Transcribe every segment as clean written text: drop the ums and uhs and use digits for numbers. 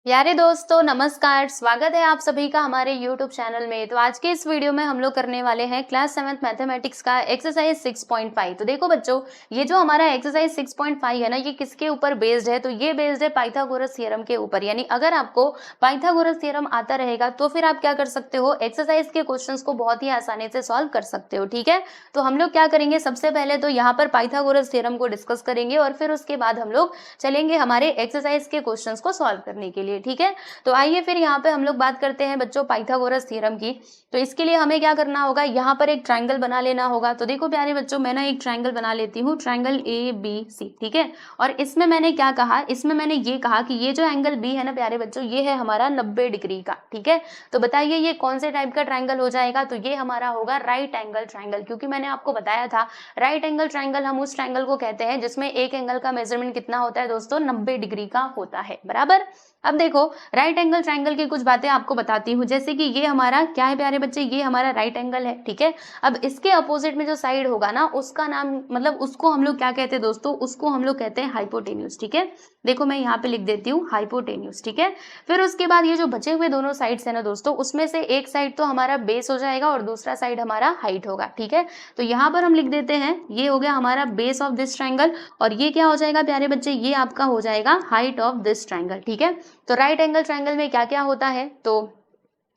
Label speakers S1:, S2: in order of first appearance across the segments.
S1: प्यारे दोस्तों नमस्कार। स्वागत है आप सभी का हमारे YouTube चैनल में। तो आज के इस वीडियो में हम लोग करने वाले हैं क्लास 7th मैथमेटिक्स का एक्सरसाइज 6.5। तो देखो बच्चों, ये जो हमारा एक्सरसाइज 6.5 है ना, ये किसके ऊपर बेस्ड है? तो ये बेस्ड है पाइथागोरस थ्योरम के ऊपर। यानी अगर आपको पाइथागोरस थ्योरम आता रहेगा तो फिर आप क्या कर सकते हो, एक्सरसाइज के क्वेश्चन को बहुत ही आसानी से सॉल्व कर सकते हो। ठीक है, तो हम लोग क्या करेंगे, सबसे पहले तो यहाँ पर पाइथागोरस थ्योरम को डिस्कस करेंगे और फिर उसके बाद हम लोग चलेंगे हमारे एक्सरसाइज के क्वेश्चन को सॉल्व करने के लिए। ठीक है, तो आइए फिर यहाँ पे हम लोग बात करते हैं बच्चों पाइथागोरस थ्योरम की। तो इसके लिए हमें क्या करना होगा, यहाँ पर एक ट्रायंगल बना लेना होगा। तो देखो प्यारे बच्चों, मैं ना एक ट्रायंगल बना लेती हूँ, ट्रायंगल ABC। ठीक है, और इसमें मैंने क्या कहा, इसमें मैंने ये कहा कि ये जो एंगल B है ना प्यारे बच्चों, ये है हमारा 90 डिग्री का। ठीक है, तो बताइए ये कौन से टाइप का ट्रायंगल हो जाएगा? तो ये हमारा होगा राइट एंगल ट्रायंगल, क्योंकि मैंने आपको बताया था राइट एंगल ट्रायंगल हम उस ट्रायंगल को कहते हैं जिसमें एक एंगल का मेजरमेंट कितना होता है दोस्तों, 90 डिग्री का होता है। बराबर। अब देखो राइट एंगल ट्रायंगल की कुछ बातें आपको बताती हूँ, जैसे कि ये हमारा क्या है प्यारे बच्चे, ये हमारा राइट एंगल है। ठीक है, अब इसके अपोजिट में जो साइड होगा ना, उसका नाम मतलब उसको हम लोग क्या कहते हैं दोस्तों, उसको हम लोग कहते हैं हाइपोटेन्यूज। ठीक है, देखो मैं यहाँ पे लिख देती हूँ हाइपोटेन्यूज। ठीक है, फिर उसके बाद ये जो बचे हुए दोनों साइड्स है ना दोस्तों, उसमें से एक साइड तो हमारा बेस हो जाएगा और दूसरा साइड हमारा हाइट होगा। ठीक है, तो यहाँ पर हम लिख देते हैं ये हो गया हमारा बेस ऑफ दिस ट्रायंगल, और ये क्या हो जाएगा प्यारे बच्चे, ये आपका हो जाएगा हाइट ऑफ दिस ट्रायंगल। ठीक है, तो राइट एंगल ट्रायंगल में क्या क्या होता है, तो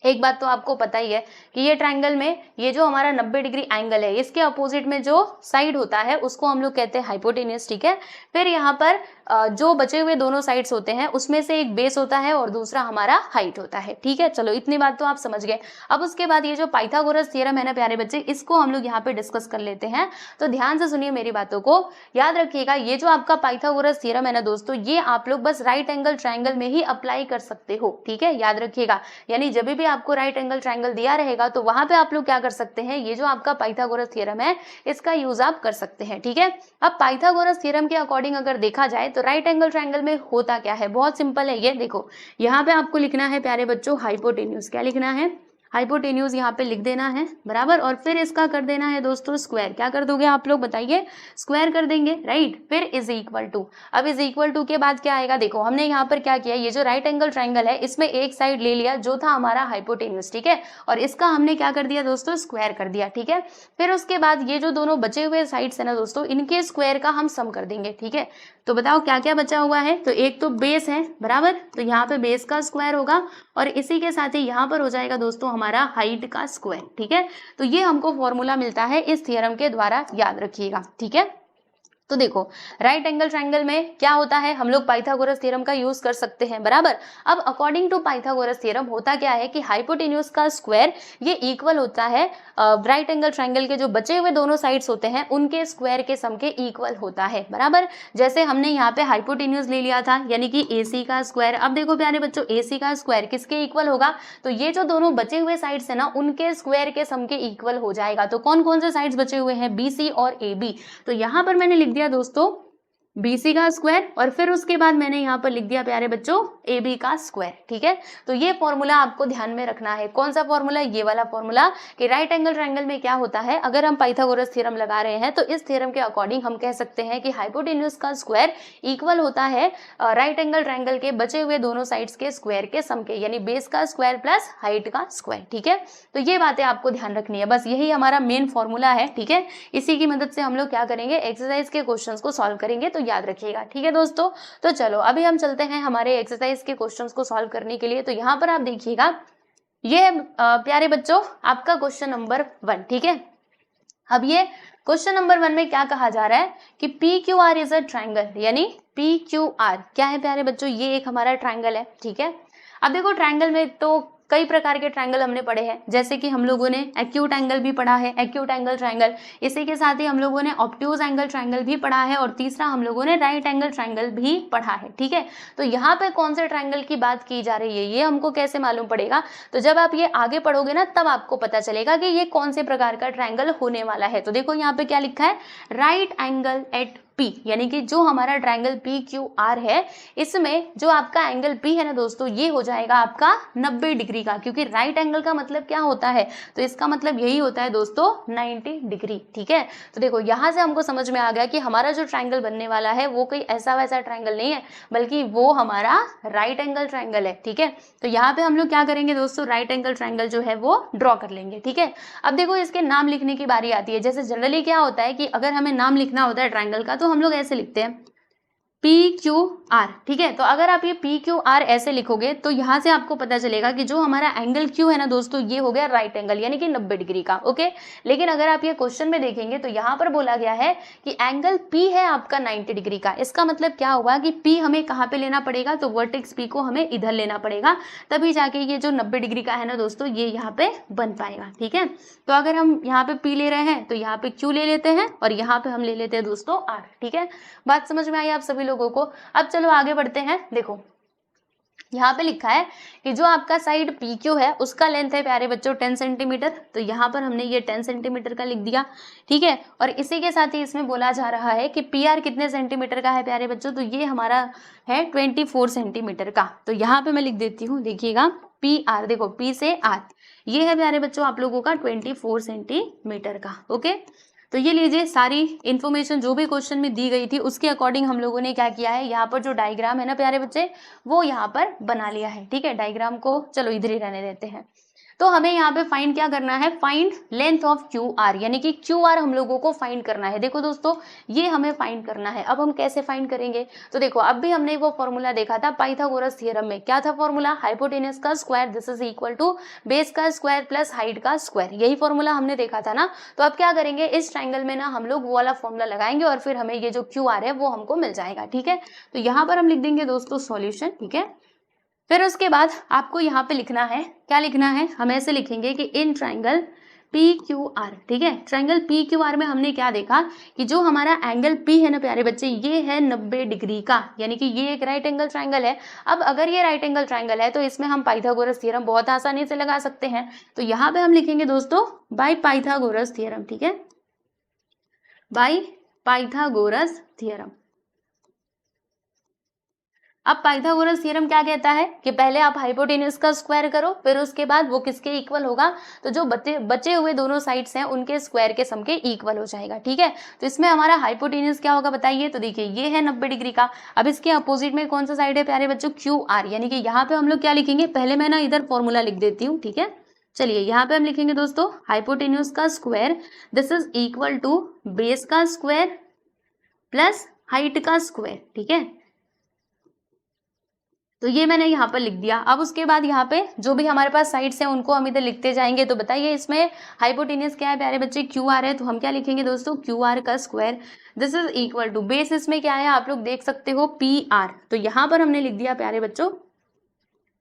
S1: एक बात तो आपको पता ही है कि ये ट्रायंगल में ये जो हमारा 90 डिग्री एंगल है, इसके अपोजिट में जो साइड होता है उसको हम लोग कहते हैं हाइपोटेन्यूज। ठीक है, फिर यहाँ पर जो बचे हुए दोनों साइड्स होते हैं उसमें से एक बेस होता है और दूसरा हमारा हाइट होता है। ठीक है, चलो इतनी बात तो आप समझ गए। अब उसके बाद ये जो पाइथागोरस थ्योरम है ना प्यारे बच्चे, इसको हम लोग यहाँ पे डिस्कस कर लेते हैं। तो ध्यान से सुनिए मेरी बातों को, याद रखिएगा ये जो आपका पाइथागोरस थ्योरम है ना दोस्तों, ये आप लोग बस राइट एंगल ट्रायंगल में ही अप्लाई कर सकते हो। ठीक है, याद रखिएगा, यानी जब भी आपको राइट एंगल ट्रायंगल दिया रहेगा तो वहां पे आप लोग क्या कर सकते हैं, ये जो आपका पाइथागोरस थ्योरम है इसका यूज आप कर सकते हैं। ठीक है, अब पाइथागोरस थ्योरम के अकॉर्डिंग अगर देखा जाए तो राइट एंगल ट्रायंगल में होता क्या है, बहुत सिंपल है। ये देखो यहाँ पे आपको लिखना है प्यारे बच्चों हाइपोटेन्यूज। क्या लिखना है, हाइपोटेन्यूज यहाँ पे लिख देना है। बराबर, और फिर इसका कर देना है दोस्तों स्क्वायर। क्या कर दोगे आप लोग बताइए, स्क्वायर कर देंगे, राइट। फिर इज इक्वल टू, अब इज इक्वल टू के बाद क्या आएगा, देखो हमने यहाँ पर क्या किया, ये जो राइट एंगल ट्रायंगल है इसमें एक साइड ले लिया जो था हमारा हाइपोटेन्यूज। ठीक है, और इसका हमने क्या कर दिया दोस्तों, स्क्वायर कर दिया। ठीक है, फिर उसके बाद ये जो दोनों बचे हुए साइड्स है ना दोस्तों, इनके स्क्वायर का हम सम कर देंगे। ठीक है, तो बताओ क्या क्या बचा हुआ है, तो एक तो बेस है। बराबर, तो यहाँ पे बेस का स्क्वायर होगा और इसी के साथ ही यहाँ पर हो जाएगा दोस्तों हमारा हाइट का स्क्वायर। ठीक है, तो ये हमको फॉर्मूला मिलता है इस थ्योरम के द्वारा, याद रखिएगा। ठीक है, तो देखो राइट एंगल ट्रायंगल में क्या होता है, हम लोग पाइथागोरस थ्योरम का यूज कर सकते हैं। बराबर, अब अकॉर्डिंग टू पाइथागोरस थ्योरम होता क्या है कि हाइपोटेन्यूज का स्क्वायर ये इक्वल होता है राइट एंगल ट्रायंगल के जो बचे हुए दोनों साइड्स होते हैं उनके स्क्वायर के सम के इक्वल होता है। बराबर, जैसे हमने यहाँ पे हाइपोटेन्यूज ले लिया था यानी कि AC का स्क्वायर। अब देखो प्यारे बच्चों AC का स्क्वायर किसके इक्वल होगा, तो ये जो दोनों बचे हुए साइड्स है ना उनके स्क्वायर के सम के इक्वल हो जाएगा। तो कौन कौन से साइड्स बचे हुए हैं, BC और AB। तो यहाँ पर मैंने लिख दिया दोस्तों BC का स्क्वायर और फिर उसके बाद मैंने यहाँ पर लिख दिया प्यारे बच्चों AB का स्क्वायर। ठीक है, तो ये फॉर्मूला आपको ध्यान में रखना है। कौन सा फॉर्मूला, ये वाला फॉर्मूला कि राइट एंगल ट्रायंगल में क्या होता है, अगर हम पाइथागोरस थ्योरम लगा रहे हैं तो इस थ्योरम के अकॉर्डिंग हम कह सकते हैं कि हाइपोटेन्यूज का स्क्वायर इक्वल होता है राइट एंगल ट्रायंगल के बचे हुए दोनों साइड्स के स्क्वायर के सम के, यानी बेस का स्क्वायर प्लस हाइट का स्क्वायर। ठीक है, तो ये बातें आपको ध्यान रखनी है, बस यही हमारा मेन फॉर्मूला है। ठीक है, इसी की मदद से हम लोग क्या करेंगे, एक्सरसाइज के क्वेश्चंस को सॉल्व करेंगे, तो याद रखिएगा। ठीक है दोस्तों, तो चलो अभी हम चलते हैं हमारे एक्सरसाइज के क्वेश्चंस को सॉल्व करने के लिए। तो यहाँ पर आप देखिएगा ये प्यारे बच्चों आपका क्वेश्चन नंबर 1। ठीक है, अब ये क्वेश्चन नंबर 1 में क्या कहा जा रहा है कि PQR इज अ ट्रायंगल, यानी PQR क्या है प्यारे बच्चों, ये एक हमारा ट्रायंगल है। ठीक है, अब देखो ट्रायंगल में तो कई प्रकार के ट्रायंगल हमने पढ़े हैं, जैसे कि हम लोगों ने एक्यूट एंगल भी पढ़ा है, एक्यूट एंगल ट्रायंगल। इसी के साथ ही हम लोगों ने ऑब्ट्यूज एंगल ट्रायंगल भी पढ़ा है और तीसरा हम लोगों ने राइट एंगल ट्रायंगल भी पढ़ा है। ठीक है, तो यहाँ पे कौन से ट्रायंगल की बात की जा रही है ये हमको कैसे मालूम पड़ेगा, तो जब आप ये आगे पढ़ोगे ना तब आपको पता चलेगा कि ये कौन से प्रकार का ट्रायंगल होने वाला है। तो देखो यहाँ पे क्या लिखा है, राइट एंगल एट P, यानी कि जो हमारा ट्रायंगल PQR है इसमें जो आपका एंगल P है ना दोस्तों, ये हो जाएगा आपका 90 डिग्री डिग्री का, क्योंकि राइट एंगल का मतलब क्या होता है, तो इसका मतलब यही होता है दोस्तों 90 डिग्री। ठीक है, तो देखो यहाँ से हमको समझ में आ गया कि हमारा जो ट्राइंगल बनने वाला है वो कोई ऐसा वैसा ट्राइंगल नहीं है, बल्कि वो हमारा राइट एंगल ट्राइंगल है। ठीक है, तो यहाँ पे हम लोग क्या करेंगे दोस्तों, राइट एंगल ट्राइंगल जो है वो ड्रॉ कर लेंगे। ठीक है, अब देखो इसके नाम लिखने की बारी आती है। जैसे जनरली क्या होता है कि अगर हमें नाम लिखना होता है ट्राइंगल का, तो हम लोग ऐसे लिखते हैं PQR। ठीक है, तो अगर आप ये PQR ऐसे लिखोगे तो यहाँ से आपको पता चलेगा कि जो हमारा एंगल Q है ना दोस्तों, ये हो गया राइट एंगल, यानी कि 90 डिग्री का। ओके, लेकिन अगर आप ये क्वेश्चन में देखेंगे तो यहाँ पर बोला गया है कि एंगल P है आपका 90 डिग्री का। इसका मतलब क्या हुआ कि P हमें कहाँ पे लेना पड़ेगा, तो वर्टेक्स P को हमें इधर लेना पड़ेगा, तभी जाके ये जो 90 डिग्री का है ना दोस्तों, ये यहाँ पे बन पाएगा। ठीक है, तो अगर हम यहाँ पे P ले रहे हैं तो यहाँ पे Q ले लेते हैं और यहाँ पे हम ले लेते हैं दोस्तों R। ठीक है, बात समझ में आई आप सभी लोगों को। अब चलो आगे बढ़ते हैं। देखो यहाँ पे लिखा है कि जो आपका साइड PQ है उसका लेंथ है प्यारे बच्चों 10 सेंटीमीटर, तो यहाँ पर हमने ये 10 सेंटीमीटर का लिख दिया। ठीक है, और इसी के साथ ही इसमें बोला जा रहा है कि PR कितने सेंटीमीटर का है प्यारे बच्चों, तो ये हमारा है 24 सेंटीमीटर का। तो यहाँ पे मैं लिख देती हूँ, देखिएगा PR, देखो P से R, ये है प्यारे बच्चों आप लोगों का 24 सेंटीमीटर का। ओके, तो ये लीजिए सारी इन्फॉर्मेशन जो भी क्वेश्चन में दी गई थी उसके अकॉर्डिंग हम लोगों ने क्या किया है, यहाँ पर जो डायग्राम है ना प्यारे बच्चे, वो यहाँ पर बना लिया है। ठीक है, डायग्राम को चलो इधर ही रहने देते हैं। तो हमें यहाँ पे फाइंड क्या करना है, फाइंड लेंथ ऑफ QR, यानी कि QR हम लोगों को फाइंड करना है। देखो दोस्तों ये हमें फाइंड करना है। अब हम कैसे फाइंड करेंगे, तो देखो अब भी हमने वो फॉर्मूला देखा था पाइथागोरस थ्योरम में। क्या था फॉर्मूला, हाइपोटेनस का square this is equal to base का स्क्वायर प्लस हाइट का स्क्वायर, यही फॉर्मूला हमने देखा था ना। तो अब क्या करेंगे, इस ट्राइंगल में ना हम लोग वो वाला फॉर्मूला लगाएंगे और फिर हमें ये जो QR है वो हमको मिल जाएगा। ठीक है, तो यहाँ पर हम लिख देंगे दोस्तों सॉल्यूशन। ठीक है, फिर उसके बाद आपको यहाँ पे लिखना है, क्या लिखना है, हम ऐसे लिखेंगे कि इन ट्राइंगल PQR। ठीक है, ट्राइंगल PQR में हमने क्या देखा कि जो हमारा एंगल P है ना प्यारे बच्चे, ये है 90 डिग्री का, यानी कि ये एक राइट एंगल ट्राइंगल है। अब अगर ये राइट एंगल ट्राइंगल है तो इसमें हम पाइथागोरस थ्योरम बहुत आसानी से लगा सकते हैं। तो यहाँ पे हम लिखेंगे दोस्तों बाय पाइथागोरस थ्योरम। ठीक है, बाय पाइथागोरस थ्योरम। अब पाइथागोरस थ्योरम क्या कहता है कि पहले आप हाइपोटेन्यूज का स्क्वायर करो, फिर उसके बाद वो किसके इक्वल होगा, तो जो बचे हुए दोनों साइड्स हैं उनके स्क्वायर के सम के इक्वल हो जाएगा। ठीक है, तो इसमें हमारा हाइपोटेन्यूज क्या होगा बताइए, तो देखिए ये है 90 डिग्री का। अब इसके अपोजिट में कौन सा साइड है प्यारे बच्चों, QR, यानी कि यहाँ पे हम लोग क्या लिखेंगे, पहले मैं ना इधर फॉर्मूला लिख देती हूँ। ठीक है, चलिए यहाँ पे हम लिखेंगे दोस्तों हाइपोटेन्यूज का square this is equal to base का स्क्वायर प्लस हाइट का स्क्वायर। ठीक है, तो ये मैंने यहाँ पर लिख दिया। अब उसके बाद यहाँ पे जो भी हमारे पास साइड्स हैं उनको हम इधर लिखते जाएंगे। तो बताइए इसमें हाइपोटेन्यूज क्या है प्यारे बच्चे, QR है, तो हम क्या लिखेंगे दोस्तों QR का square this is equal to base, इसमें क्या है आप लोग देख सकते हो PR, तो यहाँ पर हमने लिख दिया प्यारे बच्चों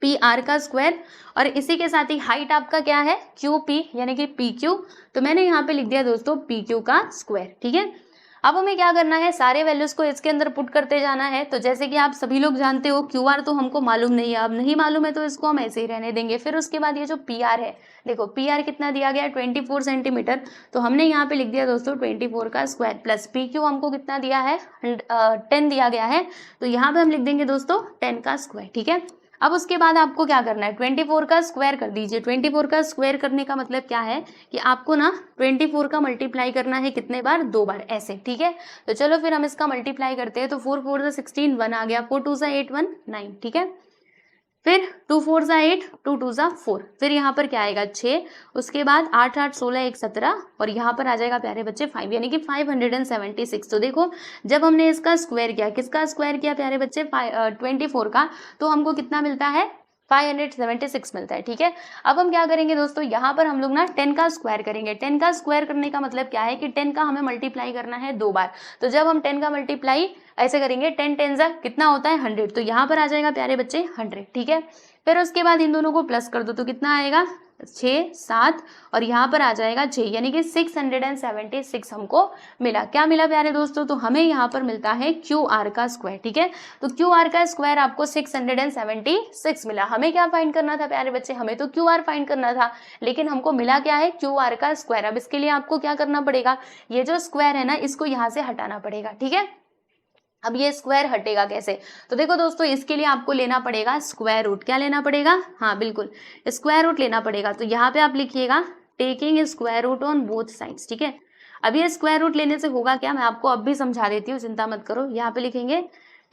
S1: PR का स्क्वायर, और इसी के साथ ही हाइट आपका क्या है QP, यानी कि PQ, तो मैंने यहाँ पे लिख दिया दोस्तों PQ का स्क्वायर। ठीक है, अब हमें क्या करना है, सारे वैल्यूज को इसके अंदर पुट करते जाना है। तो जैसे कि आप सभी लोग जानते हो QR तो हमको मालूम नहीं है, अब नहीं मालूम है तो इसको हम ऐसे ही रहने देंगे। फिर उसके बाद ये जो PR है, देखो PR कितना दिया गया है 24 सेंटीमीटर, तो हमने यहाँ पे लिख दिया दोस्तों 24 का स्क्वायर प्लस PQ हमको कितना दिया है 10 दिया गया है, तो यहाँ पे हम लिख देंगे दोस्तों 10 का स्क्वायर। ठीक है, अब उसके बाद आपको क्या करना है, 24 का स्क्वायर कर दीजिए। 24 का स्क्वायर करने का मतलब क्या है कि आपको ना 24 का मल्टीप्लाई करना है कितने बार, 2 बार ऐसे। ठीक है, तो चलो फिर हम इसका मल्टीप्लाई करते हैं। तो 4 4 16 1 आ गया, 4 2 8 1 9। ठीक है, फिर 2 4 8 2 2 4, फिर यहाँ पर क्या आएगा 6, उसके बाद 8 8 16 1 17, और यहाँ पर आ जाएगा प्यारे बच्चे 5, यानी कि 576। तो देखो जब हमने इसका स्क्वायर किया, किसका स्क्वायर किया प्यारे बच्चे 24 का, तो हमको कितना मिलता है 576 मिलता है। ठीक है, अब हम क्या करेंगे दोस्तों, यहाँ पर हम लोग ना 10 का स्क्वायर करेंगे। 10 का स्क्वायर करने का मतलब क्या है कि 10 का हमें मल्टीप्लाई करना है 2 बार। तो जब हम 10 का मल्टीप्लाई ऐसे करेंगे 10 10 जा कितना होता है 100, तो यहाँ पर आ जाएगा प्यारे बच्चे 100। ठीक है, फिर उसके बाद इन दोनों को प्लस कर दो तो कितना आएगा 6 7, और यहाँ पर आ जाएगा 6, यानी कि 676 हमको मिला। क्या मिला प्यारे दोस्तों, तो हमें यहाँ पर मिलता है QR का स्क्वायर। ठीक है, तो QR का स्क्वायर आपको 676 मिला। हमें क्या फाइंड करना था प्यारे बच्चे, हमें तो QR फाइंड करना था, लेकिन हमको मिला क्या है QR का स्क्वायर। अब इसके लिए आपको क्या करना पड़ेगा, ये जो स्क्वायर है ना इसको यहाँ से हटाना पड़ेगा। ठीक है, अब ये स्क्वायर हटेगा कैसे? तो देखो दोस्तों, इसके लिए आपको लेना पड़ेगा स्क्वायर रूट। क्या लेना पड़ेगा? हाँ बिल्कुल, स्क्वायर रूट लेना पड़ेगा। तो यहाँ पे आप लिखिएगा taking square root on both sides, ठीक है। अब ये स्क्वायर रूट लेने से होगा क्या, मैं आपको अब भी समझा देती हूँ, चिंता मत करो। यहाँ पे लिखेंगे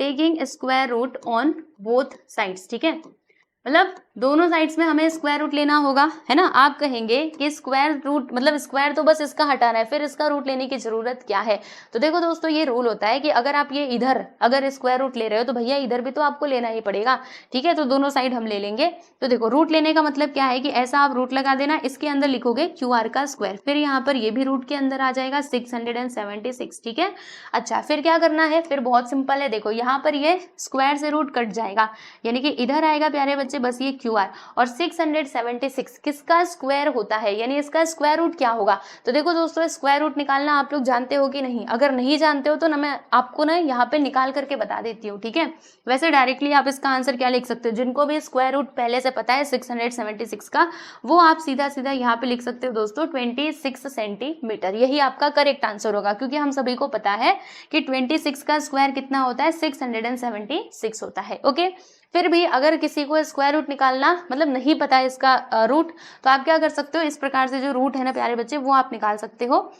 S1: taking square root on both sides, ठीक है। मतलब दोनों साइड्स में हमें स्क्वायर रूट लेना होगा, है ना। आप कहेंगे कि स्क्वायर रूट मतलब स्क्वायर तो बस इसका हटाना है, फिर इसका रूट लेने की जरूरत क्या है? तो देखो दोस्तों, ये रूल होता है कि अगर आप ये इधर अगर स्क्वायर रूट ले रहे हो तो भैया इधर भी तो आपको लेना ही पड़ेगा, ठीक है। तो दोनों साइड हम ले लेंगे। तो देखो, रूट लेने का मतलब क्या है कि ऐसा आप रूट लगा देना, इसके अंदर लिखोगे QR का स्क्वायर, फिर यहाँ पर ये भी रूट के अंदर आ जाएगा 676, ठीक है। अच्छा, फिर क्या करना है? फिर बहुत सिंपल है, देखो यहाँ पर ये स्क्वायर से रूट कट जाएगा, यानी कि इधर आएगा प्यारे बच्चे बस ये QR, और 676 किसका स्क्वायर होता है, यानी इसका स्क्वायर रूट क्या होगा? तो देखो दोस्तों, स्क्वायर रूट निकालना आप लोग जानते हो कि नहीं? अगर नहीं जानते हो तो ना मैं आपको ना यहाँ पे निकाल करके बता देती हूँ, ठीक है। वैसे डायरेक्टली आप इसका आंसर क्या लिख सकते हो, जिनको भी स्क्वायर रूट पहले से पता है 676 का, वो आप सीधा सीधा यहाँ पे लिख सकते हो दोस्तों 26 सेंटीमीटर। यही आपका करेक्ट आंसर होगा, क्योंकि हम सभी को पता है कि 26 का स्क्वायर कितना होता है, 676 होता है। ओके, फिर भी अगर किसी को स्क्वायर रूट निकालना मतलब नहीं पता है इसका रूट, तो आप क्या कर सकते हो, इस प्रकार से जो रूट है ना प्यारे बच्चे, वो आप निकाल सकते हो।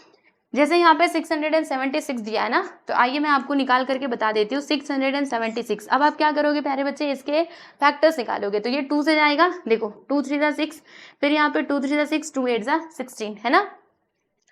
S1: जैसे यहाँ पे 676 दिया है ना, तो आइए मैं आपको निकाल करके बता देती हूँ 676। अब आप क्या करोगे प्यारे बच्चे, इसके फैक्टर्स निकालोगे। तो ये 2 से जाएगा, देखो 2 3 जा 6, फिर यहाँ पे 2 3 जा 6, 2 8 जा 16, है ना,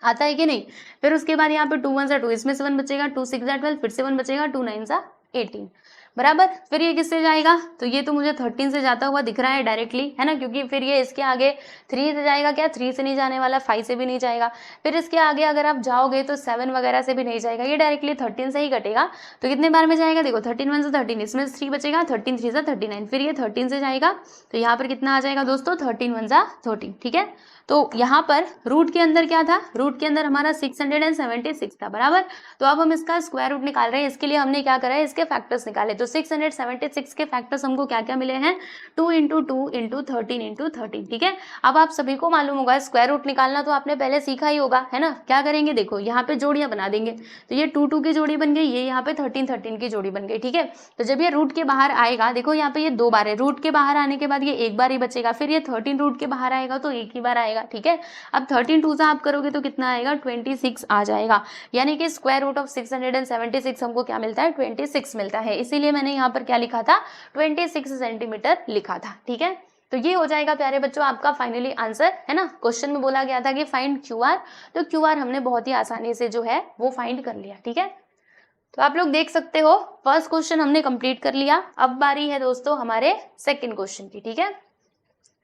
S1: आता है कि नहीं। फिर उसके बाद यहाँ पे 2 1 जा 2, इसमें से 1 बचेगा, 2 6 जा 12, फिर से 1 बचेगा, 2 9 जा 18, बराबर। फिर ये किससे जाएगा, तो ये तो मुझे 13 से जाता हुआ दिख रहा है डायरेक्टली, है ना, क्योंकि फिर ये इसके आगे 3 से जाएगा, क्या 3 से नहीं जाने वाला, 5 से भी नहीं जाएगा। फिर इसके आगे अगर आप जाओगे तो 7 वगैरह से भी नहीं जाएगा, ये डायरेक्टली 13 से ही कटेगा। तो कितने बार में जाएगा, देखो 13 1 से 13, इसमें 3 बचेगा, 13 3 से 39, फिर ये 13 से जाएगा, तो यहाँ पर कितना आ जाएगा दोस्तों, 13 1 जा 13, ठीक है। तो यहाँ पर रूट के अंदर क्या था, रूट के अंदर हमारा 676 था, बराबर। तो अब हम इसका स्क्वायर रूट निकाल रहे हैं, इसके लिए हमने क्या करा है, इसके फैक्टर्स निकाले। तो 676 के फैक्टर्स हमको क्या क्या मिले हैं, 2 × 2 × 13 × 13, ठीक है। अब आप सभी को मालूम होगा स्क्वायर रूट निकालना, तो आपने पहले सीखा ही होगा, है ना। क्या करेंगे, देखो यहाँ पे जोड़ियां बना देंगे। तो ये 2 2 की जोड़ी बन गई, ये यहाँ पे 13 13 की जोड़ी बन गई, ठीक है। तो जब ये रूट के बाहर आएगा, देखो यहाँ पे ये 2 बार है, रूट के बाहर आने के बाद ये एक बार ही बचेगा, फिर ये 13 रूट के बाहर आएगा तो एक ही बार आएगा, ठीक है। अब 13 2 से आप करोगे तो कितना आएगा, 26 आ जाएगा, यानी कि स्क्वायर रूट ऑफ 676 हमको क्या मिलता है, 26 मिलता है। इसीलिए मैंने यहाँ पर क्या लिखा था, 26 सेंटीमीटर लिखा था, ठीक है। तो ये हो जाएगा प्यारे बच्चों आपका फाइनली आंसर, है ना। क्वेश्चन में बोला गया था कि फाइंड QR, तो QR हमने बहुत ही आसानी से जो है वो फाइंड कर लिया, ठीक है। तो आप लोग देख सकते हो फर्स्ट क्वेश्चन हमने कंप्लीट कर लिया। अब बारी है दोस्तों हमारे सेकंड क्वेश्चन की, ठीक है।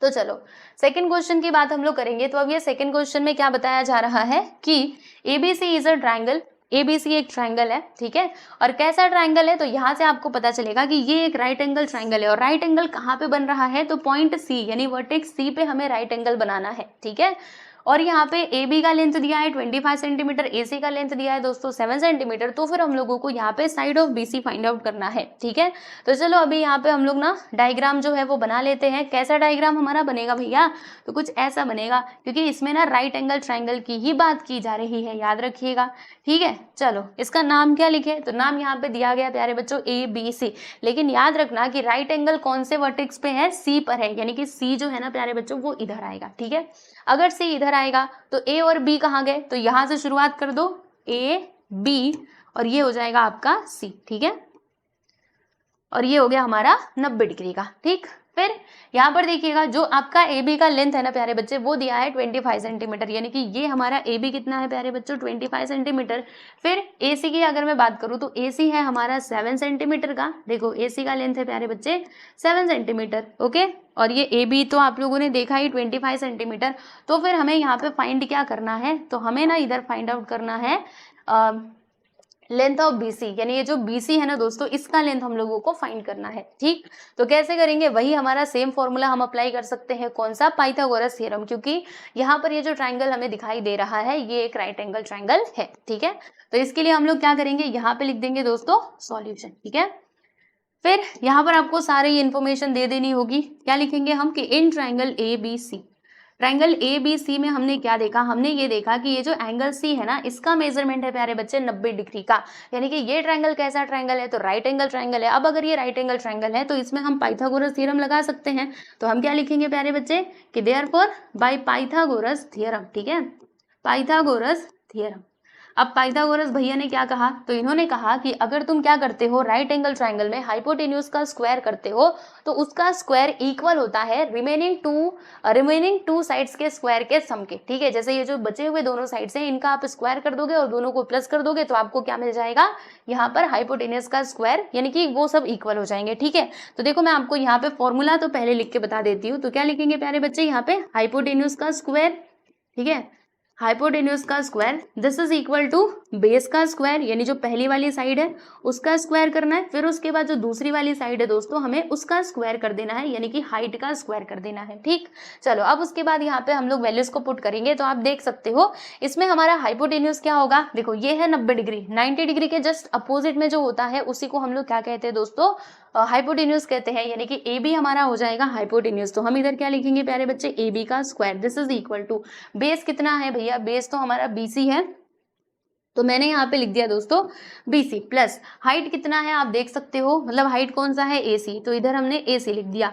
S1: तो चलो सेकंड क्वेश्चन की बात हम लोग करेंगे। तो अब ये सेकंड क्वेश्चन में क्या बताया जा रहा है कि ABC is a triangle, ABC एक ट्रायंगल है, ठीक है। और कैसा ट्रायंगल है, तो यहाँ से आपको पता चलेगा कि ये एक राइट एंगल ट्रायंगल है। और राइट एंगल कहाँ पे बन रहा है, तो पॉइंट C यानी वर्टेक्स C पे हमें राइट एंगल बनाना है, ठीक है। और यहाँ पे AB का लेंथ दिया है 25 सेंटीमीटर, AC का लेंथ दिया है दोस्तों 7 सेंटीमीटर। तो फिर हम लोगों को यहाँ पे side of BC find out करना है, ठीक है। तो चलो अभी यहाँ पे हम लोग ना डायग्राम जो है वो बना लेते हैं। कैसा डायग्राम हमारा बनेगा भैया, तो कुछ ऐसा बनेगा, क्योंकि इसमें ना राइट एंगल ट्रायंगल की ही बात की जा रही है, याद रखिएगा, ठीक है। चलो इसका नाम क्या लिखे, तो नाम यहाँ पे दिया गया प्यारे बच्चों ABC, लेकिन याद रखना कि राइट एंगल कौन से वर्टेक्स पे है, C पर है, यानी कि C जो है ना प्यारे बच्चों वो इधर आएगा, ठीक है। अगर C इधर आएगा तो A और B कहाँ गए, तो यहाँ से शुरुआत कर दो A B, और ये हो जाएगा आपका C, ठीक है। और ये हो गया हमारा 90 डिग्री का, ठीक। फिर यहाँ पर देखिएगा जो आपका AB का लेंथ है ना प्यारे बच्चे, वो दिया है 25 सेंटीमीटर, यानी कि ये हमारा AB कितना है प्यारे बच्चों, 25 सेंटीमीटर। फिर AC की अगर मैं बात करूँ तो AC है हमारा 7 सेंटीमीटर का, देखो AC का लेंथ है प्यारे बच्चे 7 सेंटीमीटर, ओके। और ये AB तो आप लोगों ने देखा ही 25 सेंटीमीटर। तो फिर हमें यहाँ पे फाइंड क्या करना है, तो हमें ना इधर फाइंड आउट करना है लेंथ ऑफ BC, यानी ये जो BC है ना दोस्तों, इसका लेंथ हम लोगों को फाइंड करना है, ठीक। तो कैसे करेंगे, वही हमारा सेम फॉर्मूला हम अप्लाई कर सकते हैं, कौन सा, पाइथागोरस थ्योरम, क्योंकि यहाँ पर ये जो ट्रायंगल हमें दिखाई दे रहा है ये एक राइट एंगल ट्रायंगल है, ठीक है। तो इसके लिए हम लोग क्या करेंगे, यहाँ पे लिख देंगे दोस्तों सॉल्यूशन, ठीक है। फिर यहाँ पर आपको सारी इन्फॉर्मेशन दे देनी होगी। क्या लिखेंगे हम कि in triangle ABC, triangle A B C में हमने क्या देखा, हमने ये देखा कि ये जो एंगल सी है ना, इसका मेजरमेंट है प्यारे बच्चे 90 डिग्री का, यानी कि ये ट्रायंगल कैसा ट्रायंगल है, तो राइट एंगल ट्रायंगल है। अब अगर ये राइट एंगल ट्रायंगल है तो इसमें हम पाइथागोरस थ्योरम लगा सकते हैं। तो हम क्या लिखेंगे प्यारे बच्चे कि देयरफॉर बाय पाइथागोरस थ्योरम, ठीक है, पाइथागोरस थ्योरम। अब पाइथागोरस भैया ने क्या कहा, तो इन्होंने कहा कि अगर तुम क्या करते हो, राइट एंगल ट्रायंगल में हाइपोटेन्यूज का स्क्वायर करते हो तो उसका स्क्वायर इक्वल होता है रिमेनिंग टू साइड्स के स्क्वायर के सम के, ठीक है। जैसे ये जो बचे हुए दोनों साइड्स हैं इनका आप स्क्वायर कर दोगे और दोनों को प्लस कर दोगे तो आपको क्या मिल जाएगा, यहाँ पर हाइपोटेन्यूज का स्क्वायर, यानी कि वो सब इक्वल हो जाएंगे, ठीक है। तो देखो मैं आपको यहाँ पे फॉर्मूला तो पहले लिख के बता देती हूँ। तो क्या लिखेंगे प्यारे बच्चे, यहाँ पे हाइपोटेन्यूज का स्क्वायर, ठीक है, हाइपोटेन्यूज का square, this is equal to base का स्क्वायर, यानी जो पहली वाली साइड है उसका स्क्वायर करना है, फिर उसके बाद जो दूसरी वाली साइड है दोस्तों हमें उसका स्क्वायर कर देना है, यानी कि हाइट का स्क्वायर कर देना है, ठीक। चलो अब उसके बाद यहाँ पे हम लोग वैल्यूज को पुट करेंगे। तो आप देख सकते हो इसमें हमारा हाइपोटेन्यूज क्या होगा, देखो ये है 90 डिग्री, 90 डिग्री के जस्ट अपोजिट में जो होता है उसी को हम लोग क्या कहते हैं दोस्तों, हाइपोटेन्यूज कहते हैं, यानी कि ए बी हमारा हो जाएगा हाइपोटेन्यूज। तो हम इधर क्या लिखेंगे प्यारे बच्चे, ए बी का square, this is equal to base कितना है भैया, बेस तो हमारा बीसी है, तो मैंने यहाँ पे लिख दिया दोस्तों BC प्लस हाइट कितना है आप देख सकते हो, मतलब हाइट कौन सा है AC, तो इधर हमने AC लिख दिया,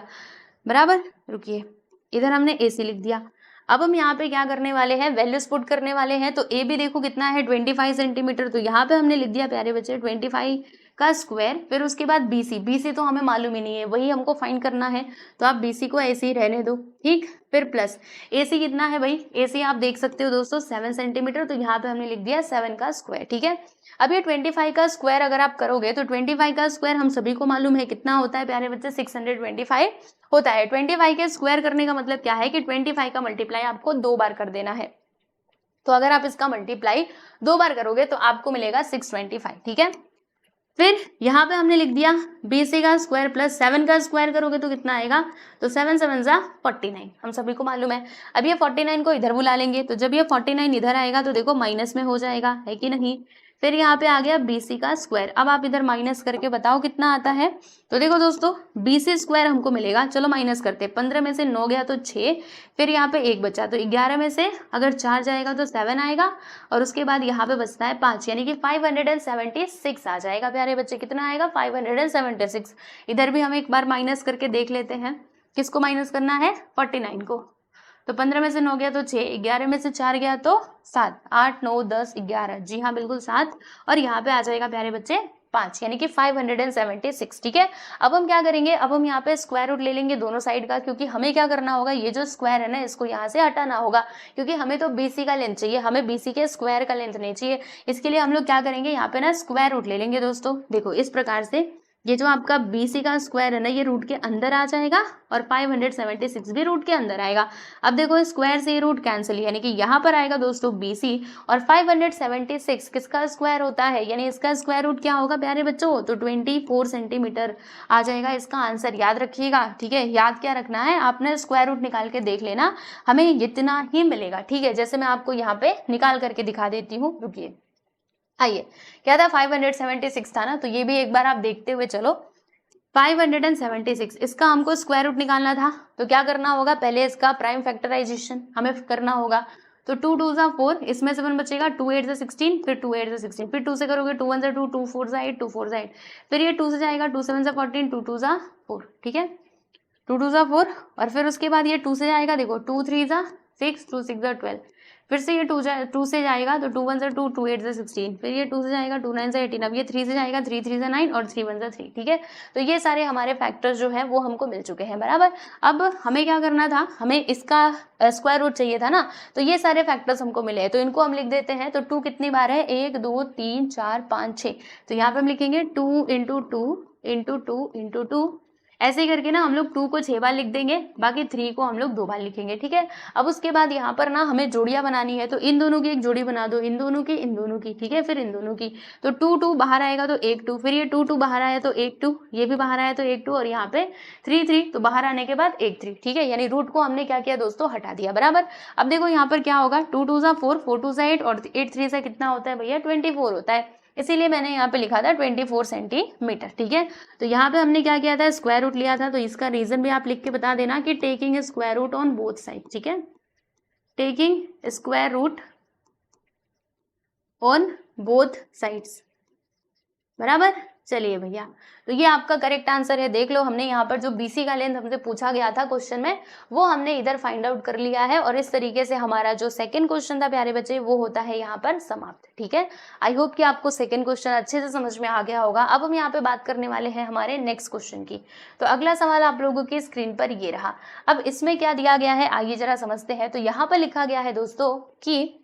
S1: बराबर, रुकिए, इधर हमने AC लिख दिया। अब हम यहाँ पे क्या करने वाले हैं, वैल्यूज पुट करने वाले हैं। तो AB देखो कितना है 25 सेंटीमीटर, तो यहाँ पे हमने लिख दिया प्यारे बच्चे 25 का स्क्वायर, फिर उसके बाद BC तो हमें मालूम ही नहीं है, वही हमको फाइंड करना है, तो आप BC को ऐसे ही रहने दो, ठीक। फिर प्लस AC कितना है भाई, AC आप देख सकते हो दोस्तों 7 सेंटीमीटर, तो यहाँ पे हमने लिख दिया 7 का स्क्वायर, ठीक है। अब ये 25 का स्क्वायर अगर आप करोगे तो 25 का स्क्वायर हम सभी को मालूम है कितना होता है प्यारे बच्चे, 625 होता है। 25 के स्क्वायर करने का मतलब क्या है कि 25 का मल्टीप्लाई आपको 2 बार कर देना है। तो अगर आप इसका मल्टीप्लाई 2 बार करोगे तो आपको मिलेगा 625, ठीक है। फिर यहाँ पे हमने लिख दिया BC का स्क्वायर प्लस 7 का स्क्वायर करोगे तो कितना आएगा, तो 7 7 जा 49, हम सभी को मालूम है। अब ये 49 को इधर बुला लेंगे, तो जब ये 49 इधर आएगा तो देखो माइनस में हो जाएगा, है कि नहीं। फिर यहाँ पे आ गया BC का स्क्वायर, अब आप इधर माइनस करके बताओ कितना आता है। तो देखो दोस्तों BC स्क्वायर हमको मिलेगा, चलो माइनस करते, 15 में से 9 गया तो 6, फिर यहाँ पे 1 बचा, तो 11 में से अगर 4 जाएगा तो 7 आएगा, और उसके बाद यहाँ पे बचता है 5, यानी कि 576 आ जाएगा प्यारे बच्चे, कितना आएगा 576। इधर भी हम एक बार माइनस करके देख लेते हैं, किसको माइनस करना है, 49 को। तो 15 में से 9 गया तो 6, 11 में से 4 गया तो 7, 8 9 10 11, जी हाँ बिल्कुल 7, और यहाँ पे आ जाएगा प्यारे बच्चे 5, यानी कि 576, ठीक है। अब हम क्या करेंगे, अब हम यहाँ पे स्क्वायर रूट ले लेंगे दोनों साइड का, क्योंकि हमें क्या करना होगा, ये जो स्क्वायर है ना इसको यहाँ से हटाना होगा, क्योंकि हमें तो BC का लेंथ चाहिए, हमें BC के स्क्वायर का लेंथ नहीं चाहिए। इसके लिए हम लोग क्या करेंगे, यहाँ पे ना स्क्वायर रूट ले लेंगे दोस्तों। देखो इस प्रकार से ये जो आपका BC का स्क्वायर है ना ये रूट के अंदर आ जाएगा, और 576 भी रूट के अंदर आएगा। अब देखो स्क्वायर से ये रूट कैंसिल, यानी कि यहाँ पर आएगा दोस्तों BC, और 576 किसका स्क्वायर होता है, यानी इसका स्क्वायर रूट क्या होगा प्यारे बच्चों, तो 24 सेंटीमीटर आ जाएगा इसका आंसर, याद रखिएगा, ठीक है। याद क्या रखना है, आपने स्क्वायर रूट निकाल के देख लेना, हमें इतना ही मिलेगा, ठीक है। जैसे मैं आपको यहाँ पे निकाल करके दिखा देती हूँ, रुकिए, आइए, क्या था 576 था ना, तो ये भी एक बार आप देखते हुए चलो। 576 इसका हमको स्क्वायर रूट निकालना था, तो क्या करना होगा, पहले इसका प्राइम फैक्टराइजेशन हमें करना होगा। तो 2 2 जा 4, इसमें से 1 बचेगा, 2 8 जा 16, फिर 2 8 जा 16, फिर 2 से करोगे 2 1 जा 2, 2 4 जा 8, 2 4 जा 8, फिर ये 2 से जाएगा, 2 7 जा 14, 2 2 जा 4, ठीक है, 2 2 जा 4, और फिर उसके बाद ये 2 से जाएगा, देखो 2 3 जा 6, 2 6 जा 12, फिर से ये 2 से जाएगा तो 2 1 जा 2, 2 8 जा 16, फिर ये 2 से जाएगा 2 9 जा 18, अब ये 3 से जाएगा 3 3 जा 9, और 3 1 जा 3, ठीक है। तो ये सारे हमारे फैक्टर्स जो है वो हमको मिल चुके हैं, बराबर। अब हमें क्या करना था, हमें इसका स्क्वायर रूट चाहिए था ना, तो ये सारे फैक्टर्स हमको मिले हैं, तो इनको हम लिख देते हैं। तो 2 कितनी बार है, 1 2 3 4 5 6, तो यहाँ पे हम लिखेंगे 2 इंटू 2 इंटू 2 इंटू 2, ऐसे ही करके ना हम लोग 2 को 6 बार लिख देंगे, बाकी 3 को हम लोग 2 बार लिखेंगे, ठीक है। अब उसके बाद यहाँ पर ना हमें जोड़ियां बनानी है, तो इन दोनों की एक जोड़ी बना दो, इन दोनों की, ठीक है, फिर इन दोनों की। तो 2 2 बाहर आएगा तो 1 2, फिर ये 2 2 बाहर आया तो 1 2, ये भी बाहर आया तो 1 2, और यहाँ पे 3 3, तो बाहर आने के बाद 1 3, ठीक है, यानी रूट को हमने क्या किया दोस्तों, हटा दिया, बराबर। अब देखो यहाँ पर क्या होगा, 2 2 जा 4, 4 2 जा 8, और 8 3 से कितना होता है भैया, 24 होता है, इसीलिए मैंने यहाँ पे लिखा था 24 सेंटीमीटर, ठीक है। तो यहाँ पे हमने क्या किया था, स्क्वायर रूट लिया था, तो इसका रीजन भी आप लिख के बता देना कि taking square root on both side, ठीक है। Taking square root on both sides. बराबर। चलिए भैया, तो ये आपका करेक्ट आंसर है। देख लो, हमने यहाँ पर जो BC का लेंथ हमसे पूछा गया था क्वेश्चन में, वो हमने इधर फाइंड आउट कर लिया है, और इस तरीके से हमारा जो सेकंड क्वेश्चन था प्यारे बच्चे, वो होता है यहाँ पर समाप्त। ठीक है, आई होप कि आपको सेकंड क्वेश्चन अच्छे से समझ में आ गया होगा। अब हम यहाँ पे बात करने वाले हैं हमारे नेक्स्ट क्वेश्चन की। तो अगला सवाल आप लोगों की स्क्रीन पर ये रहा। अब इसमें क्या दिया गया है, आइए जरा समझते हैं। तो यहाँ पर लिखा गया है दोस्तों कि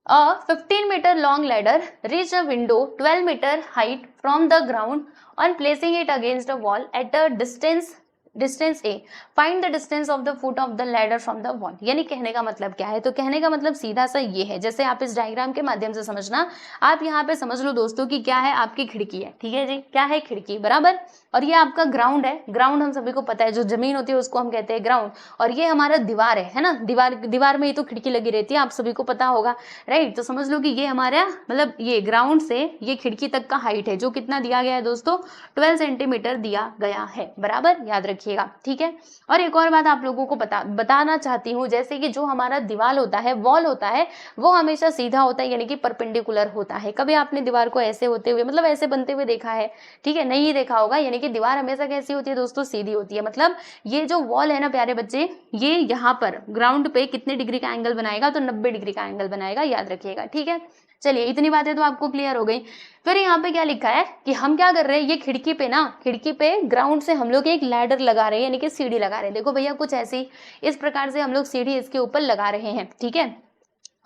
S1: a 15-meter long ladder reached a window 12-meter height from the ground on placing it against a wall at a distance A. Find the distance of the foot of the ladder from the wall. यानी कहने का मतलब क्या है, तो कहने का मतलब सीधा सा ये है, जैसे आप इस डायग्राम के माध्यम से समझना। आप यहाँ पे समझ लो दोस्तों कि क्या है, आपकी खिड़की है। ठीक है जी, क्या है, खिड़की। बराबर। और ये आपका ग्राउंड है। ग्राउंड हम सभी को पता है, जो जमीन होती है उसको हम कहते हैं ग्राउंड। और ये हमारा दीवार है ना। दीवार में ही तो खिड़की लगी रहती है, आप सभी को पता होगा, राइट। तो समझ लो कि ये हमारा मतलब ये ग्राउंड से ये खिड़की तक का हाइट है, जो कितना दिया गया है दोस्तों, 12 सेंटीमीटर दिया गया है। बराबर, याद रखिएगा। ठीक है, और एक और बात आप लोगों को बताना चाहती हूँ, जैसे कि जो हमारा दीवार होता है, वॉल होता है, वो हमेशा सीधा होता है, यानी कि परपेंडिकुलर होता है। कभी आपने दीवार को ऐसे होते हुए, मतलब ऐसे बनते हुए देखा है? ठीक है, नहीं देखा होगा। यानी कि दीवार हमेशा कैसी होती है दोस्तों, सीधी होती है। मतलब ये जो वॉल है ना प्यारे बच्चे, ये यहाँ पर ग्राउंड पे कितने डिग्री का एंगल बनाएगा, तो 90 डिग्री का एंगल बनाएगा, याद रखिएगा। ठीक है, चलिए इतनी बातें तो आपको क्लियर हो गई। फिर यहाँ पे क्या लिखा है कि हम क्या कर रहे हैं, ये खिड़की पे ना, खिड़की पे ग्राउंड से हम लोग एक लैडर लगा रहे हैं, यानी कि सीढ़ी लगा रहे हैं। देखो भैया, कुछ ऐसी इस प्रकार से हम लोग सीढ़ी इसके ऊपर लगा रहे हैं। ठीक है,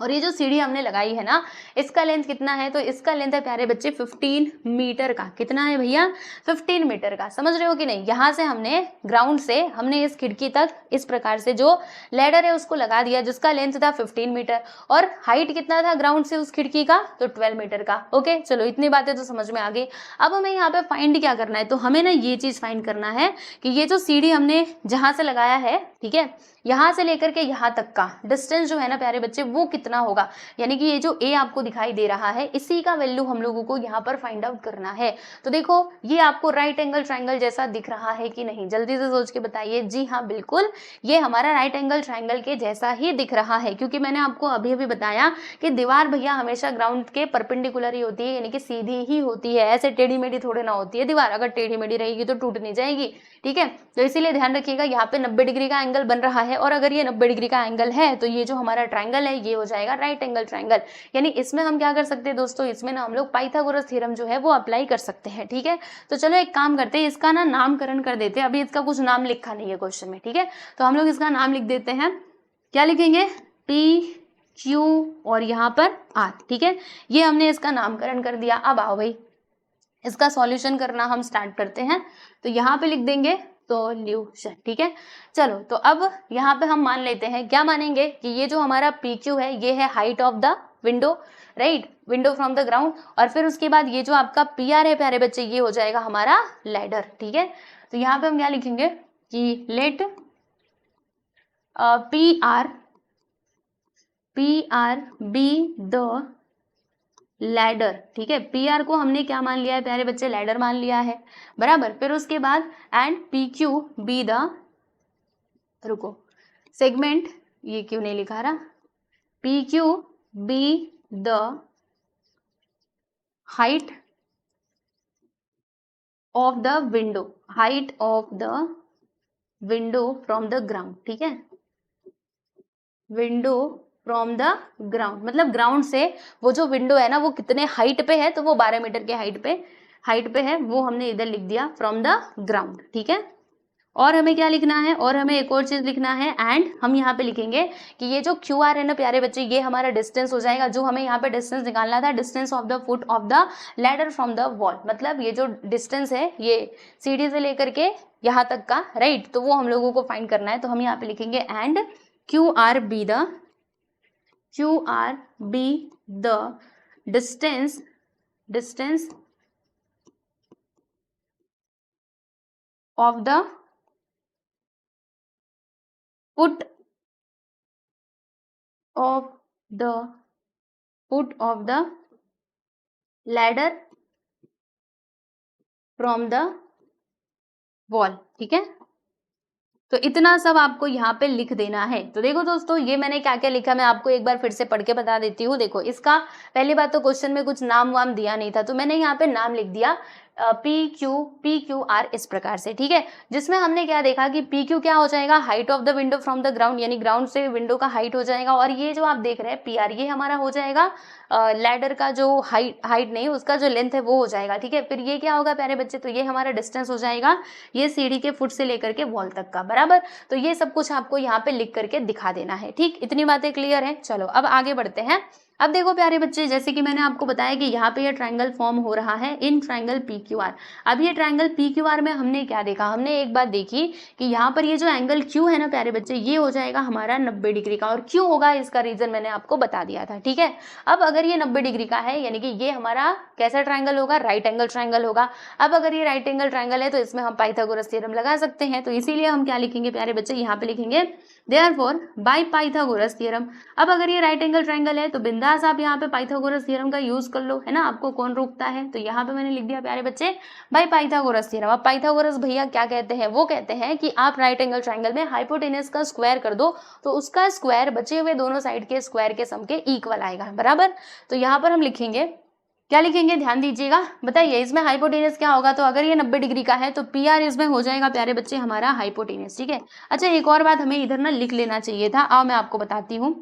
S1: और ये जो सीढ़ी हमने लगाई है ना, इसका लेंथ कितना है, तो इसका लेंथ है प्यारे बच्चे 15 मीटर का। कितना है भैया, 15 मीटर का। समझ रहे हो कि नहीं। यहाँ से हमने ग्राउंड से हमने इस खिड़की तक इस प्रकार से जो लैडर है उसको लगा दिया, जिसका लेंथ था 15 मीटर, और हाइट कितना था ग्राउंड से उस खिड़की का, तो 12 मीटर का। ओके, चलो इतनी बातें तो समझ में आ गई। अब हमें यहाँ पे फाइंड क्या करना है, तो हमें ना ये चीज फाइंड करना है कि ये जो सीढ़ी हमने जहां से लगाया है, ठीक है, यहां से लेकर के यहां तक का डिस्टेंस जो है ना प्यारे बच्चे, वो कितना होगा। यानी कि ये जो ए आपको दिखाई दे रहा है, इसी का वैल्यू हम लोगों को यहाँ पर फाइंड आउट करना है। तो देखो, ये आपको राइट एंगल ट्रायंगल जैसा दिख रहा है कि नहीं, जल्दी से सोच के बताइए। जी हाँ, बिल्कुल, ये हमारा राइट एंगल ट्रायंगल के जैसा ही दिख रहा है, क्योंकि मैंने आपको अभी अभी बताया कि दीवार भैया हमेशा ग्राउंड के परपेंडिकुलर ही होती है, यानी कि सीधी ही होती है। ऐसे टेढ़ी मेढ़ी थोड़े ना होती है दीवार, अगर टेढ़ी मेढ़ी रहेगी तो टूट नहीं जाएगी। ठीक है, तो इसीलिए ध्यान रखिएगा, यहाँ पे 90 डिग्री का एंगल बन रहा है, और अगर ये 90 डिग्री का एंगल है, तो ये जो हमारा ट्रायंगल है, ये हो जाएगा राइट एंगल ट्रायंगल। यानी इसमें हम क्या कर सकते हैं दोस्तों, इसमें ना हम लोग पाइथागोरस थ्योरम जो है वो अप्लाई कर सकते हैं। ठीक है, तो चलो एक काम करते हैं, इसका ना नामकरण कर देते हैं। अभी इसका कुछ नाम लिखा नहीं है क्वेश्चन में। ठीक है, तो हम लोग इसका नाम लिख देते हैं। क्या लिखेंगे, P Q और यहाँ पर R। ठीक है, ये हमने इसका नामकरण कर दिया। अब आओ भाई, इसका सॉल्यूशन करना हम स्टार्ट करते हैं। तो यहाँ पे लिख देंगे सॉल्यूशन। ठीक है, चलो तो अब यहाँ पे हम मान लेते हैं, क्या मानेंगे कि ये जो हमारा PQ है, ये है height of the window, right, window from the ground. और फिर उसके बाद ये जो आपका PR है प्यारे बच्चे, ये हो जाएगा हमारा लैडर। ठीक है, तो यहाँ पे हम क्या लिखेंगे कि let PR be the ladder. ठीक है, PR को हमने क्या मान लिया है प्यारे बच्चे, लैडर मान लिया है। बराबर, फिर उसके बाद एंड PQ बी द, रुको, सेगमेंट, ये क्यों नहीं लिखा रहा, PQ be the height of the window, height of the window from the ground. ठीक है, विंडो फ्रॉम द ग्राउंड, मतलब ग्राउंड से वो जो विंडो है ना, वो कितने हाइट पे है, तो वो 12 मीटर के हाइट पे है, वो हमने इधर लिख दिया फ्रॉम द ग्राउंड। ठीक है, और हमें क्या लिखना है, और हमें एक और चीज लिखना है, एंड हम यहाँ पे लिखेंगे कि ये जो QR है ना प्यारे बच्चे, ये हमारा डिस्टेंस हो जाएगा, जो हमें यहाँ पे डिस्टेंस निकालना था, distance of the foot of the ladder from the wall. मतलब ये जो डिस्टेंस है, ये सीढ़ी से लेकर के यहाँ तक का, राइट, तो वो हम लोगों को फाइंड करना है। तो हम यहाँ पे लिखेंगे and QR be the distance of the foot of the ladder from the wall। ठीक है, तो इतना सब आपको यहाँ पे लिख देना है। तो देखो दोस्तों, ये मैंने क्या क्या लिखा मैं आपको एक बार फिर से पढ़ के बता देती हूँ। देखो, इसका पहली बात तो क्वेश्चन में कुछ नाम वाम दिया नहीं था, तो मैंने यहाँ पे नाम लिख दिया PQ इस प्रकार से, ठीक है। जिसमें हमने क्या देखा कि PQ क्या हो जाएगा, height of the window from the ground, यानी ग्राउंड से विंडो का हाइट हो जाएगा। और ये जो आप देख रहे हैं PR, ये हमारा हो जाएगा लैडर का जो हाइट नहीं, उसका जो लेंथ है वो हो जाएगा, ठीक है। फिर ये क्या होगा प्यारे बच्चे, तो ये हमारा डिस्टेंस हो जाएगा, ये सीढ़ी के फुट से लेकर के वॉल तक का, बराबर। तो ये सब कुछ आपको यहाँ पे लिख करके दिखा देना है, ठीक। इतनी बातें क्लियर है। चलो अब आगे बढ़ते हैं। अब देखो प्यारे बच्चे, जैसे कि मैंने आपको बताया कि यहाँ पे ये ट्रायंगल फॉर्म हो रहा है इन ट्रायंगल PQR। अब ये ट्रायंगल PQR में हमने क्या देखा, हमने एक बात देखी कि यहाँ पर ये जो एंगल Q है ना प्यारे बच्चे, ये हो जाएगा हमारा 90 डिग्री का। और क्यों होगा इसका रीजन मैंने आपको बता दिया था, ठीक है। अब अगर ये 90 डिग्री का है, यानी कि ये हमारा कैसा ट्रायंगल होगा, राइट एंगल ट्रायंगल होगा। अब अगर ये राइट एंगल ट्रायंगल है तो इसमें हम पाइथागोरस थ्योरम लगा सकते हैं। तो इसीलिए हम क्या लिखेंगे प्यारे बच्चे, यहाँ पे लिखेंगे देयरफॉर बाय पाइथागोरस थ्योरम। अब अगर ये राइट एंगल ट्रायंगल है तो बिंदास आप यहाँ पे पाइथागोरस थ्योरम का यूज कर लो, है ना, आपको कौन रोकता है। तो यहाँ पे मैंने लिख दिया प्यारे बच्चे बाय पाइथागोरस थ्योरम। अब पाइथागोरस भैया क्या कहते हैं, वो कहते हैं कि आप राइट एंगल ट्रायंगल में हाइपोटेनस का स्क्वायर कर दो, तो उसका स्क्वायर बचे हुए दोनों साइड के स्क्वायर के सम के इक्वल आएगा, बराबर। तो यहाँ पर हम लिखेंगे, क्या लिखेंगे, ध्यान दीजिएगा, बताइए इसमें हाइपोटेनस क्या होगा। तो अगर ये 90 डिग्री का है तो PR इसमें हो जाएगा प्यारे बच्चे हमारा हाइपोटेनस, ठीक है। अच्छा, एक और बात हमें इधर ना लिख लेना चाहिए था, आओ मैं आपको बताती हूँ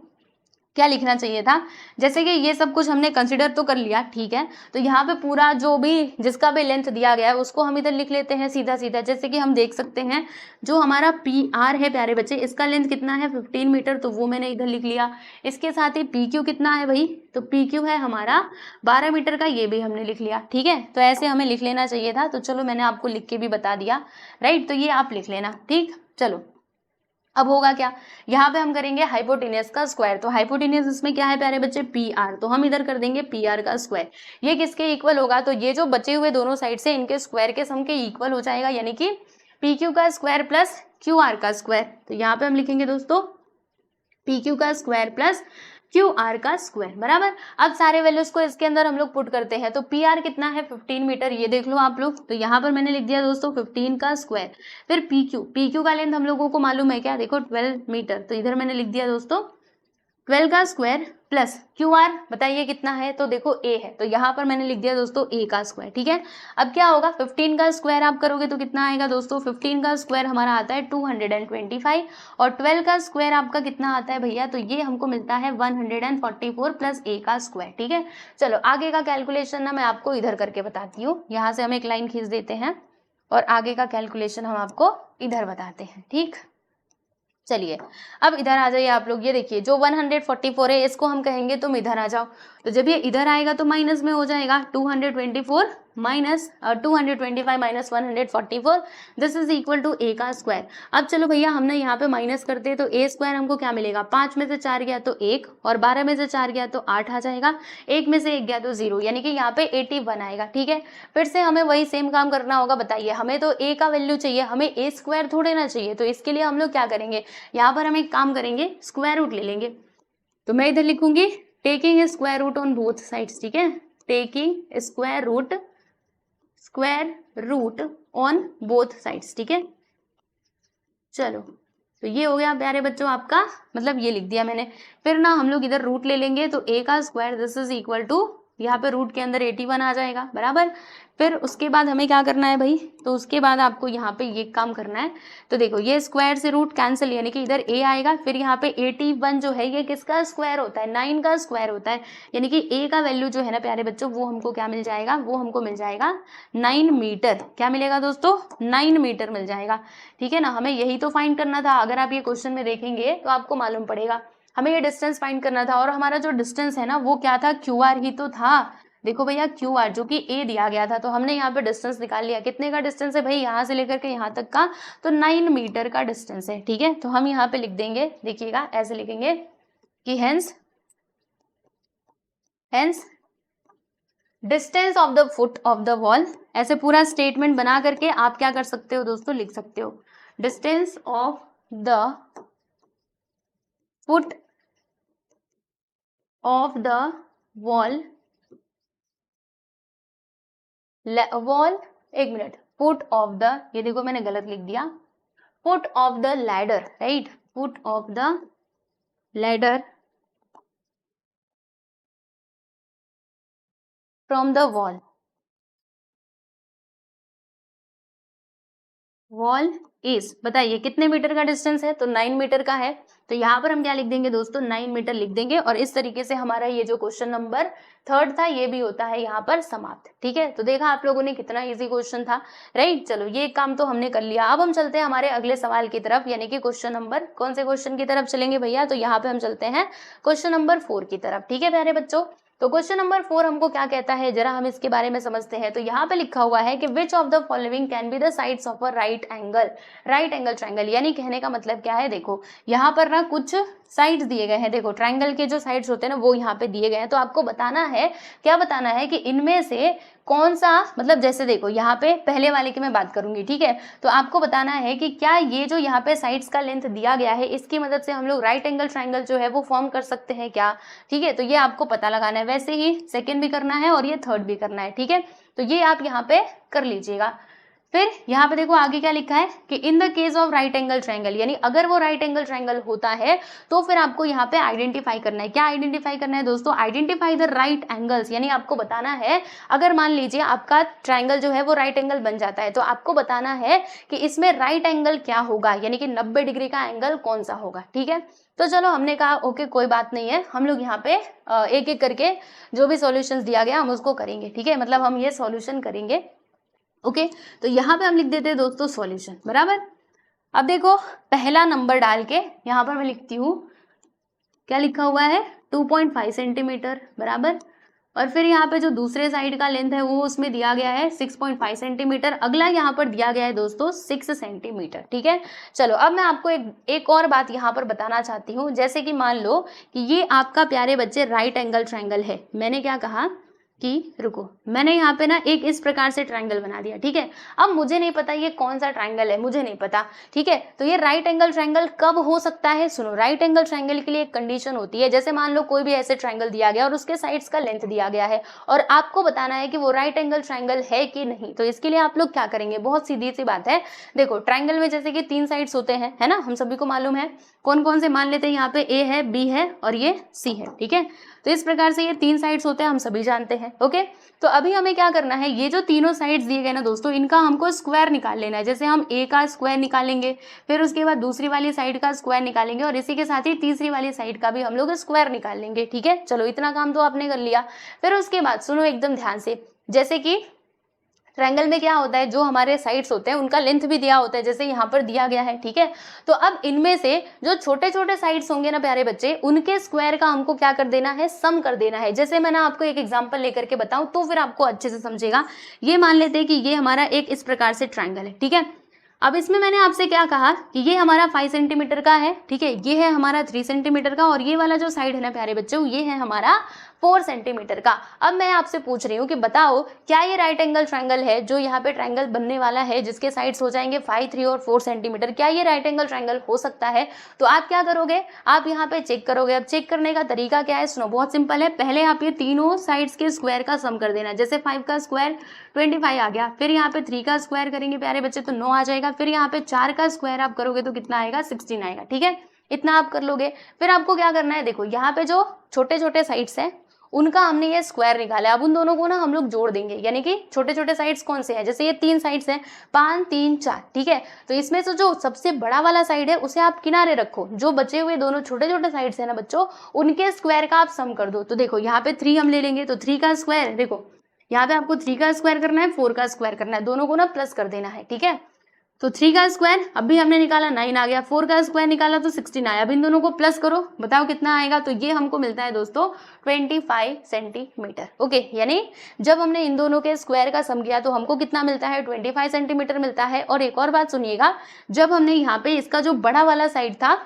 S1: क्या लिखना चाहिए था। जैसे कि ये सब कुछ हमने कंसिडर तो कर लिया, ठीक है। तो यहाँ पे पूरा जो भी जिसका भी लेंथ दिया गया है उसको हम इधर लिख लेते हैं सीधा सीधा। जैसे कि हम देख सकते हैं जो हमारा PR है प्यारे बच्चे, इसका लेंथ कितना है 15 मीटर, तो वो मैंने इधर लिख लिया। इसके साथ ही PQ कितना है भाई, तो PQ है हमारा 12 मीटर का, ये भी हमने लिख लिया, ठीक है। तो ऐसे हमें लिख लेना चाहिए था। तो चलो मैंने आपको लिख के भी बता दिया, राइट। तो ये आप लिख लेना, ठीक। चलो अब होगा क्या, यहाँ पे हम करेंगे हाइपोटेनस का स्क्वायर। तो हाइपोटेनस इसमें क्या है प्यारे बच्चे, PR, तो हम इधर कर देंगे PR का स्क्वायर। ये किसके इक्वल होगा, तो ये जो बचे हुए दोनों साइड से इनके स्क्वायर के सम के इक्वल हो जाएगा, यानी कि PQ का स्क्वायर प्लस QR का स्क्वायर। तो यहाँ पे हम लिखेंगे दोस्तों PQ का स्क्वायर प्लस QR का स्क्वायर, बराबर। अब सारे वैल्यूज को इसके अंदर हम लोग पुट करते हैं। तो PR कितना है 15 मीटर, ये देख लो आप लोग। तो यहाँ पर मैंने लिख दिया दोस्तों 15 का स्क्वायर। फिर PQ का लेंथ हम लोगों को मालूम है क्या, देखो 12 मीटर, तो इधर मैंने लिख दिया दोस्तों 12 का स्क्वायर प्लस QR, बताइए कितना है, तो देखो A है, तो यहाँ पर मैंने लिख दिया दोस्तों A का स्क्वायर, ठीक है। अब क्या होगा, 15 का स्क्वायर आप करोगे तो कितना आएगा दोस्तों, 15 का स्क्वायर हमारा आता है 225, और 12 का स्क्वायर आपका कितना आता है भैया, तो ये हमको मिलता है 144 प्लस A का स्क्वायर, ठीक है। चलो आगे का कैलकुलेशन ना मैं आपको इधर करके बताती हूँ। यहाँ से हम एक लाइन खींच देते हैं और आगे का कैलकुलेशन हम आपको इधर बताते हैं, ठीक। चलिए अब इधर आ जाइए आप लोग। ये देखिए जो 144 है इसको हम कहेंगे तुम इधर आ जाओ। तो जब ये इधर आएगा तो माइनस में हो जाएगा, 224 minus 225 minus 144, this is equal to A का स्क्वायर। अब चलो भैया हमने यहाँ पे माइनस करते तो A स्क्वायर हमको क्या मिलेगा, 5 में से 4 गया तो 1, और 12 में से 4 गया तो 8 आ जाएगा, 1 में से 1 गया तो 0, यानी कि यहाँ पे 81 आएगा, ठीक है। फिर से हमें वही सेम काम करना होगा। बताइए, हमें तो A का वैल्यू चाहिए, हमें A स्क्वायर थोड़े ना चाहिए। तो इसके लिए हम लोग क्या करेंगे, यहाँ पर हम एक काम करेंगे, स्क्वायर रूट ले लेंगे। तो मैं इधर लिखूंगी taking square root on both sides, ठीक है, taking square root on both sides, ठीक है। चलो तो ये हो गया प्यारे बच्चों आपका, मतलब ये लिख दिया मैंने। फिर ना हम लोग इधर रूट ले लेंगे, तो A का square this is equal to, यहाँ पे रूट के अंदर 81 आ जाएगा, बराबर। फिर उसके बाद हमें क्या करना है भाई, तो उसके बाद आपको यहाँ पे ये काम करना है। तो देखो ये स्क्वायर से रूट कैंसिल, यानी कि इधर A आएगा। फिर यहाँ पे 81 जो है ये किसका स्क्वायर होता है, 9 का स्क्वायर होता है, यानी कि A का वैल्यू जो है ना प्यारे बच्चों वो हमको क्या मिल जाएगा, वो हमको मिल जाएगा 9 मीटर। क्या मिलेगा दोस्तों, 9 मीटर मिल जाएगा, ठीक है ना। हमें यही तो फाइंड करना था। अगर आप ये क्वेश्चन में देखेंगे तो आपको मालूम पड़ेगा, हमें ये डिस्टेंस फाइंड करना था। और हमारा जो डिस्टेंस है ना वो क्या था, QR ही तो था। देखो भैया QR जो कि A दिया गया था, तो हमने यहाँ पे डिस्टेंस निकाल लिया। कितने का डिस्टेंस है भाई, यहाँ से लेकर के यहाँ तक का, तो 9 मीटर का डिस्टेंस है, ठीक है। तो हम यहाँ पे लिख देंगे, देखिएगा ऐसे लिखेंगे कि hence distance of the foot of the wall. ऐसे पूरा स्टेटमेंट बना करके आप क्या कर सकते हो दोस्तों, लिख सकते हो distance of the foot of the wall, एक मिनट, फुट ऑफ द, ये देखो मैंने गलत लिख दिया, foot of the ladder, right, foot of the ladder from the wall, wall is, बताइए कितने मीटर का डिस्टेंस है, तो 9 मीटर का है। तो यहाँ पर हम क्या लिख देंगे दोस्तों, 9 मीटर लिख देंगे। और इस तरीके से हमारा ये जो क्वेश्चन नंबर 3 था ये भी होता है यहाँ पर समाप्त। ठीक है, तो देखा आप लोगों ने कितना इजी क्वेश्चन था, राइट। चलो ये काम तो हमने कर लिया। अब हम चलते हैं हमारे अगले सवाल की तरफ, यानी कि क्वेश्चन नंबर, कौन से क्वेश्चन की तरफ चलेंगे भैया, तो यहाँ पे हम चलते हैं क्वेश्चन नंबर 4 की तरफ। ठीक है प्यारे बच्चों, तो क्वेश्चन नंबर 4 हमको क्या कहता है, जरा हम इसके बारे में समझते हैं। तो यहाँ पे लिखा हुआ है कि विच of the following can be the sides of a right angle triangle. यानी कहने का मतलब क्या है, देखो यहाँ पर ना कुछ साइड्स दिए गए हैं, देखो ट्रायंगल के जो साइड्स होते हैं ना वो यहाँ पे दिए गए हैं। तो आपको बताना है, क्या बताना है कि इनमें से कौन सा, मतलब जैसे देखो यहाँ पे पहले वाले की मैं बात करूंगी, ठीक है। तो आपको बताना है कि क्या ये जो यहाँ पे साइड्स का लेंथ दिया गया है इसकी मदद से हम लोग राइट एंगल ट्रायंगल जो है वो फॉर्म कर सकते हैं क्या, ठीक है। तो ये आपको पता लगाना है, वैसे ही सेकंड भी करना है और ये थर्ड भी करना है, ठीक है। तो ये आप यहाँ पे कर लीजिएगा। फिर यहाँ पे देखो आगे क्या लिखा है कि in the case of right angle triangle, यानी अगर वो राइट एंगल ट्रायंगल होता है तो फिर आपको यहाँ पे आइडेंटिफाई करना है। क्या आइडेंटिफाई करना है दोस्तों, आइडेंटिफाई द राइट एंगल्स। यानी आपको बताना है, अगर मान लीजिए आपका ट्रायंगल जो है वो राइट एंगल बन जाता है तो आपको बताना है कि इसमें राइट एंगल क्या होगा, यानी कि 90 डिग्री का एंगल कौन सा होगा, ठीक है। तो चलो हमने कहा ओके कोई बात नहीं है, हम लोग यहाँ पे एक एक करके जो भी सॉल्यूशंस दिया गया हम उसको करेंगे, ठीक है। मतलब हम ये सॉल्यूशन करेंगे, ओके। तो यहाँ पे हम लिख देते हैं दोस्तों सॉल्यूशन, बराबर। अब देखो पहला नंबर डाल के यहाँ पर मैं लिखती हूँ, क्या लिखा हुआ है 2.5 सेंटीमीटर, बराबर। और फिर यहाँ पे जो दूसरे साइड का लेंथ है वो उसमें दिया गया है 6.5 सेंटीमीटर। अगला यहाँ पर दिया गया है दोस्तों 6 सेंटीमीटर, ठीक है। चलो अब मैं आपको एक और बात यहाँ पर बताना चाहती हूँ। जैसे कि मान लो कि ये आपका प्यारे बच्चे राइट एंगल ट्रायंगल है, मैंने क्या कहा कि रुको, मैंने यहाँ पे ना एक इस प्रकार से ट्रायंगल बना दिया, ठीक है। अब मुझे नहीं पता ये कौन सा ट्रायंगल है, मुझे नहीं पता, ठीक है। तो ये राइट एंगल ट्रायंगल कब हो सकता है, सुनो, राइट एंगल ट्रायंगल के लिए एक कंडीशन होती है। जैसे मान लो कोई भी ऐसे ट्रायंगल दिया गया और उसके साइड्स का लेंथ दिया गया है और आपको बताना है कि वो राइट एंगल ट्रायंगल है कि नहीं। तो इसके लिए आप लोग क्या करेंगे, बहुत सीधी सी बात है। देखो ट्रायंगल में जैसे कि 3 साइड्स होते हैं, है ना, हम सभी को मालूम है। कौन कौन से, मान लेते हैं यहाँ पे ए है, बी है और ये सी है, ठीक है। तो इस प्रकार से ये 3 साइड्स होते हैं, हम सभी जानते हैं, ओके। तो अभी हमें क्या करना है, ये जो तीनों साइड्स दिए गए ना दोस्तों, इनका हमको स्क्वायर निकाल लेना है। जैसे हम ए का स्क्वायर निकालेंगे, फिर उसके बाद दूसरी वाली साइड का स्क्वायर निकालेंगे और इसी के साथ ही तीसरी वाली साइड का भी हम लोग स्क्वायर निकाल लेंगे, ठीक है। चलो इतना काम तो आपने कर लिया। फिर उसके बाद सुनो एकदम ध्यान से, जैसे कि ट्रायंगल में क्या होता है, जो हमारे साइड्स होते हैं उनका लेंथ भी दिया होता है, जैसे यहाँ पर दिया गया है, ठीक है। तो अब इनमें से जो छोटे छोटे साइड्स होंगे ना प्यारे बच्चे, उनके स्क्वायर का हमको क्या कर देना है, सम कर देना है। जैसे मैं ना आपको एक एग्जांपल लेकर के बताऊं तो फिर आपको अच्छे से समझेगा। ये मान लेते हैं कि ये हमारा एक इस प्रकार से ट्रायंगल है, ठीक है। अब इसमें मैंने आपसे क्या कहा कि ये हमारा 5 सेंटीमीटर का है, ठीक है। ये है हमारा 3 सेंटीमीटर का और ये वाला जो साइड है ना प्यारे बच्चों, ये है हमारा 4 सेंटीमीटर का। अब मैं आपसे पूछ रही हूँ कि बताओ क्या ये राइट एंगल ट्रायंगल है, जो यहाँ पे ट्रायंगल बनने वाला है जिसके साइड्स हो जाएंगे 5, 3 और 4 सेंटीमीटर, क्या ये राइट एंगल ट्रायंगल हो सकता है। तो आप क्या करोगे, आप यहाँ पे चेक करोगे। अब चेक करने का तरीका क्या है, सुनो बहुत सिंपल है। पहले आप ये तीनों साइड्स के स्क्वायर का सम कर देना। जैसे 5 का स्क्वायर 25 आ गया, फिर यहाँ पे 3 का स्क्वायर करेंगे प्यारे बच्चे तो 9 आ जाएगा, फिर यहाँ पे 4 का स्क्वायर आप करोगे तो कितना आएगा, 16 आएगा, ठीक है। इतना आप कर लोगे। फिर आपको क्या करना है, देखो यहाँ पे जो छोटे छोटे साइड्स हैं उनका हमने ये स्क्वायर निकाला है। अब उन दोनों को ना हम लोग जोड़ देंगे, यानी कि छोटे छोटे साइड्स कौन से हैं, जैसे ये 3 साइड्स हैं, 5, 3, 4, ठीक है। तो इसमें से जो सबसे बड़ा वाला साइड है उसे आप किनारे रखो, जो बचे हुए दोनों छोटे छोटे साइड्स है ना बच्चों, उनके स्क्वायर का आप सम कर दो। तो देखो यहाँ पे 3 हम ले लेंगे, तो 3 का स्क्वायर, देखो यहाँ पे आपको 3 का स्क्वायर करना है, 4 का स्क्वायर करना है, दोनों को ना प्लस कर देना है, ठीक है। तो 3 का स्क्वायर अभी हमने निकाला 9 आ गया, 4 का स्क्वायर निकाला तो 16 आया। अब इन दोनों को प्लस करो, बताओ कितना आएगा। तो ये हमको मिलता है दोस्तों 25 सेंटीमीटर, ओके। यानी जब हमने इन दोनों के स्क्वायर का सम किया तो हमको कितना मिलता है, 25 सेंटीमीटर मिलता है। और एक और बात सुनिएगा, जब हमने यहाँ पे इसका जो बड़ा वाला साइड था,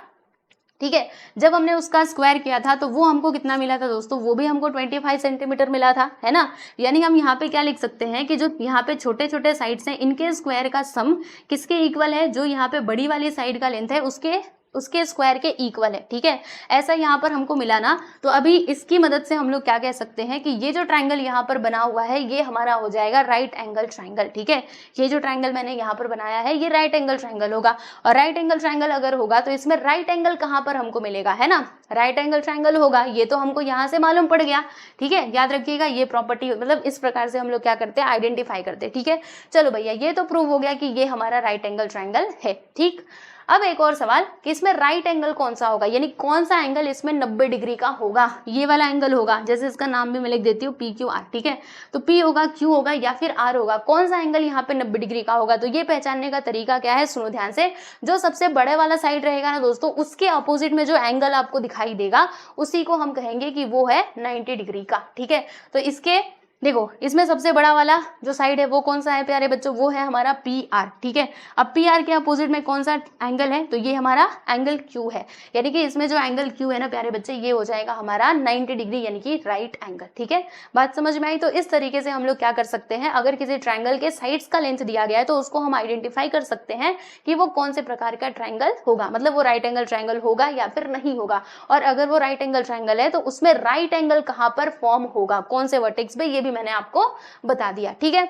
S1: ठीक है, जब हमने उसका स्क्वायर किया था तो वो हमको कितना मिला था दोस्तों, वो भी हमको 25 सेंटीमीटर मिला था, है ना। यानी हम यहाँ पे क्या लिख सकते हैं कि जो यहाँ पे छोटे छोटे साइड्स हैं इनके स्क्वायर का सम किसके इक्वल है, जो यहाँ पे बड़ी वाली साइड का लेंथ है उसके उसके स्क्वायर के इक्वल है, ठीक है। ऐसा यहाँ पर हमको मिला ना, तो अभी इसकी मदद से हम लोग क्या कह सकते हैं कि ये जो ट्राइंगल यहाँ पर बना हुआ है ये हमारा हो जाएगा राइट एंगल ट्राइंगल, ठीक है। ये जो ट्राइंगल मैंने यहाँ पर बनाया है ये राइट एंगल ट्राइंगल होगा, और राइट एंगल ट्राइंगल अगर होगा तो इसमें राइट एंगल कहाँ पर हमको मिलेगा, है ना, राइट एंगल ट्राइंगल होगा, ये तो हमको यहाँ से मालूम पड़ गया, ठीक है। याद रखिएगा ये प्रॉपर्टी, मतलब इस प्रकार से हम लोग क्या करते हैं, आइडेंटिफाई करते हैं, ठीक है। चलो भैया ये तो प्रूव हो गया कि ये हमारा राइट एंगल ट्राइंगल है, ठीक। अब एक और सवाल कि इसमें राइट एंगल कौन सा होगा, यानी कौन सा एंगल इसमें 90 डिग्री का होगा। ये वाला एंगल होगा, जैसे इसका नाम भी मैं लिख देती हूँ PQR, ठीक है। तो P होगा, Q होगा या फिर R होगा, कौन सा एंगल यहाँ पे 90 डिग्री का होगा। तो ये पहचानने का तरीका क्या है, सुनो ध्यान से। जो सबसे बड़े वाला साइड रहेगा ना दोस्तों, उसके अपोजिट में जो एंगल आपको दिखाई देगा उसी को हम कहेंगे कि वो है 90 डिग्री का, ठीक है। तो इसके देखो इसमें सबसे बड़ा वाला जो साइड है वो कौन सा है प्यारे बच्चों, वो है हमारा PR, ठीक है। अब PR के अपोजिट में कौन सा एंगल है, तो ये हमारा एंगल Q है, यानी कि इसमें जो एंगल Q है ना प्यारे बच्चे, ये हो जाएगा हमारा 90 डिग्री यानी कि राइट एंगल, ठीक है। बात समझ में आई। तो इस तरीके से हम लोग क्या कर सकते हैं, अगर किसी ट्राइंगल के साइड्स का लेंथ दिया गया है तो उसको हम आइडेंटिफाई कर सकते हैं कि वो कौन से प्रकार का ट्राइंगल होगा, मतलब वो राइट एंगल ट्राइंगल होगा या फिर नहीं होगा। और अगर वो राइट एंगल ट्राइंगल है तो उसमें राइट एंगल कहाँ पर फॉर्म होगा, कौन से वर्टेक्स पे, ये भी मैंने आपको बता दिया, ठीक है।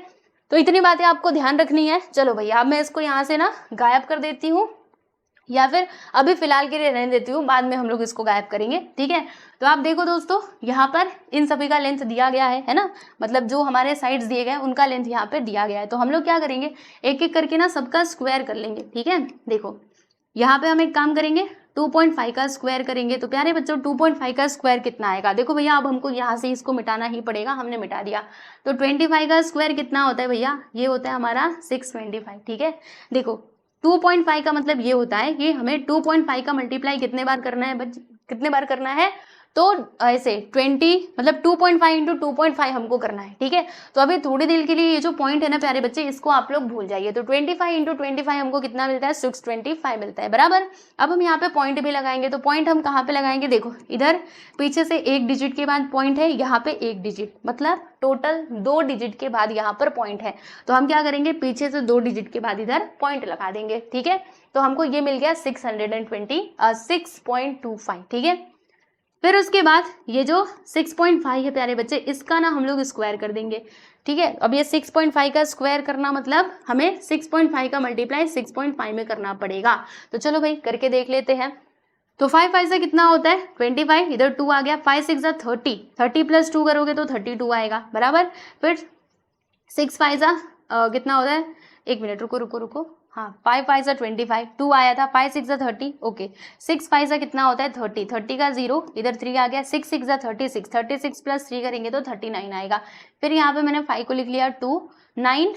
S1: तो इतनी बातें आपको ध्यान रखनी है। चलो भैया अब मैं इसको यहाँ से ना गायब कर देती हूँ, या फिर अभी फिलहाल के लिए रहने देती हूँ, बाद में हम लोग इसको गायब करेंगे, ठीक है। तो आप देखो दोस्तों यहाँ पर इन सभी का लेंथ दिया गया है ना, मतलब जो हमारे साइड्स दिए गए उनका लेंथ यहाँ पे दिया गया है। तो हम लोग क्या करेंगे, एक एक करके ना सबका स्क्वायर कर लेंगे, ठीक है। देखो यहाँ पे हम एक काम करेंगे, 2.5 का स्क्वायर करेंगे। तो प्यारे बच्चों 2.5 का स्क्वायर कितना आएगा, देखो भैया अब हमको यहाँ से इसको मिटाना ही पड़ेगा, हमने मिटा दिया। तो 25 का स्क्वायर कितना होता है भैया, ये होता है हमारा 625, ठीक है। देखो 2.5 का मतलब ये होता है कि हमें 2.5 का मल्टीप्लाई कितने बार करना है, कितने बार करना है, तो ऐसे 20 मतलब 2.5 इंटू 2.5 हमको करना है, ठीक है। तो अभी थोड़ी देर के लिए ये जो पॉइंट है ना प्यारे बच्चे, इसको आप लोग भूल जाइए। तो 25 इंटू 25 हमको कितना मिलता है, 625 मिलता है, बराबर। अब हम यहाँ पे पॉइंट भी लगाएंगे, तो पॉइंट हम कहाँ पे लगाएंगे, देखो इधर पीछे से एक डिजिट के बाद पॉइंट है, यहाँ पे एक डिजिट, मतलब टोटल 2 डिजिट के बाद यहाँ पर पॉइंट है। तो हम क्या करेंगे, पीछे से 2 डिजिट के बाद इधर पॉइंट लगा देंगे, ठीक है। तो हमको ये मिल गया 6.25, ठीक है। फिर उसके बाद ये जो 6.5 है प्यारे बच्चे, इसका ना हम लोग स्क्वायर कर देंगे, ठीक है। अब ये 6.5 का स्क्वायर करना मतलब हमें 6.5 का मल्टीप्लाई 6.5 में करना पड़ेगा। तो चलो भाई करके देख लेते हैं। तो 5 से कितना होता है 25, इधर 2 आ गया, 5 6 30, 30 प्लस 2 करोगे तो 32 आएगा, बराबर। फिर 6 5 कितना होता है, एक मिनट रुको रुको रुको, हाँ 5 5 25, 2 आया था, 5 6 30, ओके। 6 5 कितना होता है 30, 30 का 0, इधर 3 आ गया, 6 6 36, 36 प्लस 3 करेंगे तो 39 आएगा। फिर यहाँ पे मैंने 5 को लिख लिया 2, 9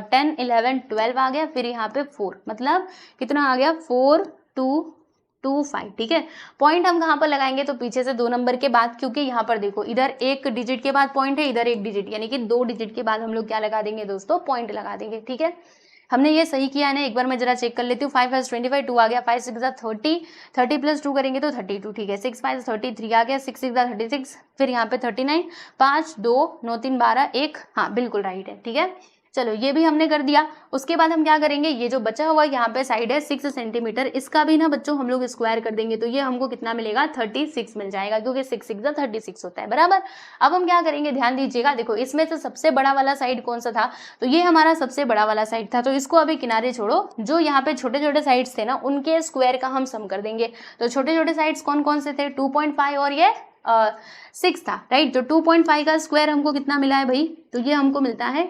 S1: 10 11 12 आ गया, फिर यहाँ पे 4, मतलब कितना आ गया 4 2 2 5, ठीक है। पॉइंट हम कहाँ पर लगाएंगे, तो पीछे से 2 नंबर के बाद, क्योंकि यहाँ पर देखो इधर एक डिजिट के बाद पॉइंट है, इधर एक डिजिट, यानी कि 2 डिजिट के बाद हम लोग क्या लगा देंगे दोस्तों, पॉइंट लगा देंगे, ठीक है। हमने ये सही किया है ना, एक बार मैं जरा चेक कर लेती हूँ। 5 5 25, 2 आ गया, 5 6 30, 30 प्लस 2 करेंगे तो 32, ठीक है। 6 5 33 आ गया, 6 6 36, फिर यहाँ पे 39, 5 2 9 3 12 1, हाँ बिल्कुल राइट है, ठीक है। चलो ये भी हमने कर दिया। उसके बाद हम क्या करेंगे, ये जो बचा हुआ यहाँ पे साइड है 6 सेंटीमीटर, इसका भी ना बच्चों हम लोग स्क्वायर कर देंगे, तो ये हमको कितना मिलेगा 36 मिल जाएगा, क्योंकि 6 6 36 होता है, बराबर। अब हम क्या करेंगे, ध्यान दीजिएगा, देखो इसमें से सबसे बड़ा वाला साइड कौन सा था, तो ये हमारा सबसे बड़ा वाला साइड था। तो इसको अभी किनारे छोड़ो, जो यहाँ पे छोटे छोटे साइड्स थे ना उनके स्क्वायर का हम सम कर देंगे। तो छोटे छोटे साइड्स कौन कौन से थे, 2.5 और ये 6 था, राइट। तो 2.5 का स्क्वायर हमको कितना मिला है भाई, तो ये हमको मिलता है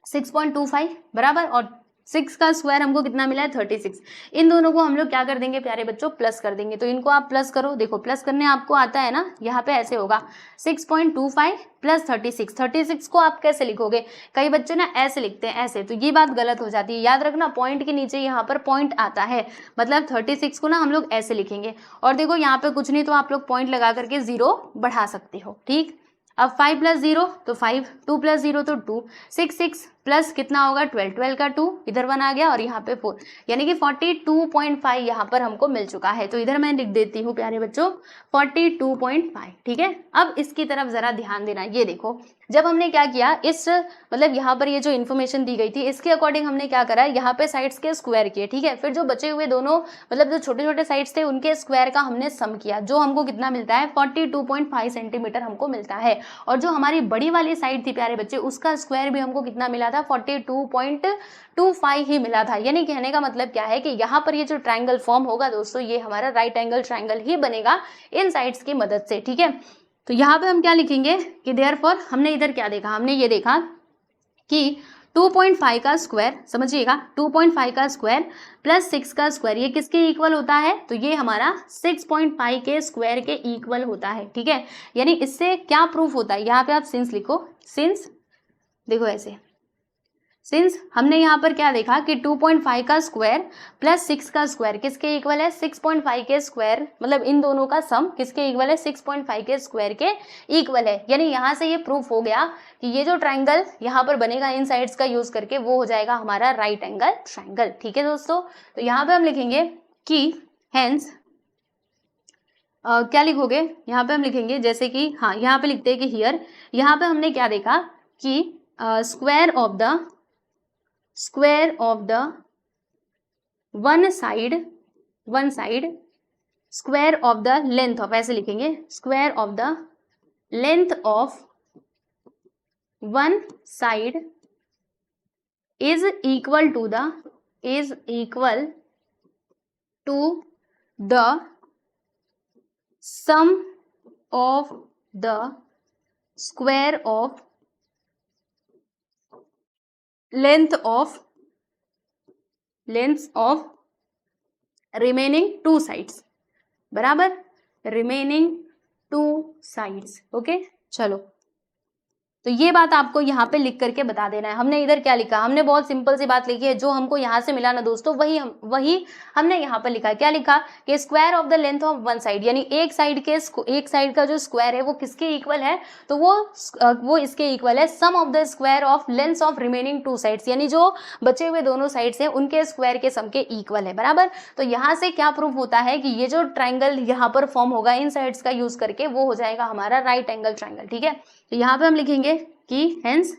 S1: 6.25, बराबर, और 6 का स्क्वायर हमको कितना मिला है 36। इन दोनों को हम लोग क्या कर देंगे प्यारे बच्चों, प्लस कर देंगे। तो इनको आप प्लस करो, देखो प्लस करने आपको आता है ना, यहाँ पे ऐसे होगा 6.25 प्लस 36। 36 को आप कैसे लिखोगे, कई बच्चे ना ऐसे लिखते हैं, ऐसे, तो ये बात गलत हो जाती है। याद रखना पॉइंट के नीचे यहाँ पर पॉइंट आता है, मतलब 36 को ना हम लोग ऐसे लिखेंगे। और देखो यहाँ पे कुछ नहीं तो आप लोग पॉइंट लगा करके 0 बढ़ा सकते हो, ठीक। अब 5 प्लस 0 तो 5, 2 प्लस 0 तो 2, 6 6 प्लस कितना होगा 12, 12 का 2 इधर 1 आ गया और यहाँ पे 4, यानी कि 42.5 यहाँ पर हमको मिल चुका है। तो इधर मैं लिख देती हूँ प्यारे बच्चों 42.5, ठीक है। अब इसकी तरफ जरा ध्यान देना, ये देखो जब हमने क्या किया, इस मतलब यहाँ पर ये जो इन्फॉर्मेशन दी गई थी इसके अकॉर्डिंग हमने क्या करा, यहाँ पे साइड्स के स्क्वायर किए, ठीक है। फिर जो बचे हुए दोनों मतलब जो छोटे छोटे साइड्स थे उनके स्क्वायर का हमने सम किया, जो हमको कितना मिलता है 42.5 सेंटीमीटर हमको मिलता है। और जो हमारी बड़ी वाली साइड थी प्यारे बच्चे, उसका स्क्वायर भी हमको कितना मिला था 42.25 ही मिला था। यानी कहने का मतलब क्या है कि यहाँ पर ये जो ट्राइंगल फॉर्म होगा दोस्तों, ये हमारा राइट एंगल ट्राइंगल ही बनेगा इन साइड्स की मदद से, ठीक है। तो यहाँ पे हम क्या लिखेंगे कि देयरफॉर हमने इधर क्या देखा, हमने ये देखा कि 2.5 का स्क्वायर, समझिएगा 2.5 का स्क्वायर प्लस 6 का स्क्वायर ये किसके इक्वल होता है, तो ये हमारा 6.5 के स्क्वायर के इक्वल होता है, ठीक है। यानी इससे क्या प्रूफ होता है, यहाँ पे आप सिंस लिखो, सिंस देखो ऐसे, सिंस हमने यहाँ पर क्या देखा कि 2.5 का स्क्वायर प्लस 6 का स्क्वायर किसके इक्वल है, 6.5 के स्क्वायर, मतलब इन दोनों का सम किसके इक्वल है, 6.5 के स्क्वायर के इक्वल है। यानी यहाँ से ये प्रूफ हो गया कि ये जो ट्राइंगल यहाँ पर बनेगा इन साइड्स का यूज करके वो हो जाएगा हमारा राइट एंगल ट्राइंगल, ठीक है दोस्तों। तो यहाँ पे हम लिखेंगे कि हेंस क्या लिखोगे, यहाँ पे हम लिखेंगे जैसे कि हाँ यहाँ पे लिखते हैं कि हियर, यहाँ पे हमने क्या देखा कि square of the one side square of the length of, ऐसे लिखेंगे square of the length of one side is equal to the sum of the square of length of remaining two sides, बराबर, remaining two sides, okay. चलो तो ये बात आपको यहाँ पे लिख करके बता देना है। हमने इधर क्या लिखा, हमने बहुत सिंपल सी बात लिखी है, जो हमको यहाँ से मिला ना दोस्तों वही हमने यहाँ पर लिखा। क्या लिखा कि square of the length of one side, यानी एक साइड का जो स्क्वायर है वो किसके इक्वल है, तो वो इसके इक्वल है sum of the square of length of remaining two sides, यानी जो बचे हुए दोनों साइड्स हैं उनके स्क्वायर के सम के इक्वल है, बराबर। तो यहाँ से क्या प्रूफ होता है कि ये जो ट्राइंगल यहाँ पर फॉर्म होगा इन साइड्स का यूज करके वो हो जाएगा हमारा राइट एंगल ट्राइंगल, ठीक है। तो यहाँ पे हम लिखेंगे कि hence